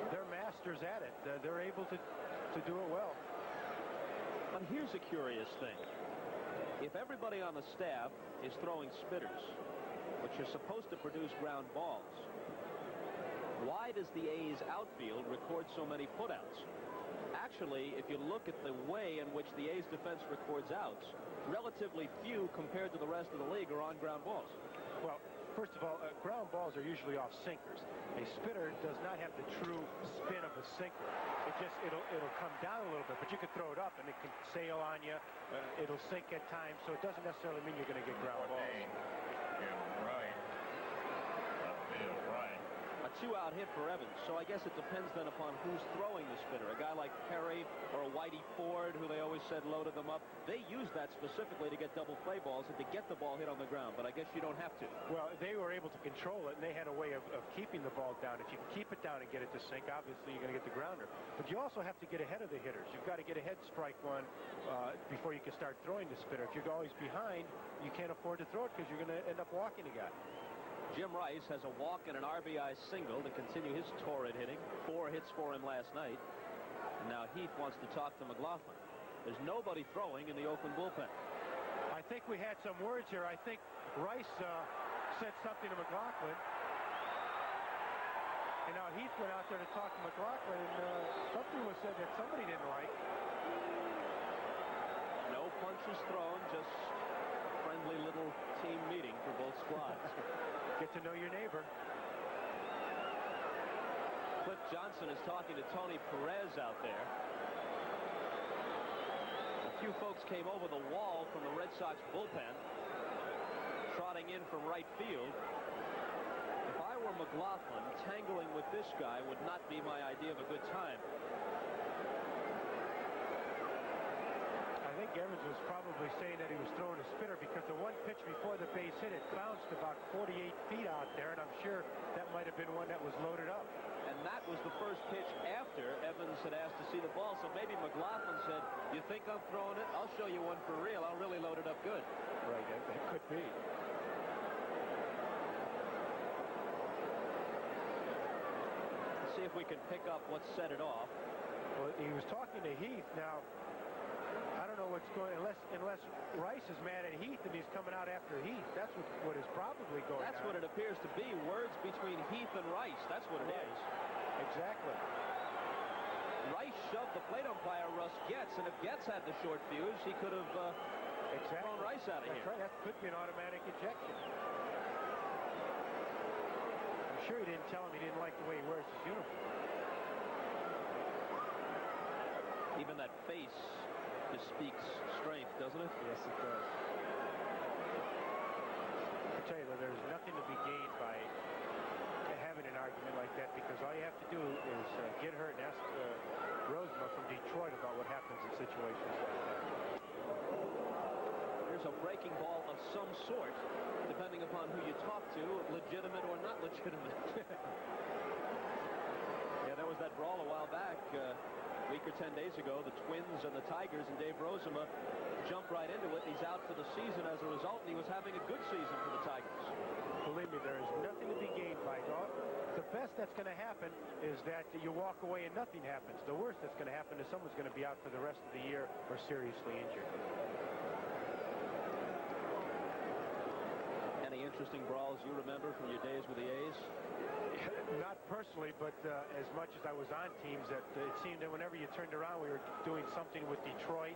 they're masters at it. They're able to do it well. But here's a curious thing. If everybody on the staff is throwing spitters, which are supposed to produce ground balls, why does the A's outfield record so many putouts? Actually, if you look at the way in which the A's defense records outs, relatively few compared to the rest of the league are on ground balls. Well, first of all, ground balls are usually off sinkers. A spitter does not have the true spin of a sinker. It'll come down a little bit, but you can throw it up and it can sail on you. It'll sink at times, so it doesn't necessarily mean you're going to get ground balls. Right. A 2-out hit for Evans, so I guess it depends then upon who's throwing the spitter. A guy like Perry or a Whitey Ford, who they always said loaded them up, they use that specifically to get double play balls and to get the ball hit on the ground, but I guess you don't have to. Well, they were able to control it, and they had a way of keeping the ball down. If you can keep it down and get it to sink, obviously you're going to get the grounder. But you also have to get ahead of the hitters. You've got to get ahead, strike one, before you can start throwing the spitter. If you're always behind, you can't afford to throw it because you're going to end up walking a guy. Jim Rice has a walk and an RBI single to continue his torrid hitting. 4 hits for him last night. And now Heath wants to talk to McLaughlin. There's nobody throwing in the Oakland bullpen. I think we had some words here. I think Rice said something to McLaughlin. And now Heath went out there to talk to McLaughlin, and something was said that somebody didn't like. No punches thrown, just friendly little team meeting for both squads. Get to know your neighbor. Cliff Johnson is talking to Tony Perez out there. A few folks came over the wall from the Red Sox bullpen, trotting in from right field. If I were McLaughlin, tangling with this guy would not be my idea of a good time. I think Evans was probably saying that he was throwing a spitter because the one pitch before the base hit, it bounced about 48 feet out there, and I'm sure that might have been one that was loaded up. And that was the first pitch after Evans had asked to see the ball, so maybe McLaughlin said, you think I'm throwing it? I'll show you one for real. I'll really load it up good. Right, that could be. Let's see if we can pick up what set it off. Well, he was talking to Heath. Now, I don't know what's going on, unless Rice is mad at Heath and he's coming out after Heath. That's what is probably going on. That's what it appears to be. Words between Heath and Rice. That's what it is. Exactly. Rice shoved the plate umpire Russ Getz, and if Getz had the short fuse, he could have thrown Rice out of here. Right. That could be an automatic ejection. I'm sure he didn't tell him he didn't like the way he wears his uniform. Even that face bespeaks strength, doesn't it? Yes, it does. I tell you, though, there's nothing to be gained by having an argument like that, because all you have to do is get hurt and ask Rosema from Detroit about what happens in situations like that. Here's a breaking ball of some sort, depending upon who you talk to, legitimate or not legitimate. Yeah, there was that brawl a while back. Week or 10 days ago, the Twins and the Tigers, and Dave Rosema jumped right into it. He's out for the season as a result, and he was having a good season for the Tigers. Believe me, there is nothing to be gained by it. The best that's going to happen is that you walk away and nothing happens. The worst that's going to happen is someone's going to be out for the rest of the year or seriously injured. Any interesting brawls you remember from your days with the A's? Not personally, but as much as I was on teams, that it seemed that whenever you turned around, we were doing something with Detroit.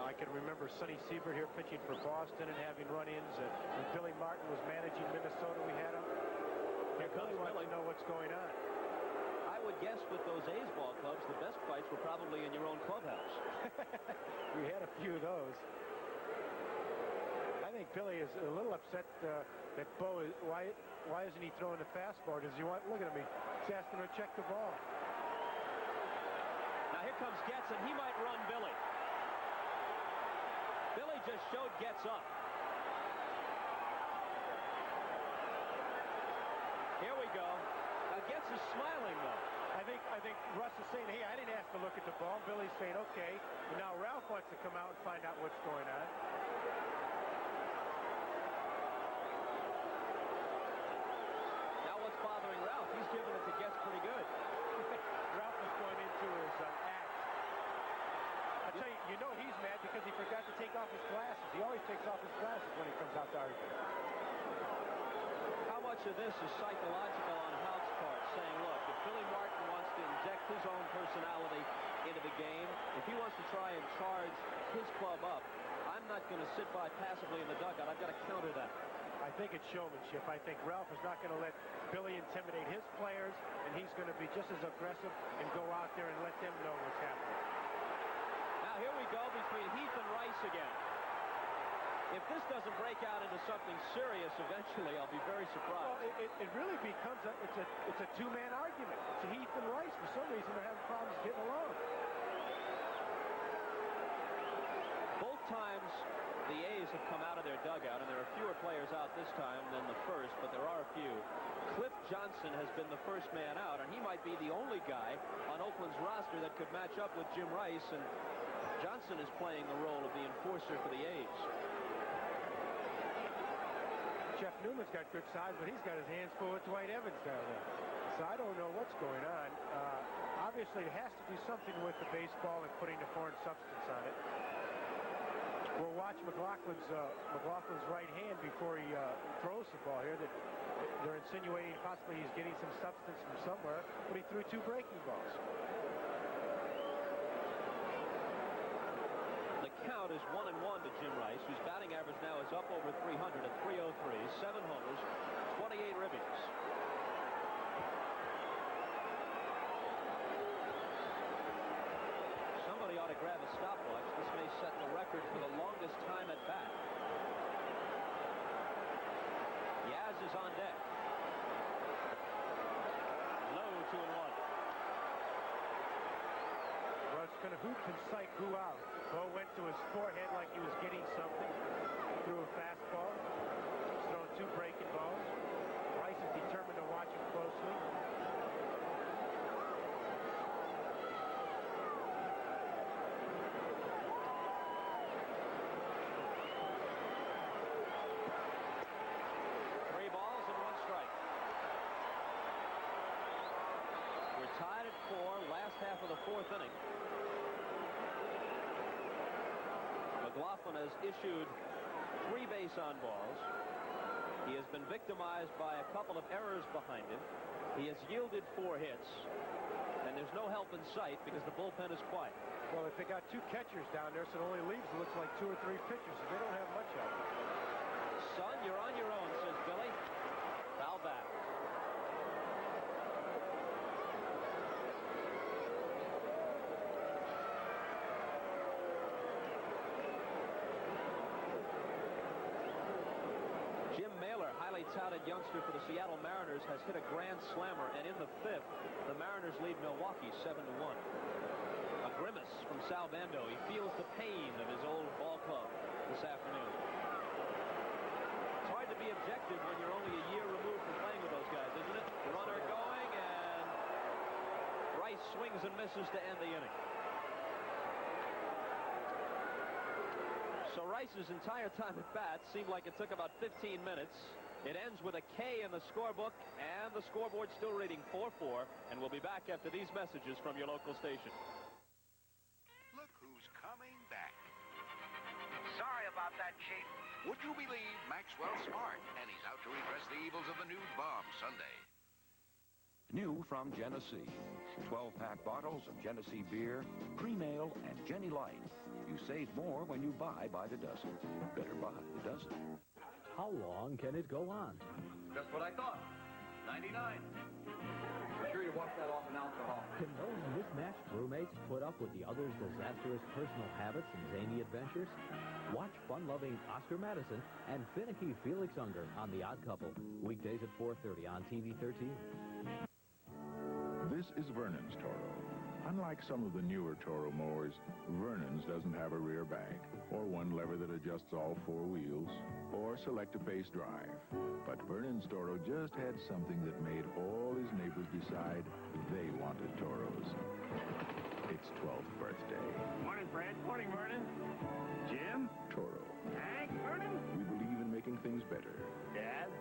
I can remember Sonny Siebert here pitching for Boston and having run-ins. When Billy Martin was managing Minnesota, we had him. Here comes Billy. Know what's going on. I would guess with those A's ball clubs, the best fights were probably in your own clubhouse. We had a few of those. I think Billy is a little upset that Bo is. Why isn't he throwing the fastball? Does he want? Look at him. He's asking him to check the ball. Now here comes Getz, and he might run Billy. Billy just showed Getz up. Here we go. Now Getz is smiling, though. I think Russ is saying, hey, I didn't ask to look at the ball. Billy's saying, okay. And now Ralph wants to come out and find out what's going on. Now what's bothering Ralph? He's giving it to Getz pretty good. Ralph is going into his act. I tell you, you know he's mad because he forgot to take off his glasses. He always takes off his glasses when he comes out to argue. How much of this is psychological on Hout's part, saying, look, if Billy Martin wants to inject his own personality into the game, if he wants to try and charge his club up, I'm not going to sit by passively in the dugout. I've got to counter that. I think it's showmanship. I think Ralph is not going to let Billy intimidate his players, and he's going to be just as aggressive and go out there and let them know what's happening. Now here we go between Heath and Rice again. If this doesn't break out into something serious eventually, I'll be very surprised. Well, it really becomes it's a two-man argument. It's Heath and Rice. For some reason, they're having problems getting along. Both times the A's have come out of their dugout, and there are fewer players out this time than the first, but there are a few. Cliff Johnson has been the first man out, and he might be the only guy on Oakland's roster that could match up with Jim Rice, and Johnson is playing the role of the enforcer for the A's. Jeff Newman's got good size, but he's got his hands full with Dwight Evans down there. So I don't know what's going on. Obviously, it has to do something with the baseball and putting the foreign substance on it. We'll watch McLaughlin's right hand before he throws the ball here. That they're insinuating possibly he's getting some substance from somewhere, but he threw 2 breaking balls. The count is 1-1 to Jim Rice, whose batting average now is up over 300 at 303, 7 homers, 28 ribbies. Somebody ought to grab a stopwatch. This may set the record for the longest time at bat. Yaz is on deck. Low 2-1. Russ going to hoop and sight Gu out. Bo went to his forehead like he was getting something. Threw a fastball. He's thrown 2 breaking balls. Rice is determined to watch him closely. Tied at 4, last half of the 4th inning. McLaughlin has issued 3 base-on balls. He has been victimized by a couple of errors behind him. He has yielded 4 hits, and there's no help in sight because the bullpen is quiet. Well, if they got 2 catchers down there, so it only leaves it looks like 2 or 3 pitchers, so they don't have much help. Son, you're on your own, says Billy. Foul back. Touted youngster for the Seattle Mariners has hit a grand slammer, and in the 5th, the Mariners lead Milwaukee 7-1. A grimace from Sal Bando. He feels the pain of his old ball club this afternoon. It's hard to be objective when you're only a year removed from playing with those guys, isn't it? The runner going, and Rice swings and misses to end the inning. So Rice's entire time at bat seemed like it took about 15 minutes. It ends with a K in the scorebook, and the scoreboard still reading 4-4, and we'll be back after these messages from your local station. Look who's coming back. Sorry about that, Chief. Would you believe Maxwell's smart, and he's out to redress the evils of the new Bomb Sunday. New from Genesee. 12-pack bottles of Genesee beer, Cream Ale, and Jenny Light. You save more when you buy by the dozen. Better buy the dozen. How long can it go on? Just what I thought. 99. Be sure you wash that off in alcohol. Can those mismatched brewmates put up with the other's disastrous personal habits and zany adventures? Watch fun-loving Oscar Madison and finicky Felix Unger on The Odd Couple. Weekdays at 4:30 on TV 13. This is Vernon's Toro. Unlike some of the newer Toro mowers, Vernon's doesn't have a rear bank, or one lever that adjusts all four wheels, or select-a-pace drive. But Vernon's Toro just had something that made all his neighbors decide they wanted Toros. Its 12th birthday. Morning, Fred. Morning, Vernon. Jim? Toro. Hank? Vernon? We believe in making things better. Dad?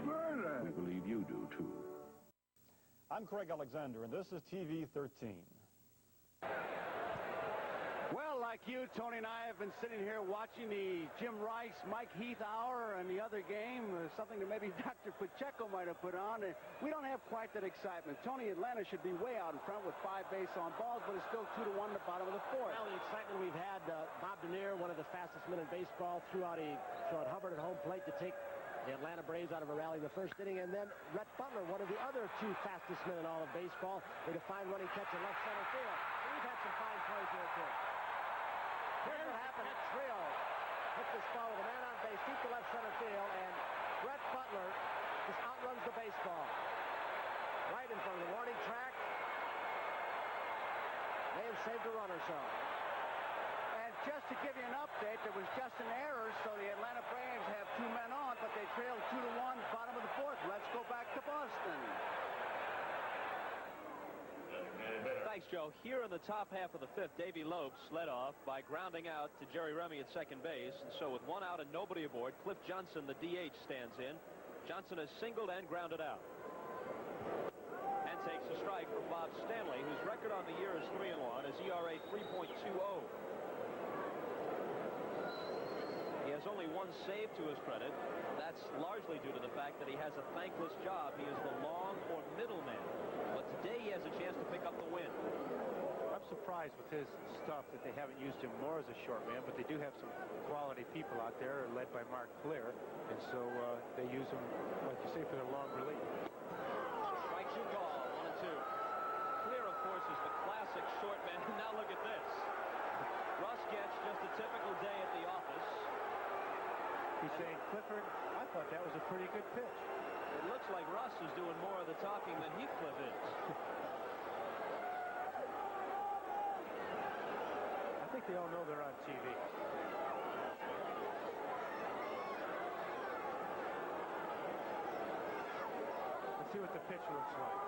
Vernon! We believe you do, too. I'm Craig Alexander, and this is TV 13. Well, like you, Tony and I have been sitting here watching the Jim Rice, Mike Heath hour and the other game, something that maybe Dr. Pacheco might have put on. We don't have quite that excitement. Tony, Atlanta should be way out in front with 5 base on balls, but it's still 2-1 in the bottom of the fourth. Well, the excitement we've had, Bob Denier, one of the fastest men in baseball, threw out Hubbard at home plate to take the Atlanta Braves out of a rally in the first inning, and then Rhett Butler, one of the other 2 fastest men in all of baseball, made a fine running catch in left center field. We've had some fine plays here, too. Here's what happened at Trio. Hit this ball with a man on base, deep to left center field, and Rhett Butler just outruns the baseball. Right in front of the warning track. May have saved a run or so. And just to give you an update, there was just an error, so the Atlanta Braves have 2 men on, but they trailed 2-1, bottom of the fourth. Let's go back to Boston. Thanks, Joe. Here in the top half of the fifth, Davey Lopes led off by grounding out to Jerry Remy at second base. And so with 1 out and nobody aboard, Cliff Johnson, the DH, stands in. Johnson has singled and grounded out. And takes a strike from Bob Stanley, whose record on the year is 3-1, his ERA 3.20. He has only 1 save to his credit. That's largely due to the fact that he has a thankless job. He is the long or middle man. But today he has a chance to pick up the win. I'm surprised with his stuff that they haven't used him more as a short man, but they do have some quality people out there led by Mark Clear, and so they use him, like you say, for the long relief. Strike 2 call, 1-2. Clear, of course, is the classic short man. Now look at this. Russ gets just a typical day at the office. He's saying, Clifford, I thought that was a pretty good pitch. It looks like Russ is doing more of the talking than Heathcliff is. I think they all know they're on TV. Let's see what the pitch looks like.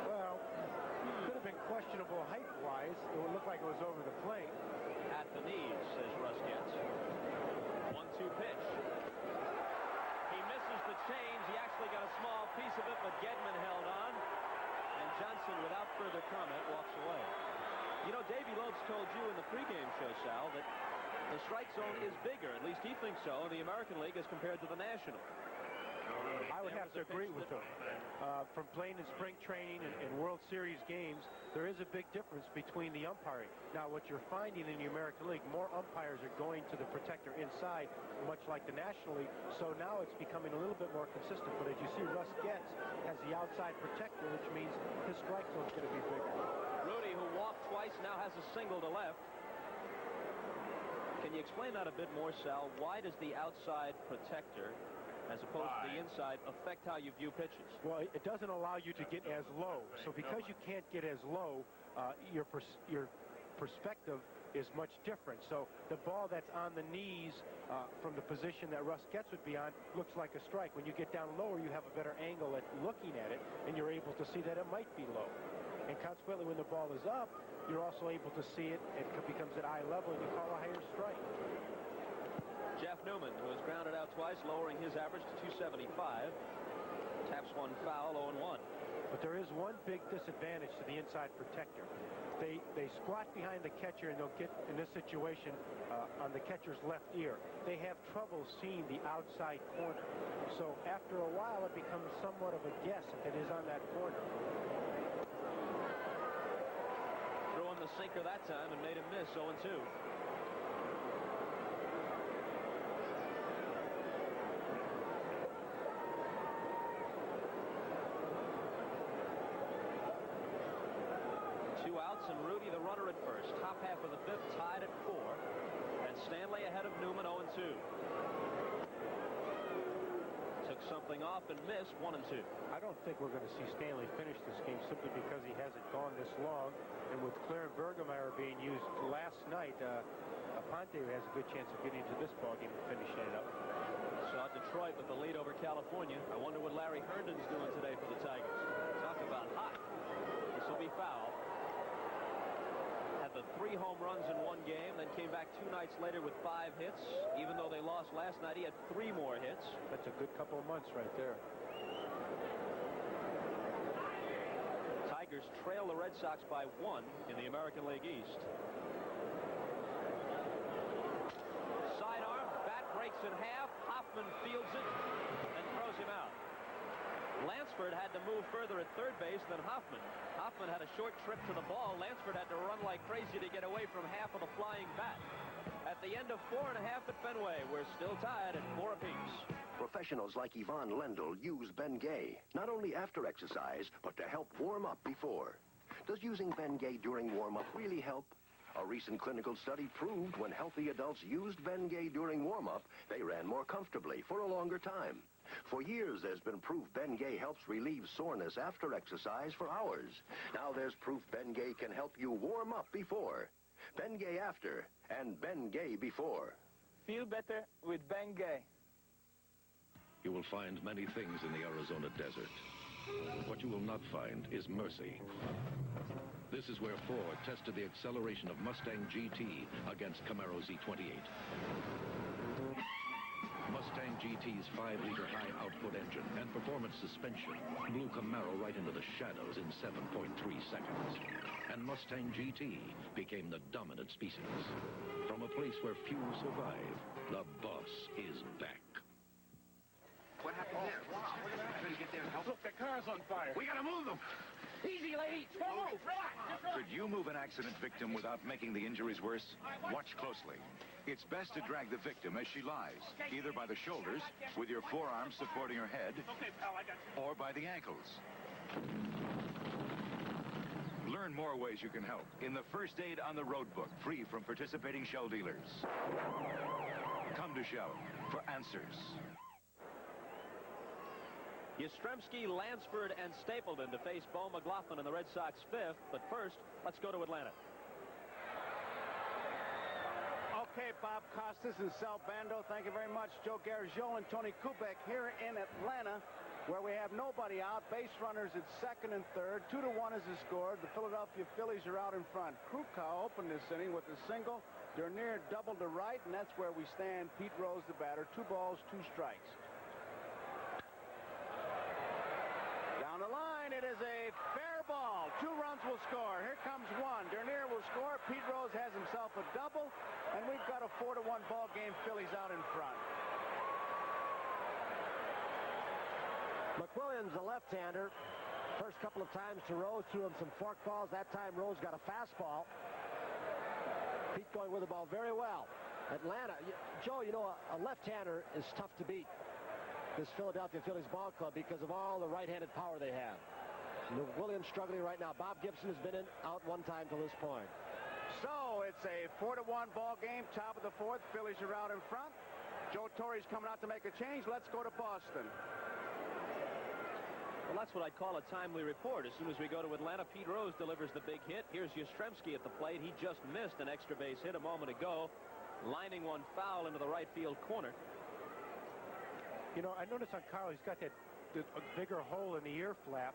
Well, could have been questionable height-wise. It would look like it was over the plate. At the knees, says Russ Getz. 1-2 pitch. He misses the change. He actually got a small piece of it, but Gedman held on. And Johnson, without further comment, walks away. You know, Davey Lopes told you in the pregame show, Sal, that the strike zone is bigger, at least he thinks so, in the American League as compared to the National. I would have to agree with him. From playing in spring training and World Series games, there is a big difference between the umpiring. Now, what you're finding in the American League, more umpires are going to the protector inside, much like the National League. So now it's becoming a little bit more consistent. But as you see, Russ Getz has the outside protector, which means his strike zone is going to be bigger. Rudy, who walked twice, now has a single to left. Can you explain that a bit more, Sal? Why does the outside protector, as opposed to the inside, affect how you view pitches? Well, it doesn't allow you to get as low. So because you can't get as low, your perspective is much different. So the ball that's on the knees from the position that Russ Getz would be on looks like a strike. When you get down lower, you have a better angle at looking at it, and you're able to see that it might be low. And consequently, when the ball is up, you're also able to see it. It becomes at eye level, and you call a higher strike. Jeff Newman, who has grounded out twice, lowering his average to 275. Taps one foul, 0-1. But there is one big disadvantage to the inside protector. they squat behind the catcher, and they'll get, in this situation, on the catcher's left ear. They have trouble seeing the outside corner. So after a while, it becomes somewhat of a guess if it is on that corner. Threw in the sinker that time and made him miss. 0-2. And Rudy, the runner at first. Top half of the fifth, tied at 4. And Stanley ahead of Newman, 0-2. Took something off and missed, 1-2. I don't think we're going to see Stanley finish this game simply because he hasn't gone this long. And with Claire and Bergemeyer being used last night, Aponte has a good chance of getting into this ballgame and finishing it up. Saw Detroit with the lead over California. I wonder what Larry Herndon's doing today for the Tigers. Talk about hot. This will be foul. Had the 3 home runs in one game, then came back 2 nights later with 5 hits. Even though they lost last night, he had 3 more hits. That's a good couple of months right there. Tigers trail the Red Sox by 1 in the American League East. Sidearm, bat breaks in half. Hoffman fields it and throws him out. Lansford had to move further at third base than Hoffman. Hoffman had a short trip to the ball. Lansford had to run like crazy to get away from half of the flying bat. At the end of 4.5 at Fenway, we're still tied at 4 apiece. Professionals like Yvonne Lendl use Bengay, not only after exercise, but to help warm up before. Does using Bengay during warm-up really help? A recent clinical study proved when healthy adults used Bengay during warm-up, they ran more comfortably for a longer time. For years, there's been proof Bengay helps relieve soreness after exercise for hours. Now there's proof Bengay can help you warm up before. Bengay after and Bengay before. Feel better with Bengay. You will find many things in the Arizona desert. What you will not find is mercy. This is where Ford tested the acceleration of Mustang GT against Camaro Z28. Mustang GT's 5-liter high-output engine and performance suspension blew Camaro right into the shadows in 7.3 seconds. And Mustang GT became the dominant species. From a place where few survive, the boss is back. What happened there? Trying to get there and help. Look, the car's on fire. We gotta move them. Easy, lady. Move. Could you move an accident victim without making the injuries worse? Watch closely. It's best to drag the victim as she lies, either by the shoulders, with your forearms supporting her head, or by the ankles. Learn more ways you can help in the First Aid on the Road book, free from participating Shell dealers. Come to Shell for answers. Yastrzemski, Lansford, and Stapleton to face Bo McLaughlin in the Red Sox 5th. But first, let's go to Atlanta. Okay, Bob Costas and Sal Bando, thank you very much. Joe Garagiola and Tony Kubek here in Atlanta, where we have nobody out. Base runners at second and third. 2-1 is the score. The Philadelphia Phillies are out in front. Krukow opened this inning with a single. Dernier doubled to right, and that's where we stand. Pete Rose, the batter. 2 balls, 2 strikes. Down the line, it is a fair ball. 2 runs will score. Here comes 1. Dernier will score. Pete Rose has himself a double, and we've got a 4-1 ball game. Phillies out in front. McWilliams, a left-hander. First couple of times to Rose, threw him some fork balls. That time Rose got a fastball. Pete going with the ball very well. Atlanta, Joe, you know, a left-hander is tough to beat. This Philadelphia Phillies ball club because of all the right-handed power they have. Williams struggling right now. Bob Gibson has been out 1 time till this point. So it's a 4-1 ball game. Top of the 4th. Phillies are out in front. Joe Torre's coming out to make a change. Let's go to Boston. Well, that's what I'd call a timely report. As soon as we go to Atlanta, Pete Rose delivers the big hit. Here's Yastrzemski at the plate. He just missed an extra base hit a moment ago, lining one foul into the right field corner. You know, I noticed on Carl, he's got that bigger hole in the ear flap,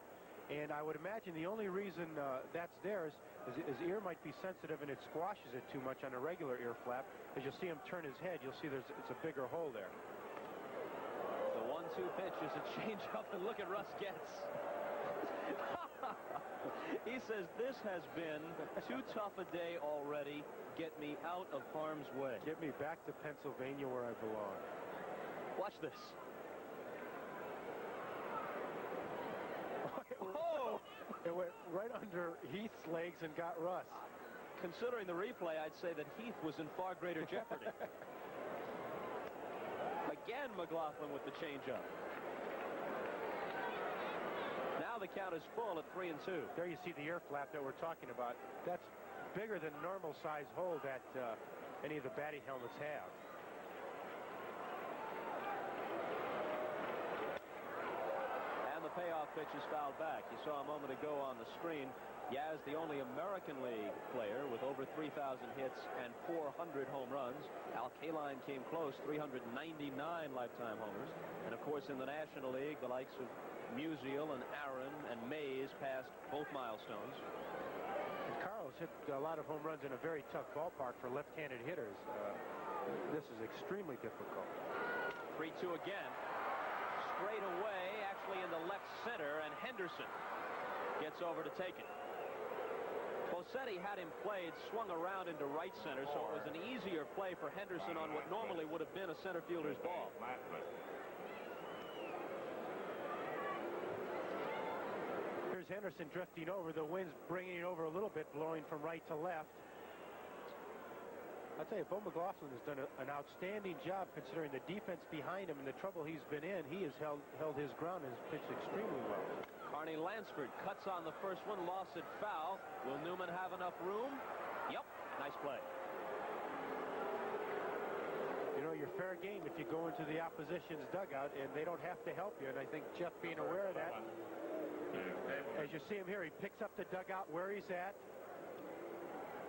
and I would imagine the only reason that's there is his ear might be sensitive and it squashes it too much on a regular ear flap. As you'll see him turn his head, you'll see it's a bigger hole there. The 1-2 pitch is a change-up, and look at Russ Getz. He says, this has been too tough a day already. Get me out of harm's way. Get me back to Pennsylvania where I belong. Watch this. Oh! It went right under Heath's legs and got Russ. Considering the replay, I'd say that Heath was in far greater jeopardy. Again, McLaughlin with the changeup. Now the count is full at 3-2. There you see the ear flap that we're talking about. That's bigger than normal size hole that any of the batting helmets have. And the payoff pitch is fouled back. You saw a moment ago on the screen, Yaz, the only American League player with over 3,000 hits and 400 home runs. Al Kaline came close, 399 lifetime homers. And, of course, in the National League, the likes of Musial and Aaron and Mays passed both milestones. And Carl's hit a lot of home runs in a very tough ballpark for left-handed hitters. This is extremely difficult. 3-2 again. Straight away, actually into left center, and Henderson gets over to take it. Bossetti had him played, swung around into right center, so it was an easier play for Henderson on what normally would have been a center fielder's ball. Here's Henderson drifting over. The wind's bringing it over a little bit, blowing from right to left. I'll tell you, Bo McLaughlin has done an outstanding job considering the defense behind him and the trouble he's been in. He has held his ground and has pitched extremely well. Carney Lansford cuts on the first one, lost it foul. Will Newman have enough room? Yep, nice play. You know, you're fair game if you go into the opposition's dugout, and they don't have to help you. And I think Jeff being aware of that, as you see him here, he picks up the dugout where he's at.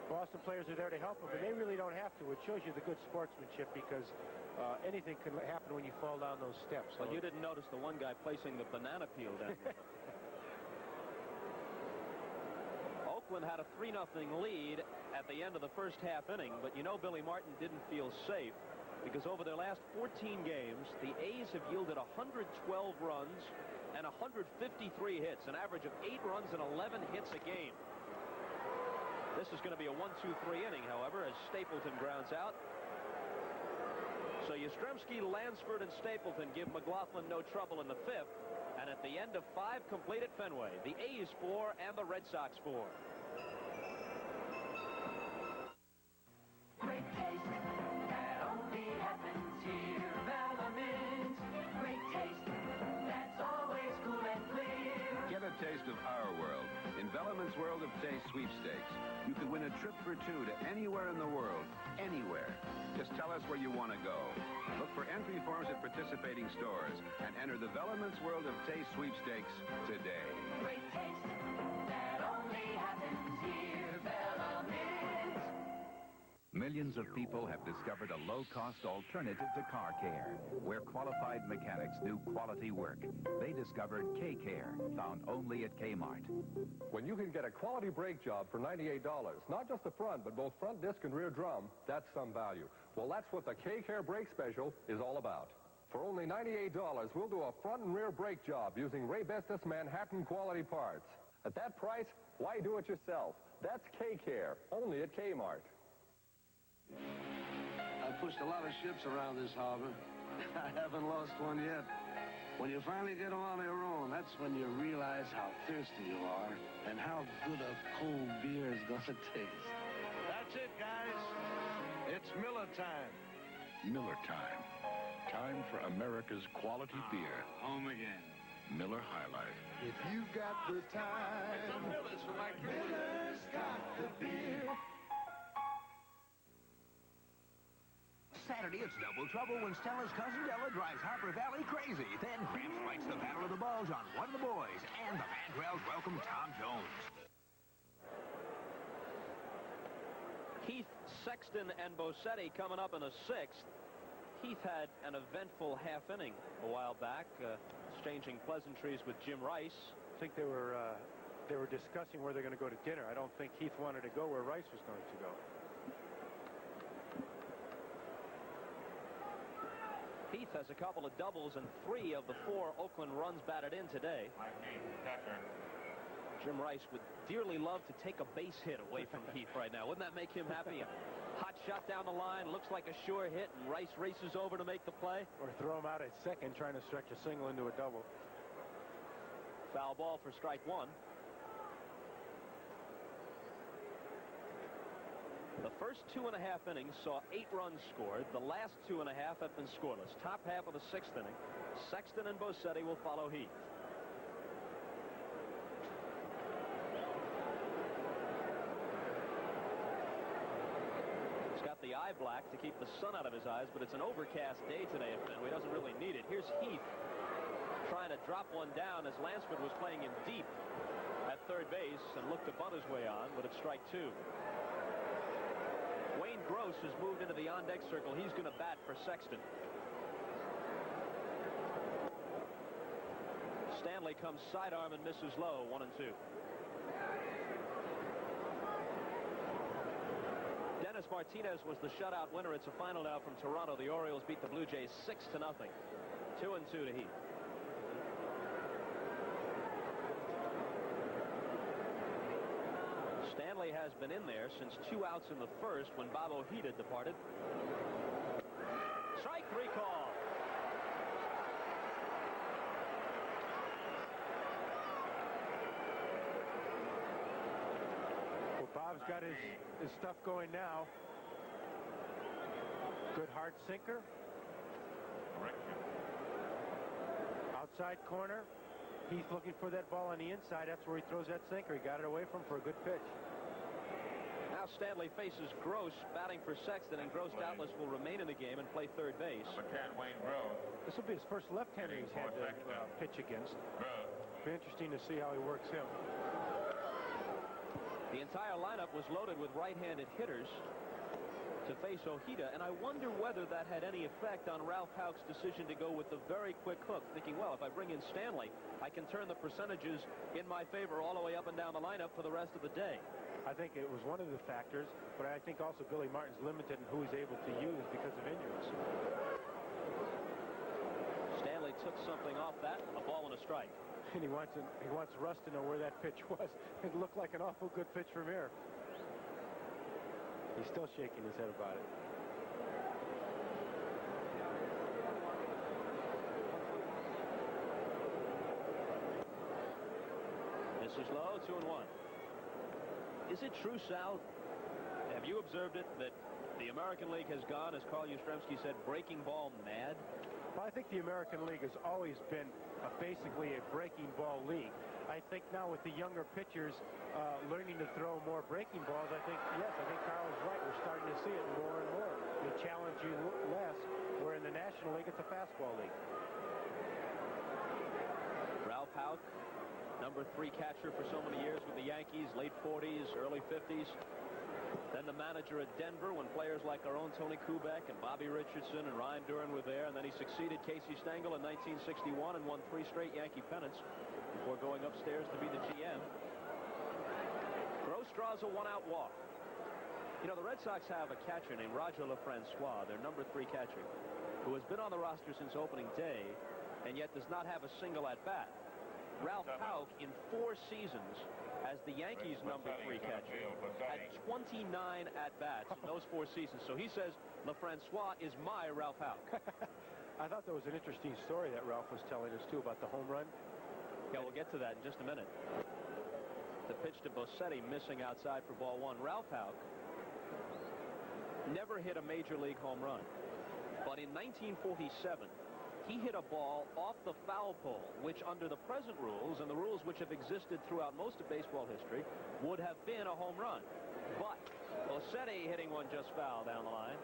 Boston players are there to help him, but they really don't have to. It shows you the good sportsmanship because anything can happen when you fall down those steps. Well, you didn't notice the one guy placing the banana peel down. Oakland had a 3-0 lead at the end of the first half inning, but you know Billy Martin didn't feel safe because over their last 14 games, the A's have yielded 112 runs and 153 hits, an average of 8 runs and 11 hits a game. This is going to be a 1-2-3 inning, however, as Stapleton grounds out. So Yastrzemski, Lansford, and Stapleton give McLaughlin no trouble in the 5th. And at the end of 5 complete at Fenway, the A's 4 and the Red Sox 4. Great taste, that only happens here. Velleman's. Great taste, that's always cool and clear. Get a taste of our world in Velleman's World of Taste Sweepstakes. You can win a trip for 2 to anywhere in the world, anywhere. Just tell us where you want to go. Look for entry forms at participating stores and enter the Velleman's World of Taste Sweepstakes today. Great taste, that only happens here. Velleman's. Millions of people have discovered a low-cost alternative to car care, where qualified mechanics do quality work. They discovered K-Care, found only at Kmart. When you can get a quality brake job for $98, not just the front, but both front disc and rear drum, that's some value. Well, that's what the K-Care brake special is all about. For only $98, we'll do a front and rear brake job using Ray Bestis Manhattan quality parts. At that price, why do it yourself? That's K-Care, only at Kmart. I've pushed a lot of ships around this harbor. I haven't lost one yet. When you finally get them on their own, that's when you realize how thirsty you are and how good a cold beer is going to taste. That's it, guys. It's Miller time. Miller time. Time for America's quality beer. Home again. Miller High Life. If you've got the time, Miller's got the beer. Saturday, it's double trouble when Stella's cousin Della drives Harper Valley crazy. Then Gramps fights the Battle of the Bulge on one of the boys, and the Mandrells welcome Tom Jones. Heath, Sexton, and Bossetti coming up in the 6th. Heath had an eventful half inning a while back, exchanging pleasantries with Jim Rice. I think they were discussing where they're going to go to dinner. I don't think Heath wanted to go where Rice was going to go. Heath has a couple of doubles and 3 of the 4 Oakland runs batted in today. Jim Rice would dearly love to take a base hit away from Heath right now. Wouldn't that make him happy? A hot shot down the line, looks like a sure hit, and Rice races over to make the play. Or throw him out at second, trying to stretch a single into a double. Foul ball for strike one. The first 2.5 innings saw 8 runs scored. The last 2.5 have been scoreless. Top half of the 6th inning, Sexton and Bosetti will follow Heath. He's got the eye black to keep the sun out of his eyes, but it's an overcast day today at Fenway. He doesn't really need it. Here's Heath trying to drop one down as Lansford was playing him deep at third base and looked to bunt his way on, but it's strike two. Wayne Gross has moved into the on-deck circle. He's going to bat for Sexton. Stanley comes sidearm and misses low, 1-2. Dennis Martinez was the shutout winner. It's a final now from Toronto. The Orioles beat the Blue Jays 6-0. 2-2 to Heath. Stanley has been in there since 2 outs in the first when Bob Ojeda departed. Strike 3 call. Well, Bob's got his stuff going now. Good hard sinker. Outside corner. He's looking for that ball on the inside. That's where he throws that sinker. He got it away from him for a good pitch. Now Stanley faces Gross batting for Sexton, and Gross doubtless will remain in the game and play third base. This will be his first left-hander he's had to pitch against. Be interesting to see how he works him. The entire lineup was loaded with right-handed hitters to face Ojeda, and I wonder whether that had any effect on Ralph Houck's decision to go with the very quick hook, thinking, well, if I bring in Stanley, I can turn the percentages in my favor all the way up and down the lineup for the rest of the day. I think it was one of the factors, but I think also Billy Martin's limited in who he's able to use because of injuries. Stanley took something off that, a ball and a strike. And he wants Russ to know where that pitch was. It looked like an awful good pitch from here. He's still shaking his head about it. This is low, 2-1. Is it true, Sal? Have you observed it that the American League has gone, as Carl Yastrzemski said, breaking ball mad? Well, I think the American League has always been basically a breaking ball league. I think now with the younger pitchers learning to throw more breaking balls, I think Carl is right. We're starting to see it more and more. They challenge you less, where in the National League, it's a fastball league. Ralph Houck, number 3 catcher for so many years with the Yankees, late 40s, early 50s. Then the manager at Denver when players like our own Tony Kubek and Bobby Richardson and Ryan Duran were there. And then he succeeded Casey Stengel in 1961 and won 3 straight Yankee pennants before going upstairs to be the GM. Gross draws a 1-out walk. You know, the Red Sox have a catcher named Roger LaFrancois, their number 3 catcher, who has been on the roster since opening day and yet does not have a single at-bat. Ralph Houck, in 4 seasons as the Yankees' number 3 catcher, had 29 at-bats in those 4 seasons. So he says LaFrancois is my Ralph Houck. I thought that was an interesting story that Ralph was telling us, too, about the home run. Yeah, we'll get to that in just a minute. The pitch to Bosetti, missing outside for ball 1. Ralph Houck never hit a major league home run. But in 1947, he hit a ball off the foul pole, which under the present rules and the rules which have existed throughout most of baseball history would have been a home run. But Bosetti hitting one just foul down the line.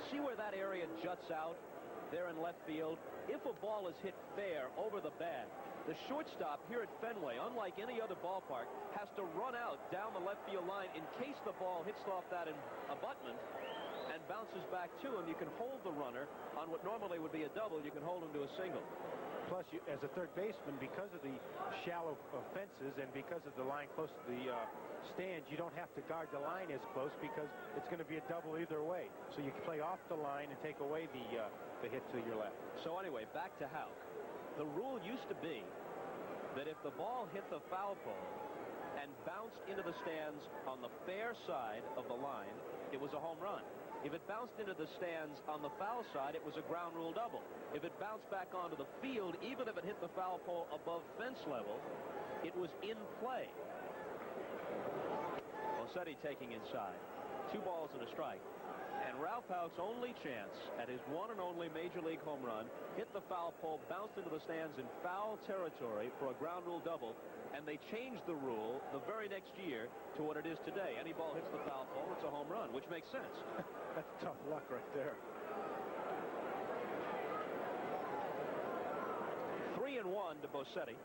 See where that area juts out there in left field? If a ball is hit fair over the bag, the shortstop here at Fenway, unlike any other ballpark, has to run out down the left field line in case the ball hits off that abutment and bounces back to him. You can hold the runner on what normally would be a double. You can hold him to a single. Plus, as a third baseman, because of the shallow fences and because of the line close to the stands, you don't have to guard the line as close because it's going to be a double either way. So you can play off the line and take away the hit to your left. So anyway, back to Houck. The rule used to be that if the ball hit the foul pole, bounced into the stands on the fair side of the line, it was a home run. If it bounced into the stands on the foul side, it was a ground rule double. If it bounced back onto the field, even if it hit the foul pole above fence level, it was in play. Bossetti taking inside. 2 balls and a strike. And Ralph Houk's only chance at his one and only Major League home run hit the foul pole, bounced into the stands in foul territory for a ground rule double, and they changed the rule the very next year to what it is today. Any ball hits the foul pole, it's a home run, which makes sense. That's tough luck right there. 3-1 to Bossetti.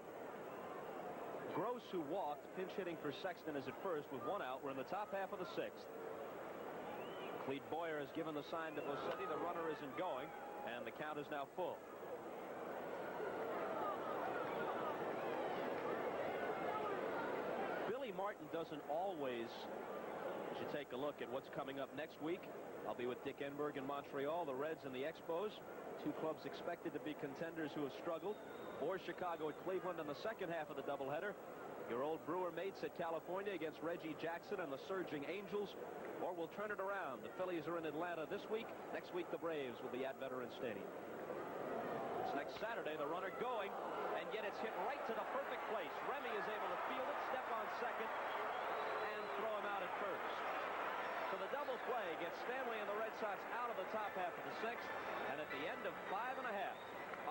Gross, who walked, pinch hitting for Sexton, is at first with 1 out. We're in the top half of the 6th. Clete Boyer has given the sign to Bossetti. The runner isn't going, and the count is now full. Billy Martin doesn't always. You should take a look at what's coming up next week. I'll be with Dick Enberg in Montreal, the Reds and the Expos. 2 clubs expected to be contenders who have struggled. Or Chicago at Cleveland in the second half of the doubleheader. Your old Brewer mates at California against Reggie Jackson and the surging Angels. Or we'll turn it around. The Phillies are in Atlanta this week. Next week, the Braves will be at Veterans Stadium. It's next Saturday, the runner going, and yet it's hit right to the perfect place. Remy is able to field it, step on second, and throw him out at first. So the double play gets Stanley and the Red Sox out of the top half of the 6th, and at the end of 5 1/2,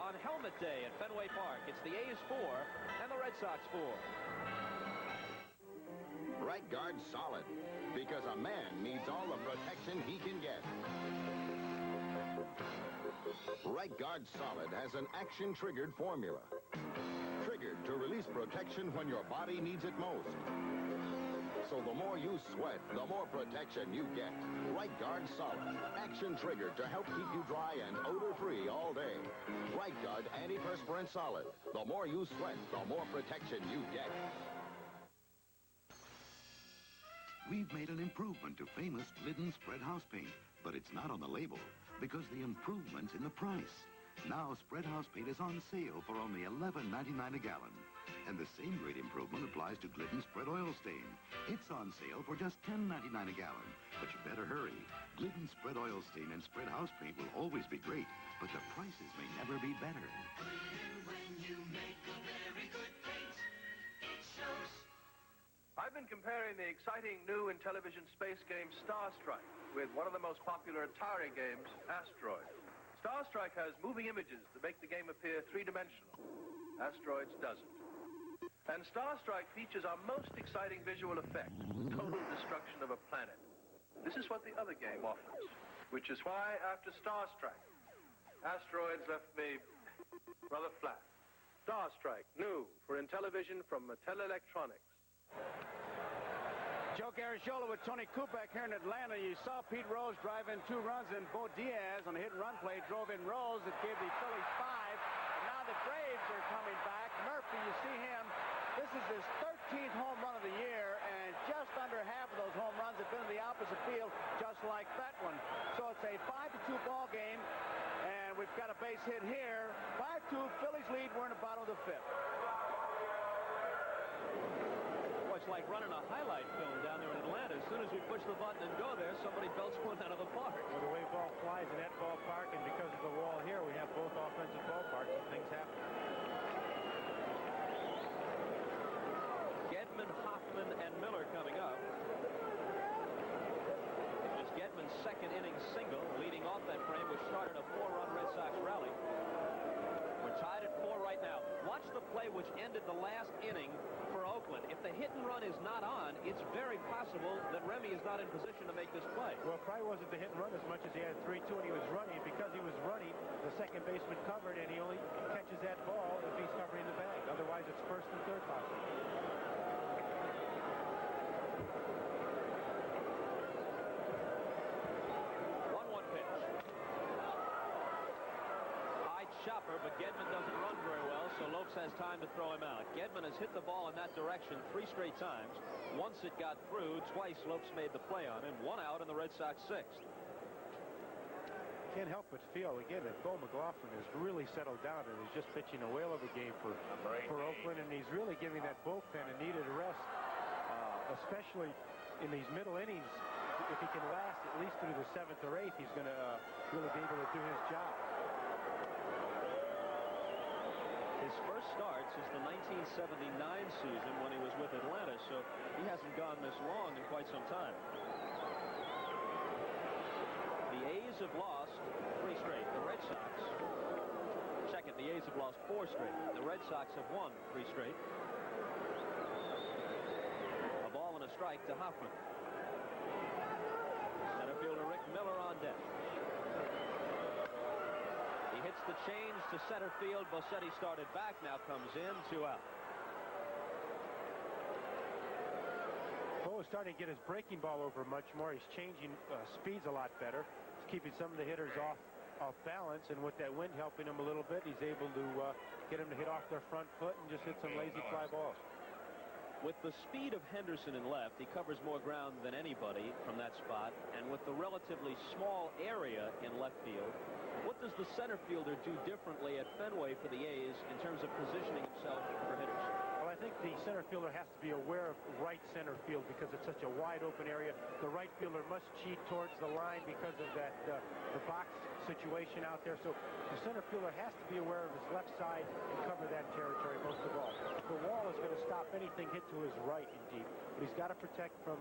on Helmet Day at Fenway Park, it's the A's 4 and the Red Sox 4. Right guard solid, because a man needs all the protection he can get. Right guard solid has an action-triggered formula. Triggered to release protection when your body needs it most. So the more you sweat, the more protection you get. Right guard solid, action-triggered to help keep you dry and odor-free all day. Right guard antiperspirant solid. The more you sweat, the more protection you get. We've made an improvement to famous Glidden spread house paint, but it's not on the label because the improvement's in the price. Now spread house paint is on sale for only $11.99 a gallon. And the same great improvement applies to Glidden spread oil stain. It's on sale for just $10.99 a gallon. But you better hurry. Glidden spread oil stain and spread house paint will always be great, but the prices may never be better. When you make a very good paint, it shows. I've been comparing the exciting new Intellivision space game Star Strike with one of the most popular Atari games, Asteroid. Star Strike has moving images that make the game appear three-dimensional. Asteroids doesn't. And Star Strike features our most exciting visual effect, total destruction of a planet. This is what the other game offers, which is why after Star Strike, Asteroids left me rather flat. Star Strike, new for Intellivision from Mattel Electronics. Joe Garagiola with Tony Kubek here in Atlanta. You saw Pete Rose drive in 2 runs, and Bo Diaz on the hit-and-run play drove in Rose. It gave the Phillies 5. And now the Braves are coming back. Murphy, you see him. This is his 13th home run of the year, and just under half of those home runs have been in the opposite field, just like that one. So it's a 5-2 ball game, and we've got a base hit here. 5-2, Phillies lead. We're in the bottom of the 5th. It's like running a highlight film down there in Atlanta. As soon as we push the button and go there, somebody belts one out of the park. Well, the way ball flies in that ballpark, and because of the wall here, we have both offensive ballparks, and things happen. Gedman, Hoffman, and Miller coming up. It was Gedman's second inning single, leading off that frame, which started a 4-run Red Sox rally. We're tied at 4 right now. Watch the play which ended the last inning for Oakland. If the hit and run is not on, it's very possible that Remy is not in position to make this play. Well, it probably wasn't the hit and run as much as he had 3-2 and he was running. Because he was running, the second baseman covered, and he only catches that ball if he's covering the bag. Otherwise, it's first and third possible. 1-1 pitch. Chopper, but Gedman doesn't run very well, so Lopes has time to throw him out. Gedman has hit the ball in that direction 3 straight times. Once it got through, twice Lopes made the play on him. 1 out in the Red Sox 6th. Can't help but feel, again, that Bo McLaughlin has really settled down and is just pitching a whale of a game for Oakland, and he's really giving that bullpen a needed rest. especially in these middle innings, if he can last at least through the 7th or 8th, he's going to really be able to do his job. His first start since the 1979 season when he was with Atlanta, so he hasn't gone this long in quite some time. The A's have lost 3 straight. The Red Sox, second, the A's have lost 4 straight. The Red Sox have won 3 straight. A ball and a strike to Hoffman. Center fielder Rick Miller on deck. He hits the change to center field. Bossetti started back, now comes in, 2 out. Bo is starting to get his breaking ball over much more. He's changing speeds a lot better. He's keeping some of the hitters off balance, and with that wind helping him a little bit, he's able to get them to hit off their front foot and just hit some lazy fly balls. With the speed of Henderson in left, he covers more ground than anybody from that spot, and with the relatively small area in left field, what does the center fielder do differently at Fenway for the A's in terms of positioning himself for hitters? Well, I think the center fielder has to be aware of right center field because it's such a wide open area. The right fielder must cheat towards the line because of that the box situation out there. So the center fielder has to be aware of his left side and cover that territory most of all. The wall is going to stop anything hit to his right in deep, but he's got to protect from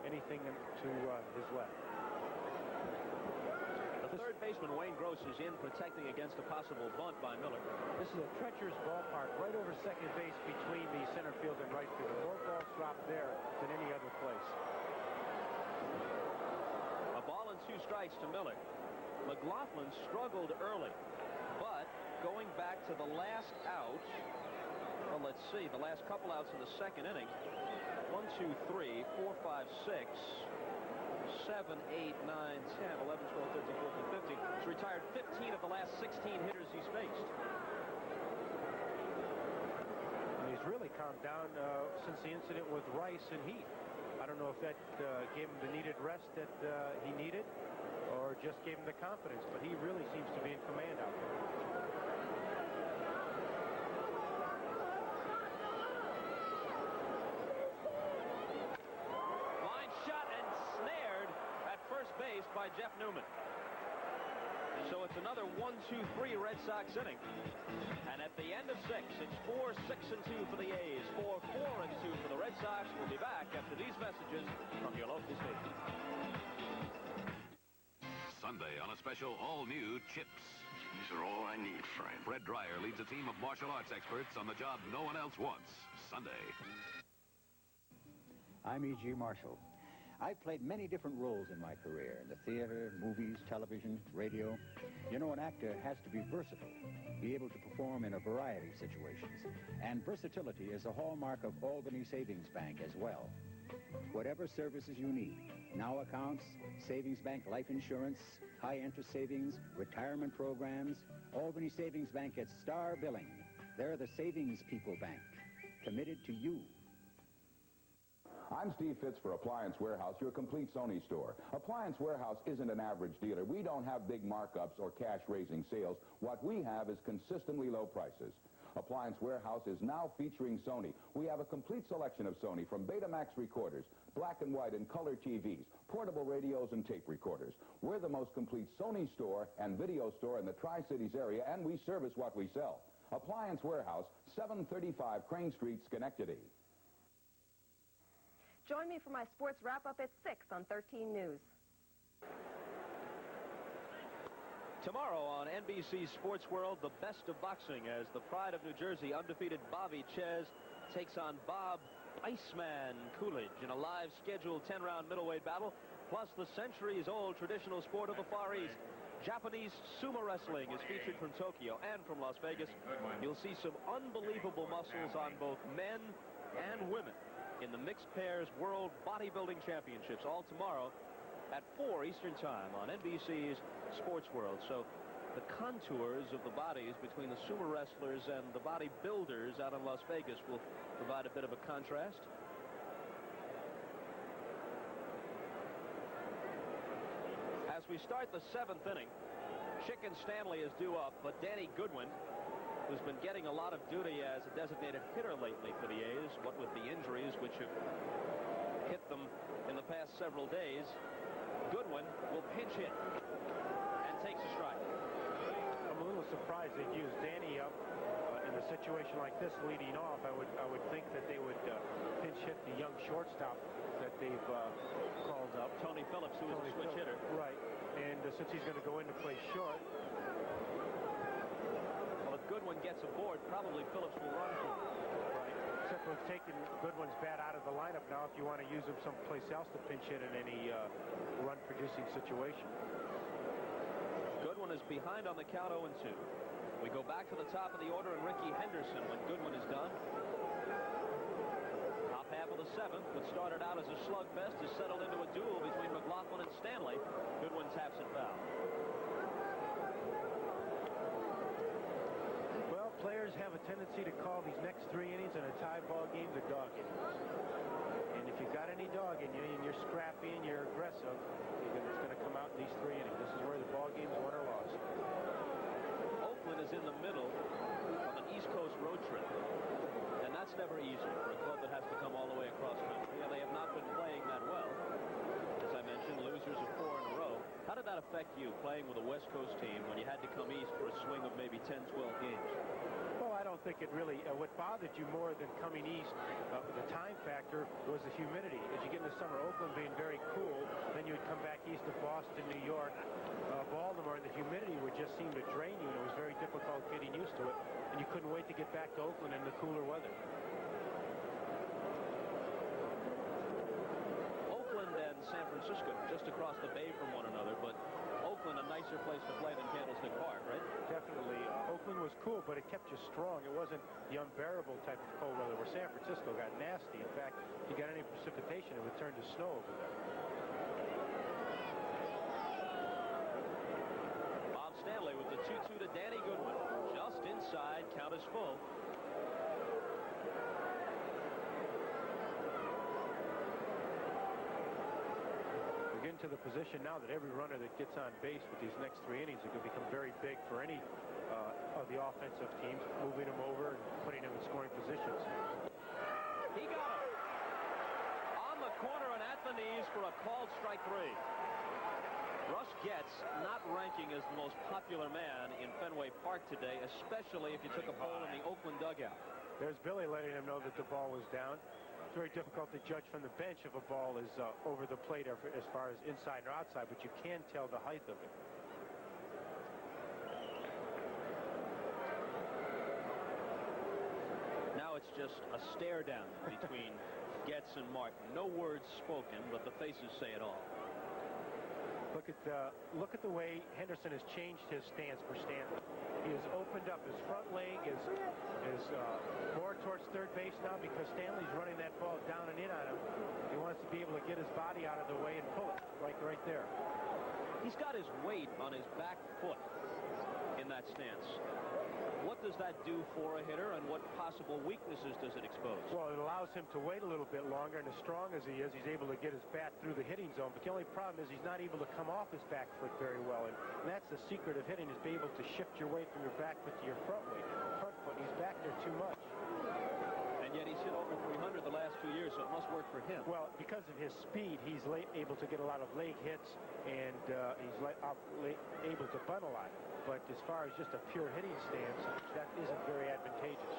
anything to his left. The third baseman, Wayne Gross, is in protecting against a possible bunt by Miller. This is a treacherous ballpark right over second base between the center field and right field. More balls drop there than any other place. A ball and 2 strikes to Miller. McLaughlin struggled early, but going back to the last out, well, let's see, the last couple outs in the second inning, 1, 2, 3, 4, 5, 6, 7, 8, 9, 10, 11, 12, 13, 14, 15. He's retired 15 of the last 16 hitters he's faced. And he's really calmed down since the incident with Rice and Heath. I don't know if that gave him the needed rest that he needed or just gave him the confidence, but he really seems to be in command out there. Base by Jeff Newman. So it's another 1-2-3 Red Sox inning. And at the end of 6, it's 4-6-2 for the A's, 4-4-2 for the Red Sox. We'll be back after these messages from your local station. Sunday on a special all-new Chips. These are all I need, Frank. Fred Dreyer leads a team of martial arts experts on the job no one else wants. Sunday. I'm E.G. Marshall. I've played many different roles in my career, in the theater, movies, television, radio. You know, an actor has to be versatile, be able to perform in a variety of situations. And versatility is a hallmark of Albany Savings Bank as well. Whatever services you need, now accounts, Savings Bank life insurance, high-interest savings, retirement programs, Albany Savings Bank gets star billing. They're the Savings People Bank, committed to you. I'm Steve Fitz for Appliance Warehouse, your complete Sony store. Appliance Warehouse isn't an average dealer. We don't have big markups or cash-raising sales. What we have is consistently low prices. Appliance Warehouse is now featuring Sony. We have a complete selection of Sony, from Betamax recorders, black and white and color TVs, portable radios and tape recorders. We're the most complete Sony store and video store in the Tri-Cities area, and we service what we sell. Appliance Warehouse, 735 Crane Street, Schenectady. Join me for my sports wrap-up at 6 on 13 News. Tomorrow on NBC Sports World, the best of boxing as the pride of New Jersey, undefeated Bobby Chez, takes on Bob Iceman Coolidge in a live scheduled 10-round middleweight battle, plus the centuries-old traditional sport of the Far East. Japanese sumo wrestling is featured from Tokyo and from Las Vegas. You'll see some unbelievable muscles on both men and women in the Mixed Pairs World Bodybuilding Championships, all tomorrow at 4 Eastern Time on NBC's Sports World. So the contours of the bodies between the sumo wrestlers and the bodybuilders out in Las Vegas will provide a bit of a contrast. As we start the 7th inning, Chicken Stanley is due up, but Danny Goodwin, who's been getting a lot of duty as a designated hitter lately for the A's, what with the injuries which have past several days. Goodwin will pinch hit and takes a strike. I'm a little surprised they'd use Danny up in a situation like this leading off. I would think that they would pinch hit the young shortstop that they've called up. Tony Phillips, who is a switch hitter. Right. And since he's going to go in to play short. Well, if Goodwin gets aboard, probably Phillips will run for him. Right. Except for taking Goodwin's bat out of the lineup now if you want to use him someplace else to pinch hit in any run-producing situation. Goodwin is behind on the count 0-2. We go back to the top of the order and Ricky Henderson when Goodwin is done. Top half of the 7th, what started out as a slugfest, has settled into a duel between McLaughlin and Stanley. Goodwin taps it foul. Well, players have a tendency to call these next 3 innings in a tie ball game the dog innings. And if you've got any dog in you and you're scrappy and you're aggressive, it's going to come out in these 3 innings. This is where the ball game's won or lost. Oakland is in the middle of an East Coast road trip. And that's never easy for a club that has to come all the way across country. And they have not been playing that well. As I mentioned, losers of 4 in a row. How did that affect you playing with a West Coast team when you had to come east for a swing of maybe 10, 12 games? Well, I don't think it really, what bothered you more than coming east, the time factor, was the humidity. As you get in the summer, Oakland being very cool, then you would come back east to Boston, New York, Baltimore, and the humidity would just seem to drain you, and it was very difficult getting used to it, and you couldn't wait to get back to Oakland in the cooler weather. Oakland and San Francisco just across the bay from one another, but Oakland a nicer place to play than Candlestick Park, right? Definitely. Oakland was cool, but it kept you strong. It wasn't the unbearable type of cold weather where San Francisco got nasty. In fact, if you got any precipitation, it would turn to snow over there. Bob Stanley with the 2-2 to Danny Goodwin. Just inside, count is full. We're getting to the position now that every runner that gets on base with these next 3 innings are going to become very big for any of the offensive teams, moving them over and putting them in scoring positions. He got him. On the corner and at the knees for a called strike 3. Russ Getz not ranking as the most popular man in Fenway Park today, especially if you took a poll in the Oakland dugout. There's Billy letting him know that the ball was down. It's very difficult to judge from the bench if a ball is over the plate as far as inside or outside, but you can tell the height of it. Now it's just a stare down between Getz and Martin. No words spoken, but the faces say it all. Look at the way Henderson has changed his stance for Stanley. He has opened up his front leg, is more towards third base now because Stanley's running that ball down and in on him. He wants to be able to get his body out of the way and pull it right there. He's got his weight on his back foot in that stance. What does that do for a hitter, and what possible weaknesses does it expose? Well, it allows him to wait a little bit longer, and as strong as he is, he's able to get his bat through the hitting zone. But the only problem is he's not able to come off his back foot very well, and that's the secret of hitting, is be able to shift your weight from your back foot to your front foot. He's back there too much. And yet he's hit over 300 the last 2 years, so it must work for him. Well, because of his speed, he's able to get a lot of leg hits, and he's able to bunt a lot. But as far as just a pure hitting stance, that isn't very advantageous.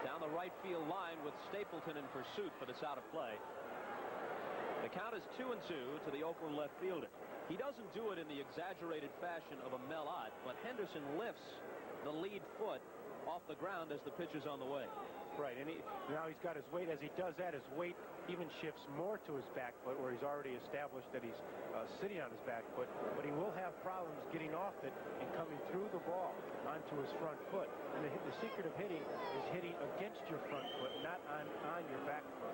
Down the right field line with Stapleton in pursuit, but it's out of play. The count is 2-2 to the Oakland left fielder. He doesn't do it in the exaggerated fashion of a Mel Ott, but Henderson lifts the lead foot off the ground as the pitch is on the way. Right, and now he's got his weight. As he does that, his weight even shifts more to his back foot, where he's already established that he's sitting on his back foot. But he will have problems getting off it and coming through the ball onto his front foot. And the secret of hitting is hitting against your front foot, not on your back foot.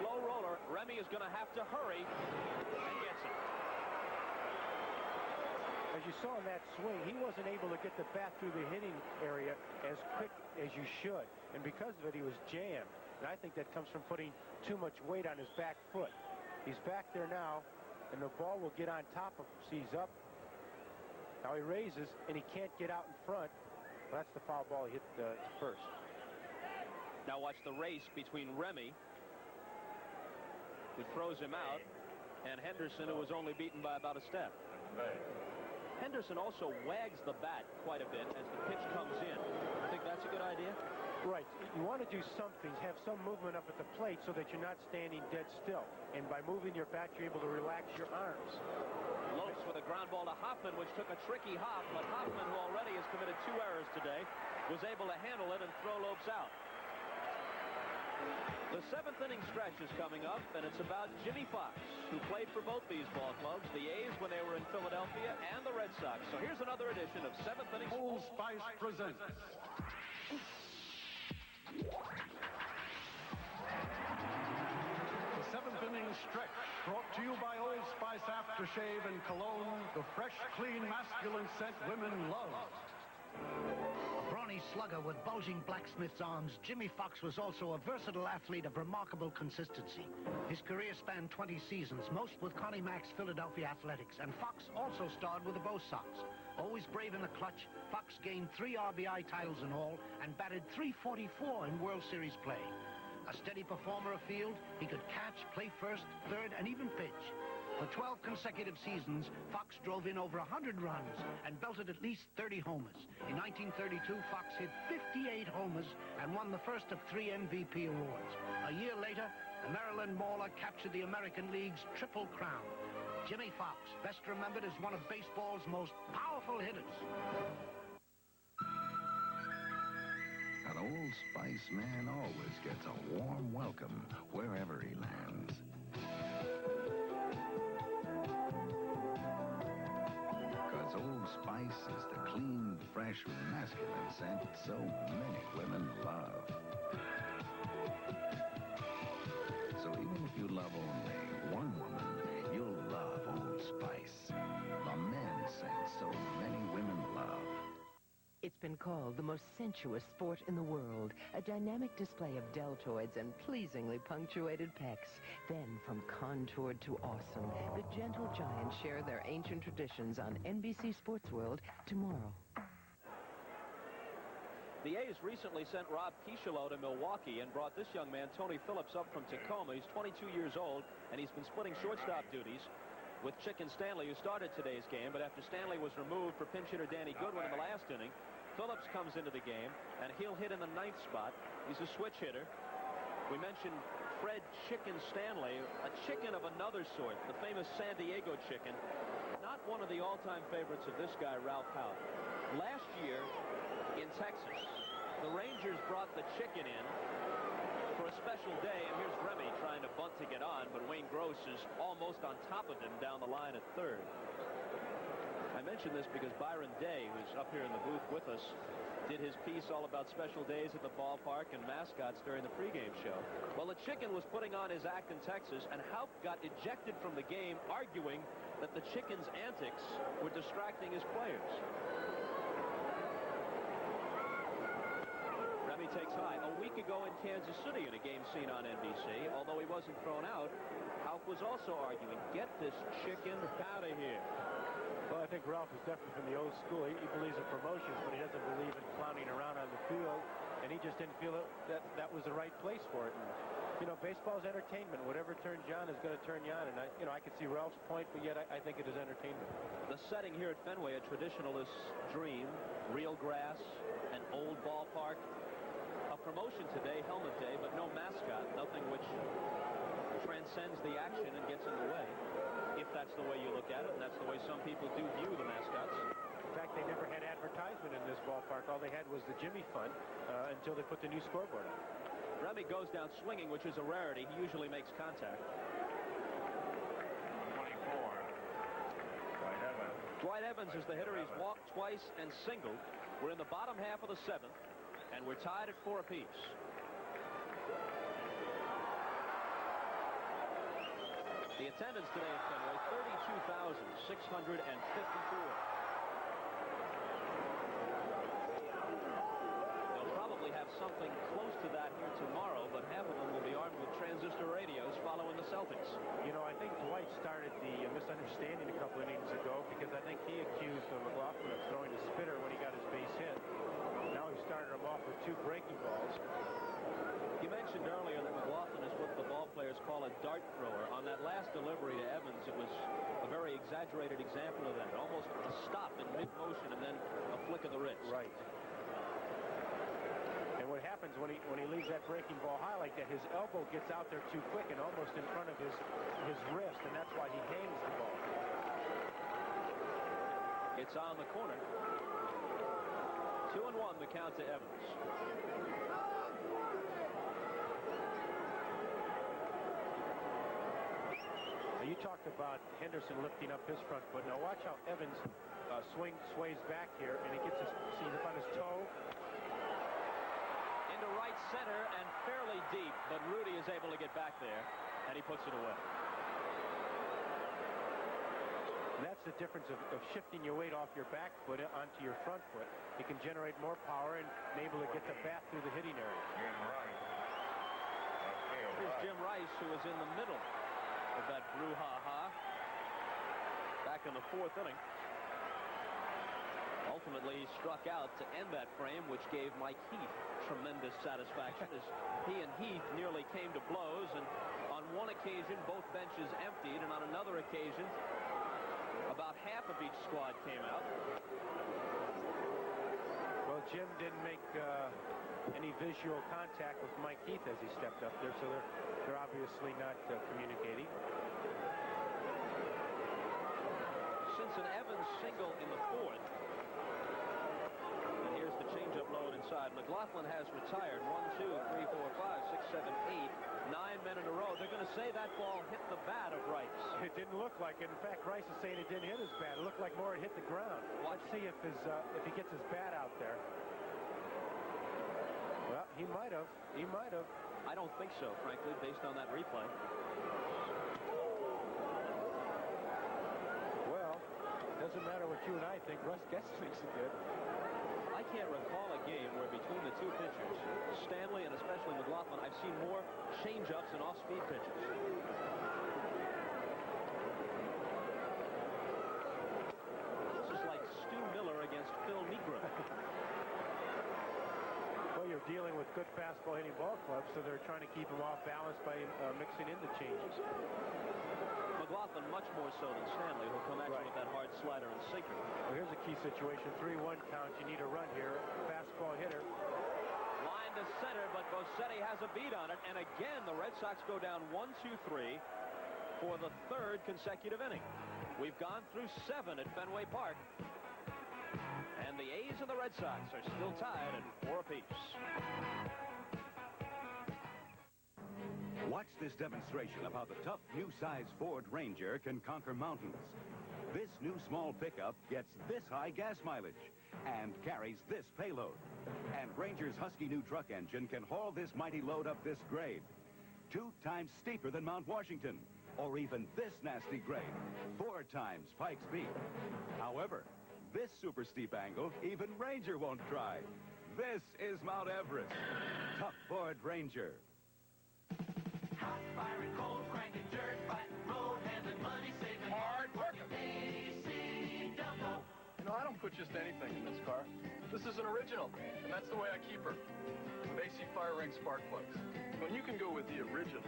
Slow roller. Remy is going to have to hurry and gets it. As you saw in that swing, he wasn't able to get the bat through the hitting area as quick as you should. And because of it, he was jammed. And I think that comes from putting too much weight on his back foot. He's back there now, and the ball will get on top of him. See, he's up. Now he raises, and he can't get out in front. Well, that's the foul ball he hit first. Now watch the race between Remy who throws him out, and Henderson, who was only beaten by about a step. Henderson also wags the bat quite a bit as the pitch comes in. I think that's a good idea. Right. You want to do something, have some movement up at the plate so that you're not standing dead still. And by moving your bat, you're able to relax your arms. Lopes with a ground ball to Hoffman, which took a tricky hop, but Hoffman, who already has committed 2 errors today, was able to handle it and throw Lopes out. The 7th inning stretch is coming up, and it's about Jimmy Fox, who played for both these ball clubs, the A's when they were in Philadelphia, and the Red Sox. So here's another edition of 7th inning. Old Spice presents. The 7th inning stretch, brought to you by Old Spice Aftershave and Cologne, the fresh, clean, masculine scent women love. A brawny slugger with bulging blacksmith's arms, Jimmy Fox was also a versatile athlete of remarkable consistency. His career spanned 20 seasons, most with Connie Mack's Philadelphia Athletics, and Fox also starred with the Bo Sox. Always brave in the clutch, Fox gained 3 RBI titles in all and batted .344 in World Series play. A steady performer afield, he could catch, play first, third, and even pitch. For 12 consecutive seasons, Fox drove in over 100 runs and belted at least 30 homers. In 1932, Fox hit 58 homers and won the first of 3 MVP awards. A year later, the Maryland Mauler captured the American League's Triple Crown. Jimmy Fox, best remembered as one of baseball's most powerful hitters. An Old Spice man always gets a warm welcome wherever he lands. Because Old Spice is the clean, fresh, masculine scent so many women love. So even if you love only one woman, you'll love Old Spice. The men's scent so many women love. It's been called the most sensuous sport in the world, a dynamic display of deltoids and pleasingly punctuated pecs. Then, from contoured to awesome, the gentle giants share their ancient traditions on NBC Sports World tomorrow. The A's recently sent Rob Kishalo to Milwaukee and brought this young man, Tony Phillips, up from Tacoma. He's 22 years old, and he's been splitting shortstop duties with Chicken Stanley, who started today's game. But after Stanley was removed for pinch hitter Danny Goodwin in the last inning, Phillips comes into the game, and he'll hit in the 9th spot. He's a switch hitter. We mentioned Fred Chicken Stanley, a chicken of another sort, the famous San Diego chicken. Not one of the all-time favorites of this guy, Ralph Houk. Last year in Texas, the Rangers brought the chicken in for a special day, and here's Remy trying to bunt to get on, but Wayne Gross is almost on top of him down the line at third. I mention this because Byron Day, who's up here in the booth with us, did his piece all about special days at the ballpark and mascots during the pregame show. Well, the chicken was putting on his act in Texas, and Houk got ejected from the game, arguing that the chicken's antics were distracting his players. Remy takes high. A week ago in Kansas City in a game seen on NBC, although he wasn't thrown out, Houk was also arguing, get this chicken out of here. Well, I think Ralph is definitely from the old school. He believes in promotions, but he doesn't believe in clowning around on the field, and he just didn't feel that was the right place for it. And, you know, baseball's entertainment. Whatever turns you on is going to turn you on, and I can see Ralph's point, but yet I think it is entertainment. The setting here at Fenway, a traditionalist's dream, real grass, an old ballpark. A promotion today, helmet day, but no mascot, nothing which transcends the action and gets in the way, if that's the way you look at it, and that's the way some people do view the mascots. In fact, they never had advertisement in this ballpark. All they had was the Jimmy Fund until they put the new scoreboard on. Remy goes down swinging, which is a rarity. He usually makes contact. 24. Dwight Evans is the hitter. He's walked twice and singled. We're in the bottom half of the 7th, and we're tied at 4 apiece. The attendance today at Fenway, 32,654. They'll probably have something close to that here tomorrow, but half of them will be armed with transistor radios following the Celtics. You know, I think Dwight started the misunderstanding a couple innings ago because I think he accused McLaughlin of throwing a spitter when he got his base hit. Now he started him off with 2 breaking balls. You mentioned earlier that McLaughlin is what the ball players call call a dart thrower. On that last delivery to Evans, it was a very exaggerated example of that. Almost a stop in mid-motion and then a flick of the wrist. Right. And what happens when he leaves that breaking ball high like that, his elbow gets out there too quick and almost in front of his wrist, and that's why he hangs the ball. It's on the corner. 2-1 the count to Evans. Now you talked about Henderson lifting up his front foot. Now watch how Evans sways back here, and he gets sees up on his toe. Into right center and fairly deep, but Rudy is able to get back there, and he puts it away. And that's the difference of shifting your weight off your back foot onto your front foot. You can generate more power and able to get the bat through the hitting area. Here's Jim Rice, who was in the middle of that brouhaha back in the 4th inning. Ultimately, he struck out to end that frame, which gave Mike Heath tremendous satisfaction as he and Heath nearly came to blows. And on one occasion, both benches emptied, and on another occasion, about half of each squad came out. Well, Jim didn't make any visual contact with Mike Heath as he stepped up there, so they're obviously not communicating. Since an Evans single in the 4th, and here's the changeup low and inside. McLaughlin has retired. 1, 2, 3, 4, 5, 6, 7, 8, 9 men in a row. They're going to say that ball hit the bat of Rice. It didn't look like it. In fact, Rice is saying it didn't hit his bat. It looked like more it hit the ground. Let's see if he gets his bat out there. Well, he might have. He might have. I don't think so, frankly, based on that replay. Well, it doesn't matter what you and I think. Russ Guest thinks it did. I can't recall a game where between the two pitchers, Stanley and especially McLaughlin, I've seen more change-ups and off-speed pitches. This is like Stu Miller against Phil Negro. Well, you're dealing with good fastball hitting ball clubs, so they're trying to keep them off balance by mixing in the changes. McLaughlin much more so than Stanley, who'll come at you with that hard slider and sinker. Well, here's a key situation. 3-1 count. You need a run here. Fastball hitter. Line to center, but Bossetti has a beat on it. And again, the Red Sox go down 1-2-3 for the 3rd consecutive inning. We've gone through 7 at Fenway Park. And the A's and the Red Sox are still tied at 4 apiece. Watch this demonstration of how the tough new size Ford Ranger can conquer mountains. This new small pickup gets this high gas mileage and carries this payload. And Ranger's husky new truck engine can haul this mighty load up this grade. 2 times steeper than Mount Washington, or even this nasty grade, 4 times Pikes Peak. However, this super steep angle, even Ranger won't try. This is Mount Everest. Tough Ford Ranger. Hot, fiery, cold, cranking, dirt, fighting, road handling, money saving, hard working. AC Dumbo. You know, I don't put just anything in this car. This is an original, and that's the way I keep her. With AC Fire Ring spark plugs. When you can go with the original,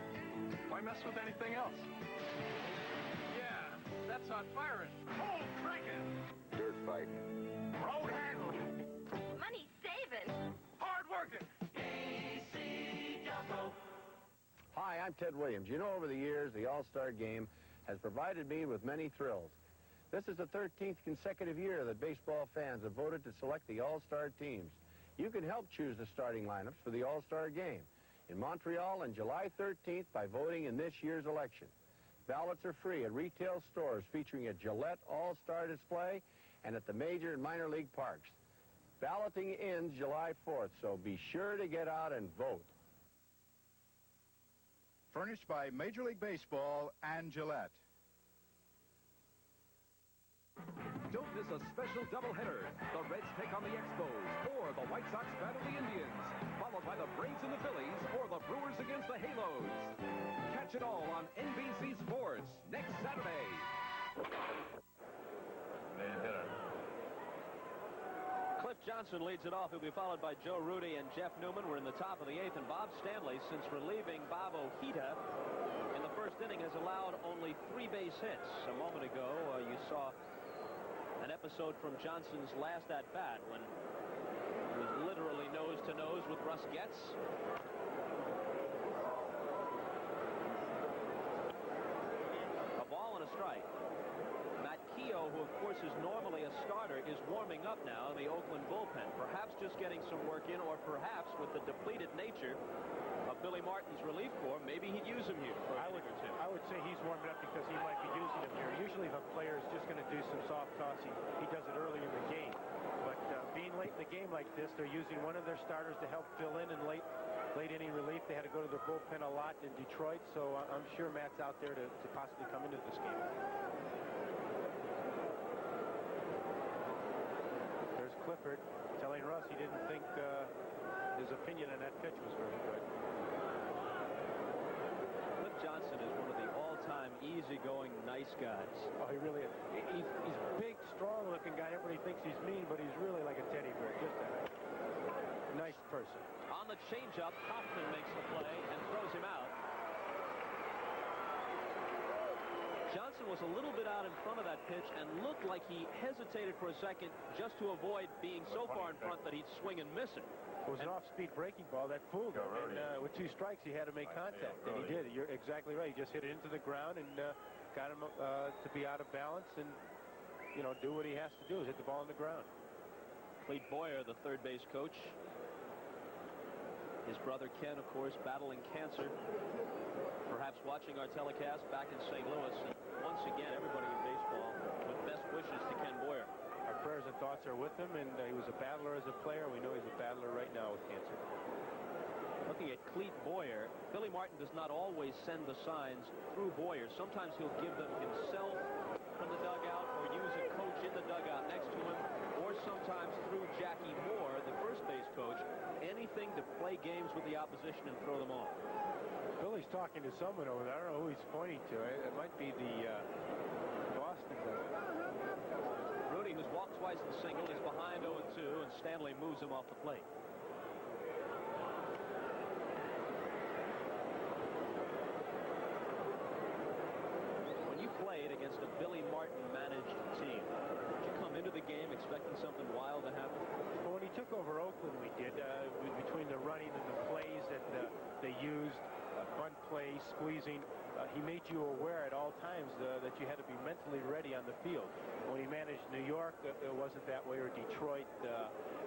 why mess with anything else? Yeah, that's hot firing. Cold cranking. Dirt fighting. Road handling. Money saving. Hard working. AC Dumbo. Hi, I'm Ted Williams. You know, over the years, the All-Star Game has provided me with many thrills. This is the 13th consecutive year that baseball fans have voted to select the All-Star teams. You can help choose the starting lineups for the All-Star Game in Montreal on July 13th by voting in this year's election. Ballots are free at retail stores featuring a Gillette All-Star display and at the major and minor league parks. Balloting ends July 4th, so be sure to get out and vote. Furnished by Major League Baseball and Gillette. Don't miss a special doubleheader. The Reds take on the Expos, or the White Sox battle the Indians, followed by the Braves and the Phillies, or the Brewers against the Halos. Catch it all on NBC Sports next Saturday. Cliff Johnson leads it off. He'll be followed by Joe Rudy and Jeff Newman. We're in the top of the 8th, and Bob Stanley, since relieving Bob Ojeda in first inning has allowed only 3 base hits. A moment ago, you saw an episode from Johnson's last at-bat when he was literally nose-to-nose with Russ Getz. A ball and a strike. Matt Keogh, who of course is normally a starter, is warming up now in the Oakland bullpen. Perhaps just getting some work in, or perhaps with the depleted nature of Billy Martin's relief corps, maybe he'd use him here for a inning or two. I would say he's warming up because he might be using him here. Usually if a player is just going to do some soft tossing, he does it early in the game. But being late in the game like this, they're using one of their starters to help fill in late inning relief. They had to go to the bullpen a lot in Detroit, so I'm sure Matt's out there to possibly come into this game. There's Clifford telling Russ he didn't think his opinion on that pitch was very good. Cliff Johnson is one of the all-time easygoing, nice guys. Oh, he really is. He's big, strong-looking guy. Everybody thinks he's mean, but he's really like a teddy bear. Just a nice person. On the changeup, Hoffman makes the play and throws him out. Johnson was a little bit out in front of that pitch and looked like he hesitated for a second just to avoid being so far in front that he'd swing and miss it. It was an off-speed breaking ball that fooled him. And with 2 strikes, he had to make contact, and he did. You're exactly right. He just hit it into the ground and got him to be out of balance and, you know, do what he has to do is hit the ball on the ground. Clete Boyer, the third base coach. His brother Ken, of course, battling cancer. Perhaps watching our telecast back in St. Louis. And once again, everybody in baseball with best wishes to Ken Boyer. Our prayers and thoughts are with him, and he was a battler as a player. We know he's a battler right now with cancer. Looking at Clete Boyer, Billy Martin does not always send the signs through Boyer. Sometimes he'll give them himself from the dugout or use a coach in the dugout next to him, or sometimes through Jackie Moore, the first base coach, anything to play games with the opposition and throw them off. Billy's talking to someone over there. I don't know who he's pointing to. It might be the Boston guy. Rudy, who's walked twice in single, is behind 0-2, and Stanley moves him off the plate. When you played against a Billy Martin-managed team, did you come into the game expecting something wild to happen? Well, when he took over Oakland, we did. Between the running and the plays that they used, bunt plays, squeezing, he made you aware at all times that you had to be mentally ready on the field. When he managed New York, it wasn't that way, or Detroit.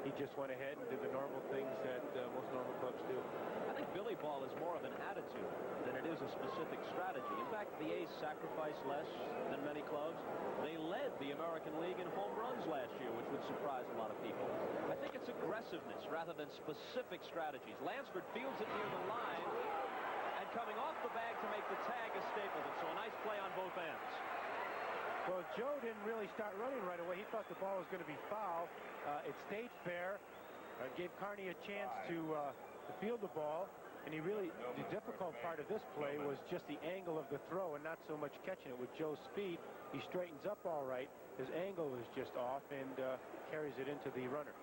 He just went ahead and did the normal things that most normal clubs do. I think Billy ball is more of an attitude than it is a specific strategy. In fact, the A's sacrificed less than many clubs. They led the American League in home runs last year, which would surprise a lot of people. I think it's aggressiveness rather than specific strategies. Lansford fields it near the line, and coming off the bag to make the tag is Stapleton. So a nice play on both ends. Well, Joe didn't really start running right away. He thought the ball was going to be foul. It stayed fair. Gave Carney a chance to field the ball. And the difficult part of this play was just the angle of the throw and not so much catching it. With Joe's speed, he straightens up all right. His angle is just off and carries it into the runner.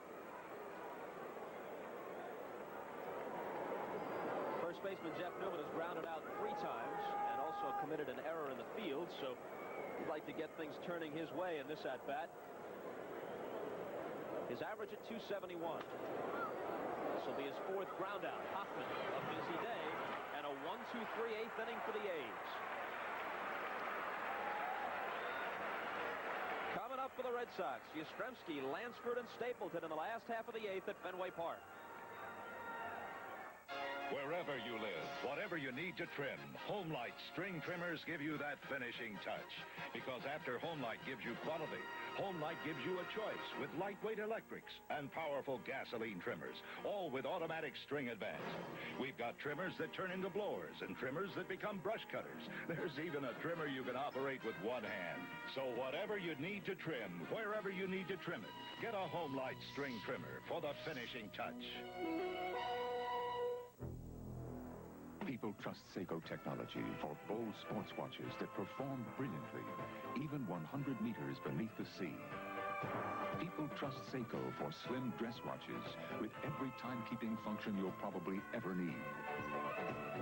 First baseman Jeff Newman has grounded out 3 times and also committed an error in the field, so he'd like to get things turning his way in this at-bat. His average at 271. This will be his 4th ground out. Hoffman, a busy day, and a 1-2-3 8th inning for the A's. Coming up for the Red Sox, Yastrzemski, Lansford, and Stapleton in the last half of the 8th at Fenway Park. Wherever you live, whatever you need to trim, Homelite string trimmers give you that finishing touch. Because after Homelite gives you quality, Homelite gives you a choice with lightweight electrics and powerful gasoline trimmers, all with automatic string advance. We've got trimmers that turn into blowers and trimmers that become brush cutters. There's even a trimmer you can operate with one hand. So whatever you need to trim, wherever you need to trim it, get a Homelite string trimmer for the finishing touch. People trust Seiko technology for bold sports watches that perform brilliantly, even 100 meters beneath the sea. People trust Seiko for slim dress watches with every timekeeping function you'll probably ever need.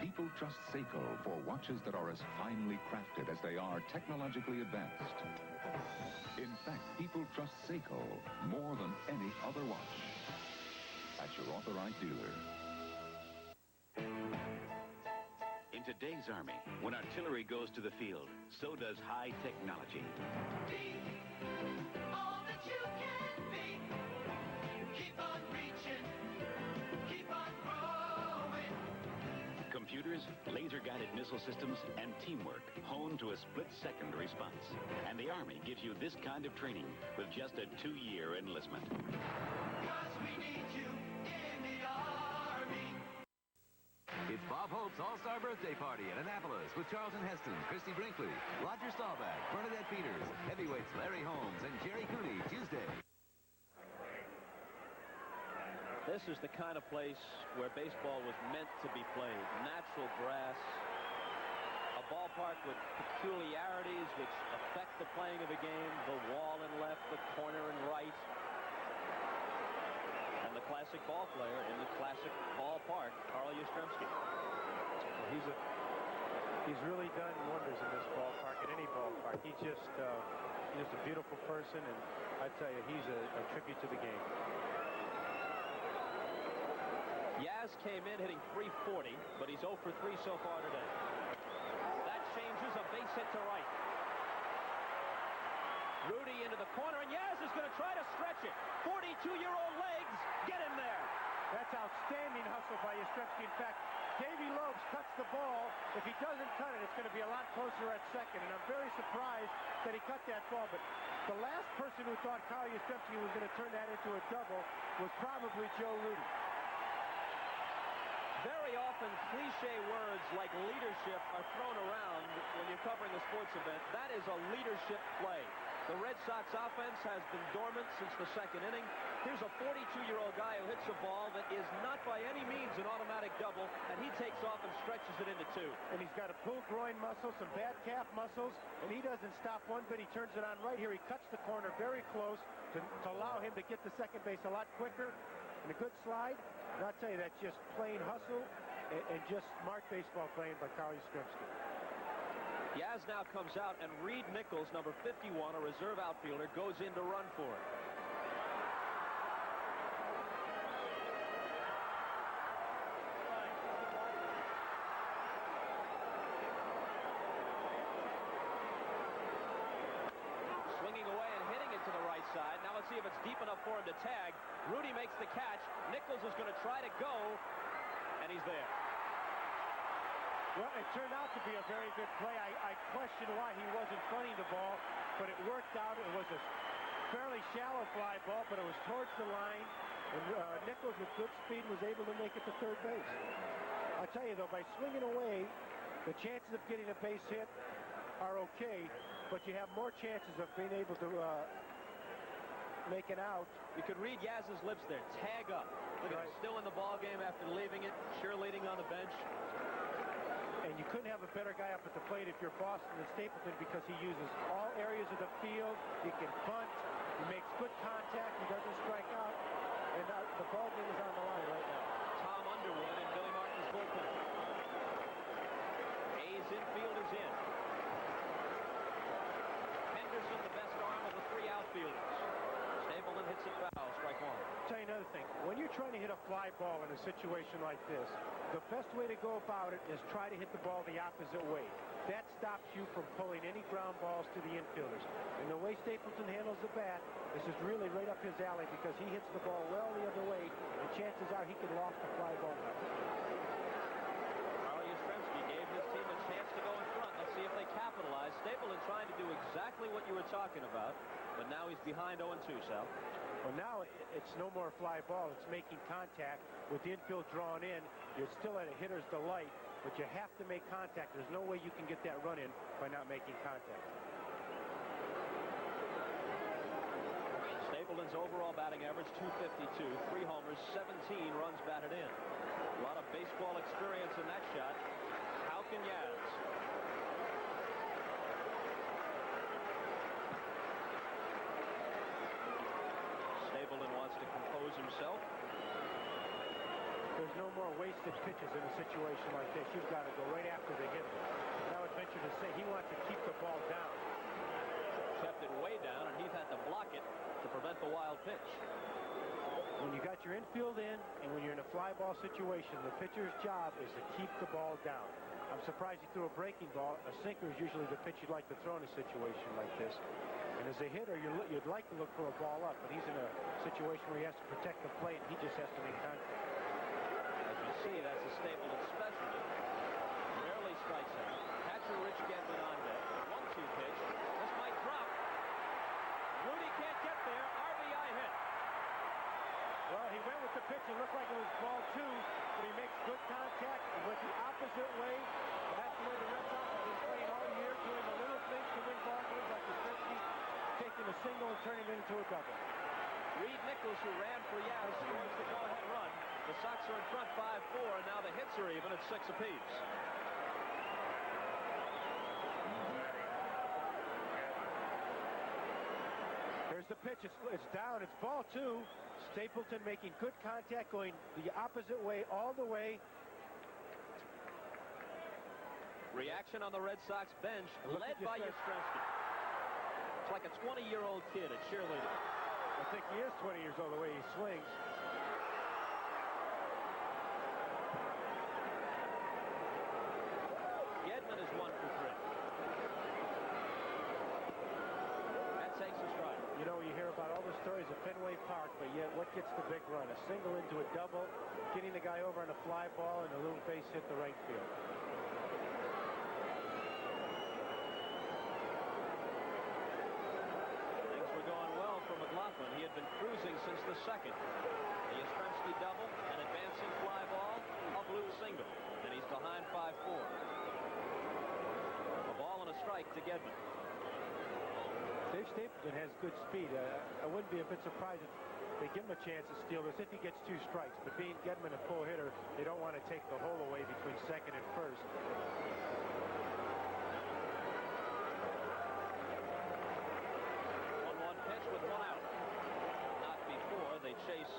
People trust Seiko for watches that are as finely crafted as they are technologically advanced. In fact, people trust Seiko more than any other watch. At your authorized dealer. In today's Army, when artillery goes to the field, so does high technology. All that you can be. Keep on reaching. Keep on growing. Computers, laser-guided missile systems, and teamwork honed to a split-second response. And the Army gives you this kind of training with just a 2-year enlistment. 'Cause we need you in the Army. It's Bob Hope's All-Star Birthday Party at Annapolis with Charlton Heston, Christy Brinkley, Roger Staubach, Bernadette Peters, heavyweights Larry Holmes, and Jerry Cooney, Tuesday. This is the kind of place where baseball was meant to be played. Natural grass, a ballpark with peculiarities which affect the playing of the game, the wall and left, the corner and right, and the classic ball player in the classic ballpark, Carl Yastrzemski. He's really done wonders in this ballpark, in any ballpark. He's just a beautiful person, and I tell you, he's a tribute to the game. Yaz came in hitting .340, but he's 0 for 3 so far today. That changes, a base hit to right. Rudy into the corner, and Yaz is going to try to stretch it. 42-year-old legs, get him there. That's outstanding hustle by Yastrzemski. In fact, Davey Loebs cuts the ball. If he doesn't cut it, it's going to be a lot closer at second, and I'm very surprised that he cut that ball. But the last person who thought Carl Yastrzemski was going to turn that into a double was probably Joe Rudy. Very often, cliche words like leadership are thrown around when you're covering a sports event. That is a leadership play. The Red Sox offense has been dormant since the second inning. Here's a 42-year-old guy who hits a ball that is not by any means an automatic double, and he takes off and stretches it into 2. And he's got a pulled groin muscle, some bad calf muscles, and he doesn't stop one bit. He turns it on right here. He cuts the corner very close to allow him to get to second base a lot quicker. And a good slide. And I'll tell you, that's just plain hustle and just smart baseball playing by Carl Yastrzemski. Yaz now comes out, and Reed Nichols, number 51, a reserve outfielder, goes in to run for it. Swinging away and hitting it to the right side. Now let's see if it's deep enough for him to tag. Rudy makes the catch. Nichols is going to try to go, and he's there. Well, it turned out to be a very good play. I question why he wasn't fronting the ball, but it worked out. It was a fairly shallow fly ball, but it was towards the line, and Nichols with good speed was able to make it to third base. I'll tell you, though, by swinging away, the chances of getting a base hit are okay, but you have more chances of being able to make it out. You could read Yaz's lips there. Tag up. Look at him, still in the ball game after leaving it, cheerleading on the bench. And you couldn't have a better guy up at the plate if you're Boston than Stapleton, because he uses all areas of the field. He can bunt. He makes good contact. He doesn't strike out. And the ball game is on the line right now. Tom Underwood and Billy Martin's bullpen. A's infield is in. Henderson, the best arm of the 3 outfielders. Stapleton hits it foul, strike 1. I'll tell you another thing. When you're trying to hit a fly ball in a situation like this, the best way to go about it is try to hit the ball the opposite way. That stops you from pulling any ground balls to the infielders. And the way Stapleton handles the bat, this is really right up his alley, because he hits the ball well the other way, and chances are he could loft the fly ball now. Carl Yastrzemski gave his team a chance to go in front. Let's see if they capitalize. Stapleton trying to do exactly what you were talking about, but now he's behind 0-2, Sal. Well, now it's no more fly ball. It's making contact with the infield drawn in. You're still at a hitter's delight, but you have to make contact. There's no way you can get that run in by not making contact. Stapleton's overall batting average, .252, 3 homers, 17 runs batted in. A lot of baseball experience in that shot. How can Yaz? there's no more wasted pitches in a situation like this. You've got to go right after the hitter. And I would venture to say he wants to keep the ball down. Kept it way down, and Heath had to block it to prevent the wild pitch. When you got your infield in, and when you're in a fly ball situation, the pitcher's job is to keep the ball down. I'm surprised he threw a breaking ball. A sinker is usually the pitch you'd like to throw in a situation like this. And as a hitter, you'd like to look for a ball up, but he's in a situation where he has to protect the plate, and he just has to make contact. As you see, that's a Stapleton specialty. Rarely strikes out. Catcher Rich Gedman on deck. 1-2 pitch. This might drop. Rudy can't get there. RBI hit. Well, he went with the pitch. It looked like it was ball 2, but he makes good contact and went the opposite way. That's the way the Red Sox have been playing all year, doing the little things to win ball games, like Yastrzemski taking a single and turning it into a double. Reed Nichols, who ran for Yaz, scores the go-ahead run. The Sox are in front 5-4, and now the hits are even at 6 apiece. There's the pitch. It's down. It's ball 2. Stapleton making good contact, going the opposite way all the way. Reaction on the Red Sox bench, led by Yastrzemski. It's like a 20-year-old kid at cheerleading. I think he is 20 years old the way he swings. Gedman is 1 for 3. That takes a strike. You know, you hear about all the stories of Fenway Park, but yet what gets the big run? A single into a double, getting the guy over on a fly ball, and a little base hit the right field. Things were going well for McLaughlin. He had been cruising since the second. The Yastrzemski double, an advancing fly ball, a blue single, and he's behind 5-4. A ball and a strike to Gedman. Dave Stapleton has good speed. I wouldn't be a bit surprised if they give him a chance to steal this if he gets 2 strikes. But being Gedman a full hitter, they don't want to take the hole away between second and first. 1-1 pitch with 1 out. Not before they chase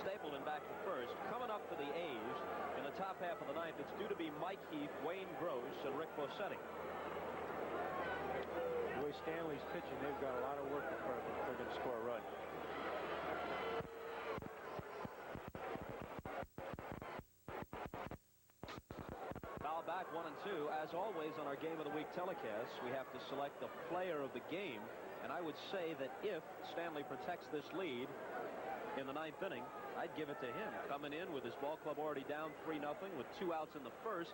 Stapleton back to first. Coming up for the A's in the top half of the ninth, it's due to be Mike Heath, Wayne Gross, and Rick Bossetti. The way Stanley's pitching, they've got a lot of work in front of them if they're going to score a run. Foul back 1-2. As always on our Game of the Week telecast, we have to select the player of the game. And I would say that if Stanley protects this lead in the 9th inning, I'd give it to him. Coming in with his ball club already down 3-0 with 2 outs in the first,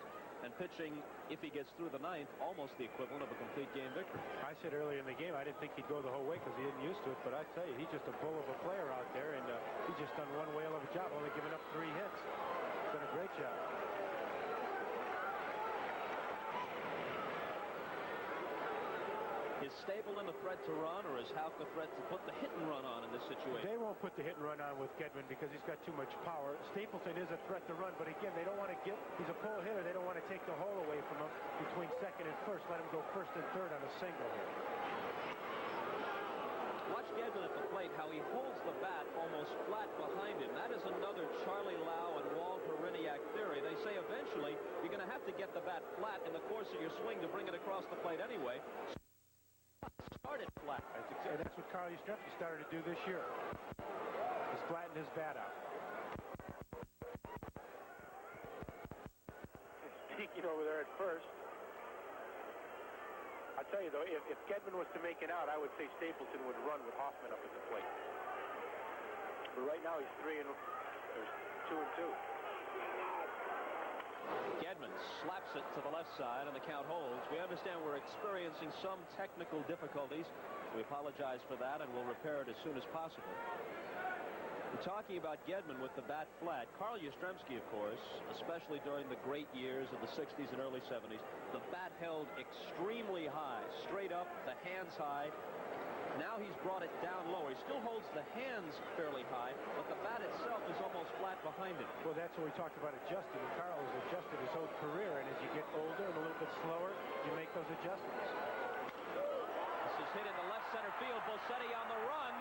and pitching, if he gets through the 9th, almost the equivalent of a complete game victory. I said earlier in the game I didn't think he'd go the whole way because he isn't used to it, but I tell you, he's just a bull of a player out there, and he's just done one whale of a job, only giving up 3 hits. He's done a great job. Is Stapleton a threat to run, or is Houck a threat to put the hit and run on in this situation? They won't put the hit and run on with Gedman because he's got too much power. Stapleton is a threat to run, but again, they don't want to he's a pull hitter. They don't want to take the hole away from him between second and first. Let him go first and third on a single here. Watch Gedman at the plate, how he holds the bat almost flat behind him. That is another Charlie Lau and Walt Periniak theory. They say eventually you're going to have to get the bat flat in the course of your swing to bring it across the plate anyway. Started flat. That's what Carl Yastrzemski started to do this year. He's flattened his bat out. He's peeking over there at first. I'll tell you, though, if Gedman was to make it out, I would say Stapleton would run with Hoffman up at the plate. But right now, he's 2-2. Gedman slaps it to the left side, and the count holds. We understand we're experiencing some technical difficulties. We apologize for that, and we'll repair it as soon as possible. We're talking about Gedman with the bat flat. Carl Yastrzemski, of course, especially during the great years of the 60s and early 70s, the bat held extremely high, straight up, the hands high. Now he's brought it down lower. He still holds the hands fairly high, but the bat itself is almost flat behind him. Well, that's what we talked about adjusting. And Carl has adjusted his whole career, and as you get older and a little bit slower, you make those adjustments. This is hit into left center field. Bossetti on the run.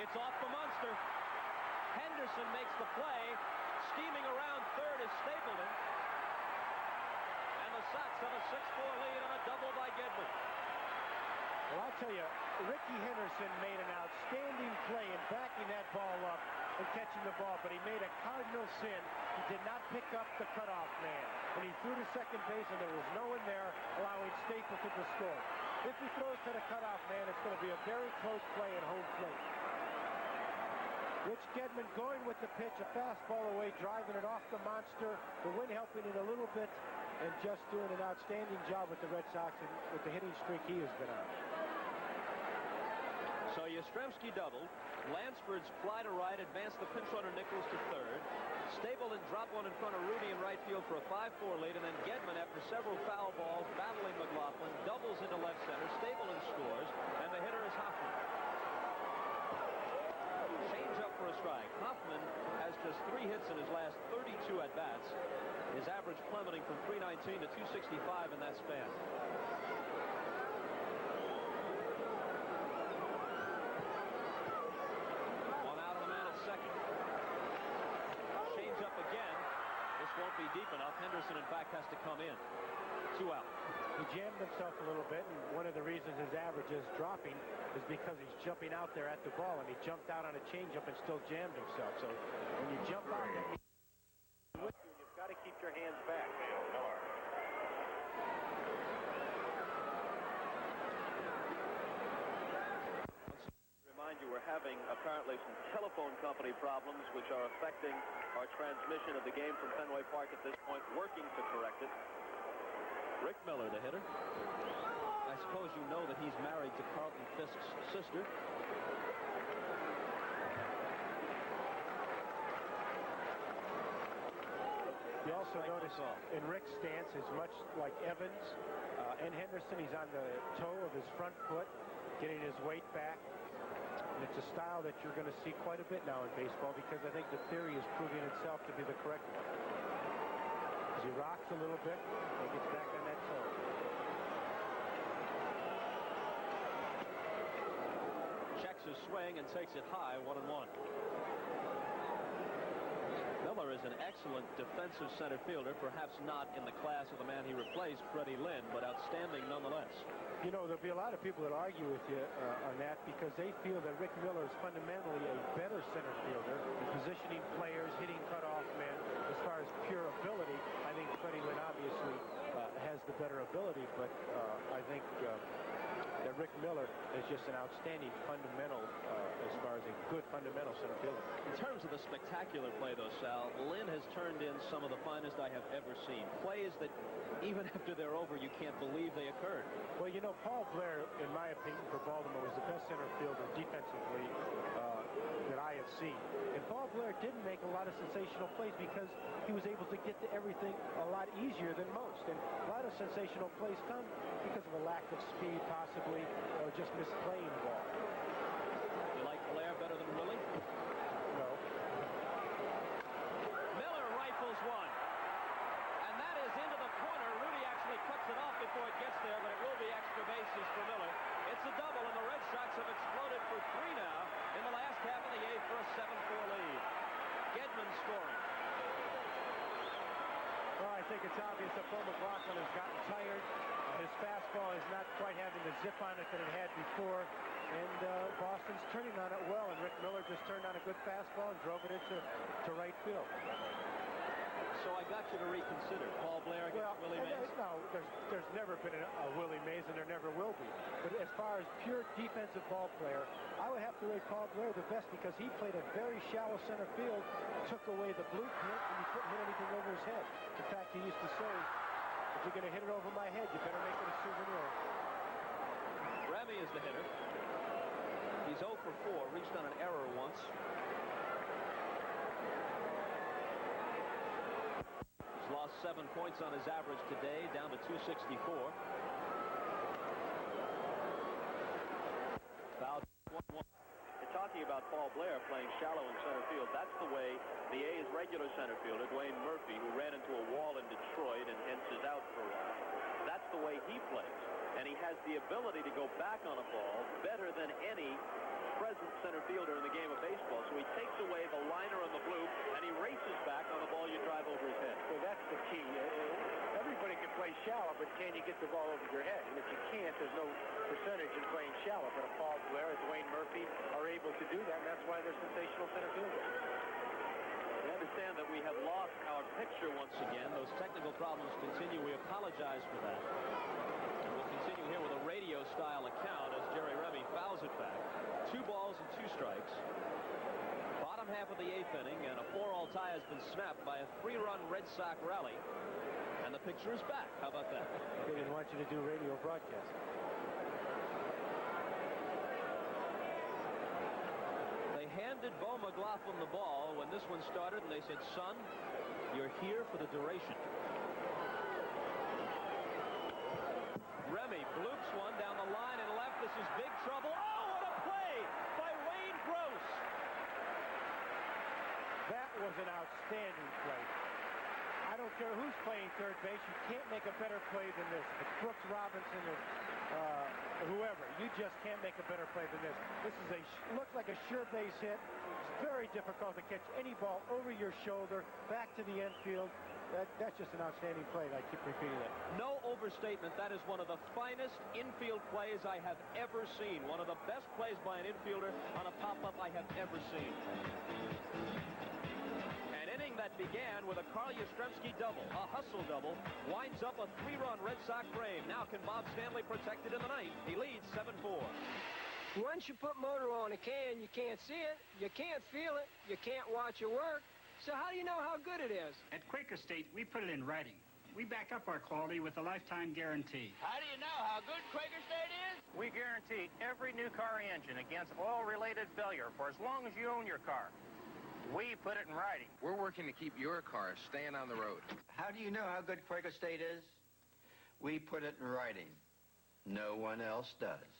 It's off the Munster. Henderson Henderson makes the play. Scheming around third is Stapleton. And the Sox have a 6-4 lead on a double by Gedman. Well, I'll tell you, Ricky Henderson made an outstanding play in backing that ball up and catching the ball, but he made a cardinal sin. He did not pick up the cutoff man. And he threw to second base, and there was no one there allowing Stapleton to score. If he throws to the cutoff man, it's going to be a very close play at home plate. Rich Gedman going with the pitch, a fastball away, driving it off the monster, the wind helping it a little bit, and just doing an outstanding job with the Red Sox and with the hitting streak he has been on. So Yastrzemski doubled. Lansford's fly to right advanced the pinch runner Nichols to third. Stapleton dropped one in front of Rudy in right field for a 5-4 lead, and then Gedman, after several foul balls, battling McLaughlin, doubles into left center. Stapleton scores, and the hitter is Hoffman. Change up for a strike. Hoffman has just 3 hits in his last 32 at-bats. His average plummeting from 319 to 265 in that span. Won't be deep enough. Henderson, in fact, has to come in. 2 out. He jammed himself a little bit, and one of the reasons his average is dropping is because he's jumping out there at the ball, and he jumped out on a changeup and still jammed himself. So when you jump out there, you've got to keep your hands back. You were having apparently some telephone company problems which are affecting our transmission of the game from Fenway Park at this point, working to correct it. Rick Miller, the hitter. I suppose you know that he's married to Carlton Fisk's sister. You also notice in Rick's stance is much like Evans and Henderson. He's on the toe of his front foot, getting his weight back. And it's a style that you're going to see quite a bit now in baseball, because I think the theory is proving itself to be the correct one. As he rocks a little bit, he gets back on that toe. Checks his swing and takes it high, 1-1. Miller is an excellent defensive center fielder, perhaps not in the class of the man he replaced, Freddie Lynn, but outstanding nonetheless. You know, there'll be a lot of people that argue with you on that, because they feel that Rick Miller is fundamentally a better center fielder in positioning players, hitting cutoff men. As far as pure ability, I think Freddie Lynn obviously has the better ability, but I think that Rick Miller is just an outstanding fundamental, as far as a good fundamental center fielder. In terms of the spectacular play, though, Sal, Lynn has turned in some of the finest I have ever seen. Plays that, even after they're over, you can't believe they occurred. Well, you know, Paul Blair, in my opinion, for Baltimore, was the best center fielder defensively that I have seen. And Paul Blair didn't make a lot of sensational plays because he was able to get to everything a lot easier than most. And a lot of sensational plays come because of a lack of speed, possibly, or just misplaying the ball. You like Blair better than Willie? No. Miller rifles one. And that is into the corner. Rudy actually cuts it off before it gets there, but it will be extra bases for Miller. It's a double, and the Red Sox have exploded for 3 now in the last half of the 8th for a 7-4 lead. Gedman scoring. Well, I think it's obvious that Bo McLaughlin has gotten tired. His fastball is not quite having the zip on it that it had before. And Boston's turning on it well, and Rick Miller just turned on a good fastball and drove it into right field. So I got you to reconsider Paul Blair against Willie Mays? No, there's never been a Willie Mays, and there never will be. But as far as pure defensive ball player, I would have to rate Paul Blair the best, because he played a very shallow center field, took away the blueprint, and he couldn't hit anything over his head. In fact, he used to say, if you're going to hit it over my head, you better make it a souvenir. Remy is the hitter. He's 0 for 4, reached on an error once. He's lost 7 points on his average today, down to 264. Foul 1-1. You're talking about Paul Blair playing shallow in center field. That's the way the A's regular center fielder, Dwayne Murphy, who ran into a wall in Detroit and hence is out for a while, that's the way he plays. And he has the ability to go back on a ball better than any present center fielder in the game of baseball. So he takes away the liner on the blue, and he races back on a ball you drive over his head. So that's the key. Everybody can play shallow, but can you get the ball over your head? And if you can't, there's no percentage in playing shallow. But if Paul Blair and Dwayne Murphy are able to do that, and that's why they're sensational center fielders. We understand that we have lost our picture once again. Those technical problems continue. We apologize for that. And we'll continue here with a radio-style account as Jerry Remy fouls it back. 2 balls and 2 strikes. Bottom half of the 8th inning, and a 4-all tie has been snapped by a 3-run Red Sox rally. And the picture is back. How about that? They didn't want you to do radio broadcasting. They handed Bo McLaughlin the ball when this one started, and they said, son, you're here for the duration. Remy bloops one down the line and left. This is big trouble. Oh, what a play by Wayne Gross. That was an outstanding play. I don't care who's playing third base. You can't make a better play than this. If it's Brooks Robinson or whoever, you just can't make a better play than this. This is looks like a sure base hit. It's very difficult to catch any ball over your shoulder, back to the infield. That's just an outstanding play. I keep repeating it. No overstatement. That is one of the finest infield plays I have ever seen. One of the best plays by an infielder on a pop-up I have ever seen. An inning that began with a Carl Yastrzemski double, a hustle double, winds up a 3-run Red Sox frame. Now can Bob Stanley protect it in the 9th? He leads 7-4. Once you put motor on a can, you can't see it, you can't feel it, you can't watch it work. So how do you know how good it is? At Quaker State, we put it in writing. We back up our quality with a lifetime guarantee. How do you know how good Quaker State is? We guarantee every new car engine against oil-related failure for as long as you own your car. We put it in writing. We're working to keep your car staying on the road. How do you know how good Quaker State is? We put it in writing. No one else does.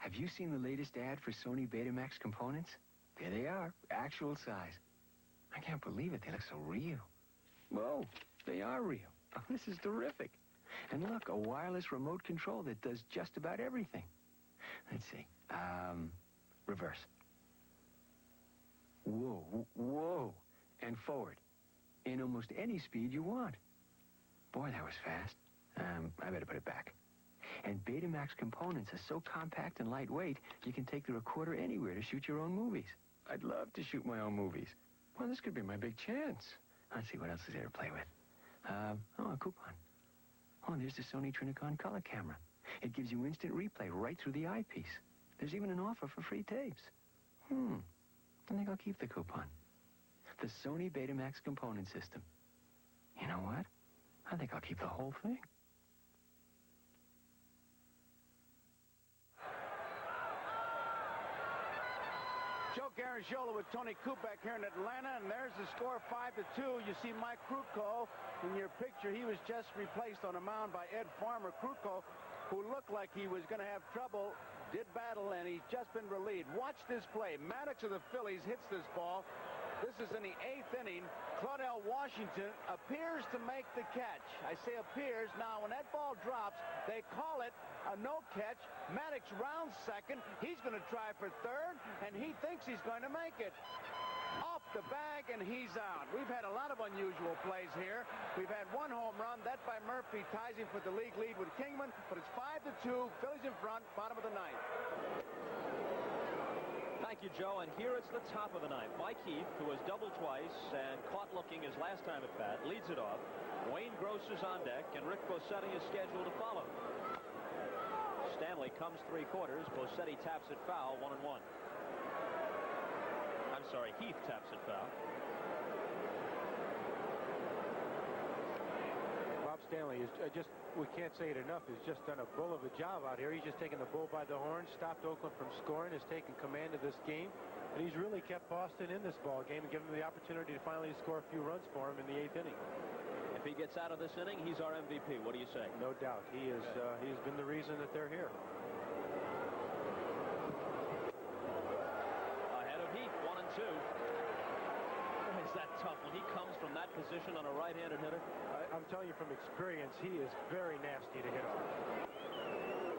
Have you seen the latest ad for Sony Betamax components? There they are, actual size. I can't believe it. They look so real. Whoa, they are real. Oh, this is terrific. And look, a wireless remote control that does just about everything. Let's see. Reverse. Whoa, whoa. And forward. In almost any speed you want. Boy, that was fast. I better put it back. And Betamax components are so compact and lightweight, you can take the recorder anywhere to shoot your own movies. I'd love to shoot my own movies. Well, this could be my big chance. Let's see, what else is there to play with? Oh, a coupon. Oh, there's the Sony Trinicon color camera. It gives you instant replay right through the eyepiece. There's even an offer for free tapes. I think I'll keep the coupon. The Sony Betamax component system. You know what? I think I'll keep the whole thing. Joe Garagiola with Tony Kubek here in Atlanta, and there's the score, 5-2. You see Mike Krutko in your picture. He was just replaced on a mound by Ed Farmer. Krutko, who looked like he was going to have trouble, did battle, and he's just been relieved. Watch this play. Maddox of the Phillies hits this ball. This is in the 8th inning. Claudell Washington appears to make the catch. I say appears. Now, when that ball drops, they call it a no catch. Maddox rounds second. He's going to try for third, and he thinks he's going to make it. Off the bag, and he's out. We've had a lot of unusual plays here. We've had one home run. That by Murphy ties him for the league lead with Kingman, but it's 5-2. Phillies in front, bottom of the 9th. Thank you, Joe. And here it's the top of the 9th. Mike Heath, who has doubled twice and caught looking his last time at bat, leads it off. Wayne Gross is on deck, and Rick Bossetti is scheduled to follow. Stanley comes 3/4. Bossetti taps it foul, 1-1. I'm sorry, Heath taps it foul. Bob Stanley is just, we can't say it enough, he's just done a bull of a job out here. He's just taken the bull by the horn, stopped Oakland from scoring, has taken command of this game, and he's really kept Boston in this ball game and given them the opportunity to finally score a few runs for him in the 8th inning. If he gets out of this inning, he's our MVP. What do you say? No doubt. He is. He's been the reason that they're here. Ahead of Heath, 1-2. Boy, is that tough when he comes from that position on a right-handed hitter. I'm telling you from experience, he is very nasty to hit off.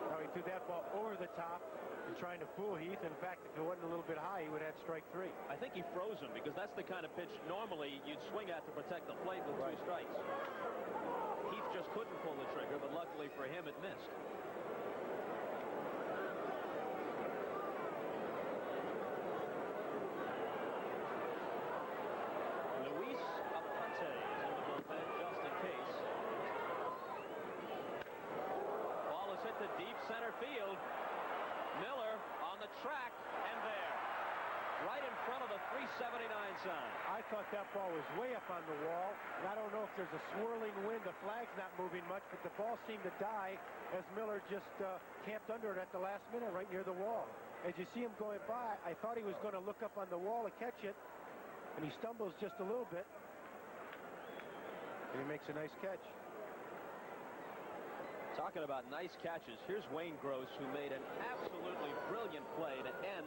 Now, he threw that ball over the top and trying to fool Heath. In fact, if it wasn't a little bit high, he would have had strike 3. I think he froze him because that's the kind of pitch normally you'd swing at to protect the plate with 2 strikes. Heath just couldn't pull the trigger, but luckily for him, it missed. To deep center field. Miller on the track, and there. Right in front of the 379 sign. I thought that ball was way up on the wall. And I don't know if there's a swirling wind. The flag's not moving much, but the ball seemed to die as Miller just camped under it at the last minute right near the wall. As you see him going by, I thought he was going to look up on the wall to catch it, and he stumbles just a little bit. And he makes a nice catch. Talking about nice catches, here's Wayne Gross, who made an absolutely brilliant play to end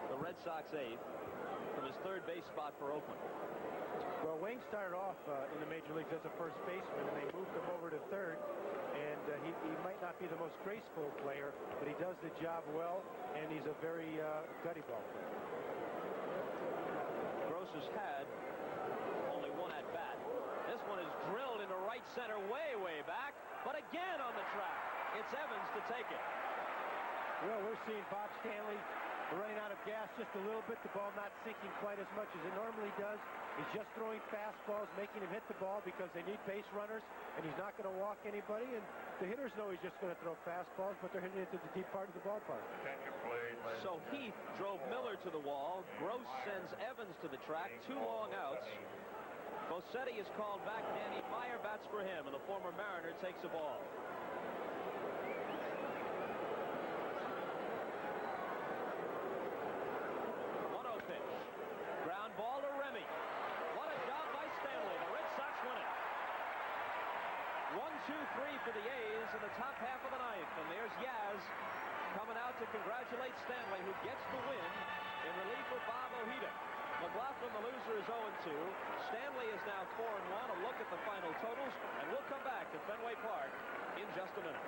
the Red Sox 8th from his third base spot for Oakland. Well, Wayne started off in the major leagues as a first baseman, and they moved him over to third. And he might not be the most graceful player, but he does the job well, and he's a very gutty ball player. Gross has had only 1 at bat. This one is drilled into right center, way back. But again on the track, it's Evans to take it. Well, we're seeing Bob Stanley running out of gas just a little bit. The ball not sinking quite as much as it normally does. He's just throwing fastballs, making him hit the ball because they need base runners, and he's not going to walk anybody. And the hitters know he's just going to throw fastballs, but they're hitting it to the deep part of the ballpark. So Heath drove Miller to the wall. Gross sends Evans to the track. 2 long outs. Bossetti is called back. Danny Meyer bats for him, and the former Mariner takes the ball. 1-0 pitch. Ground ball to Remy. What a job by Stanley. The Red Sox win it. 1-2-3 for the A's in the top half of the 9th. And there's Yaz coming out to congratulate Stanley, who gets the win in relief of Bob Ojeda. McLaughlin, the loser, is 0-2. Stanley is now 4-1. A look at the final totals, and we'll come back to Fenway Park in just a minute.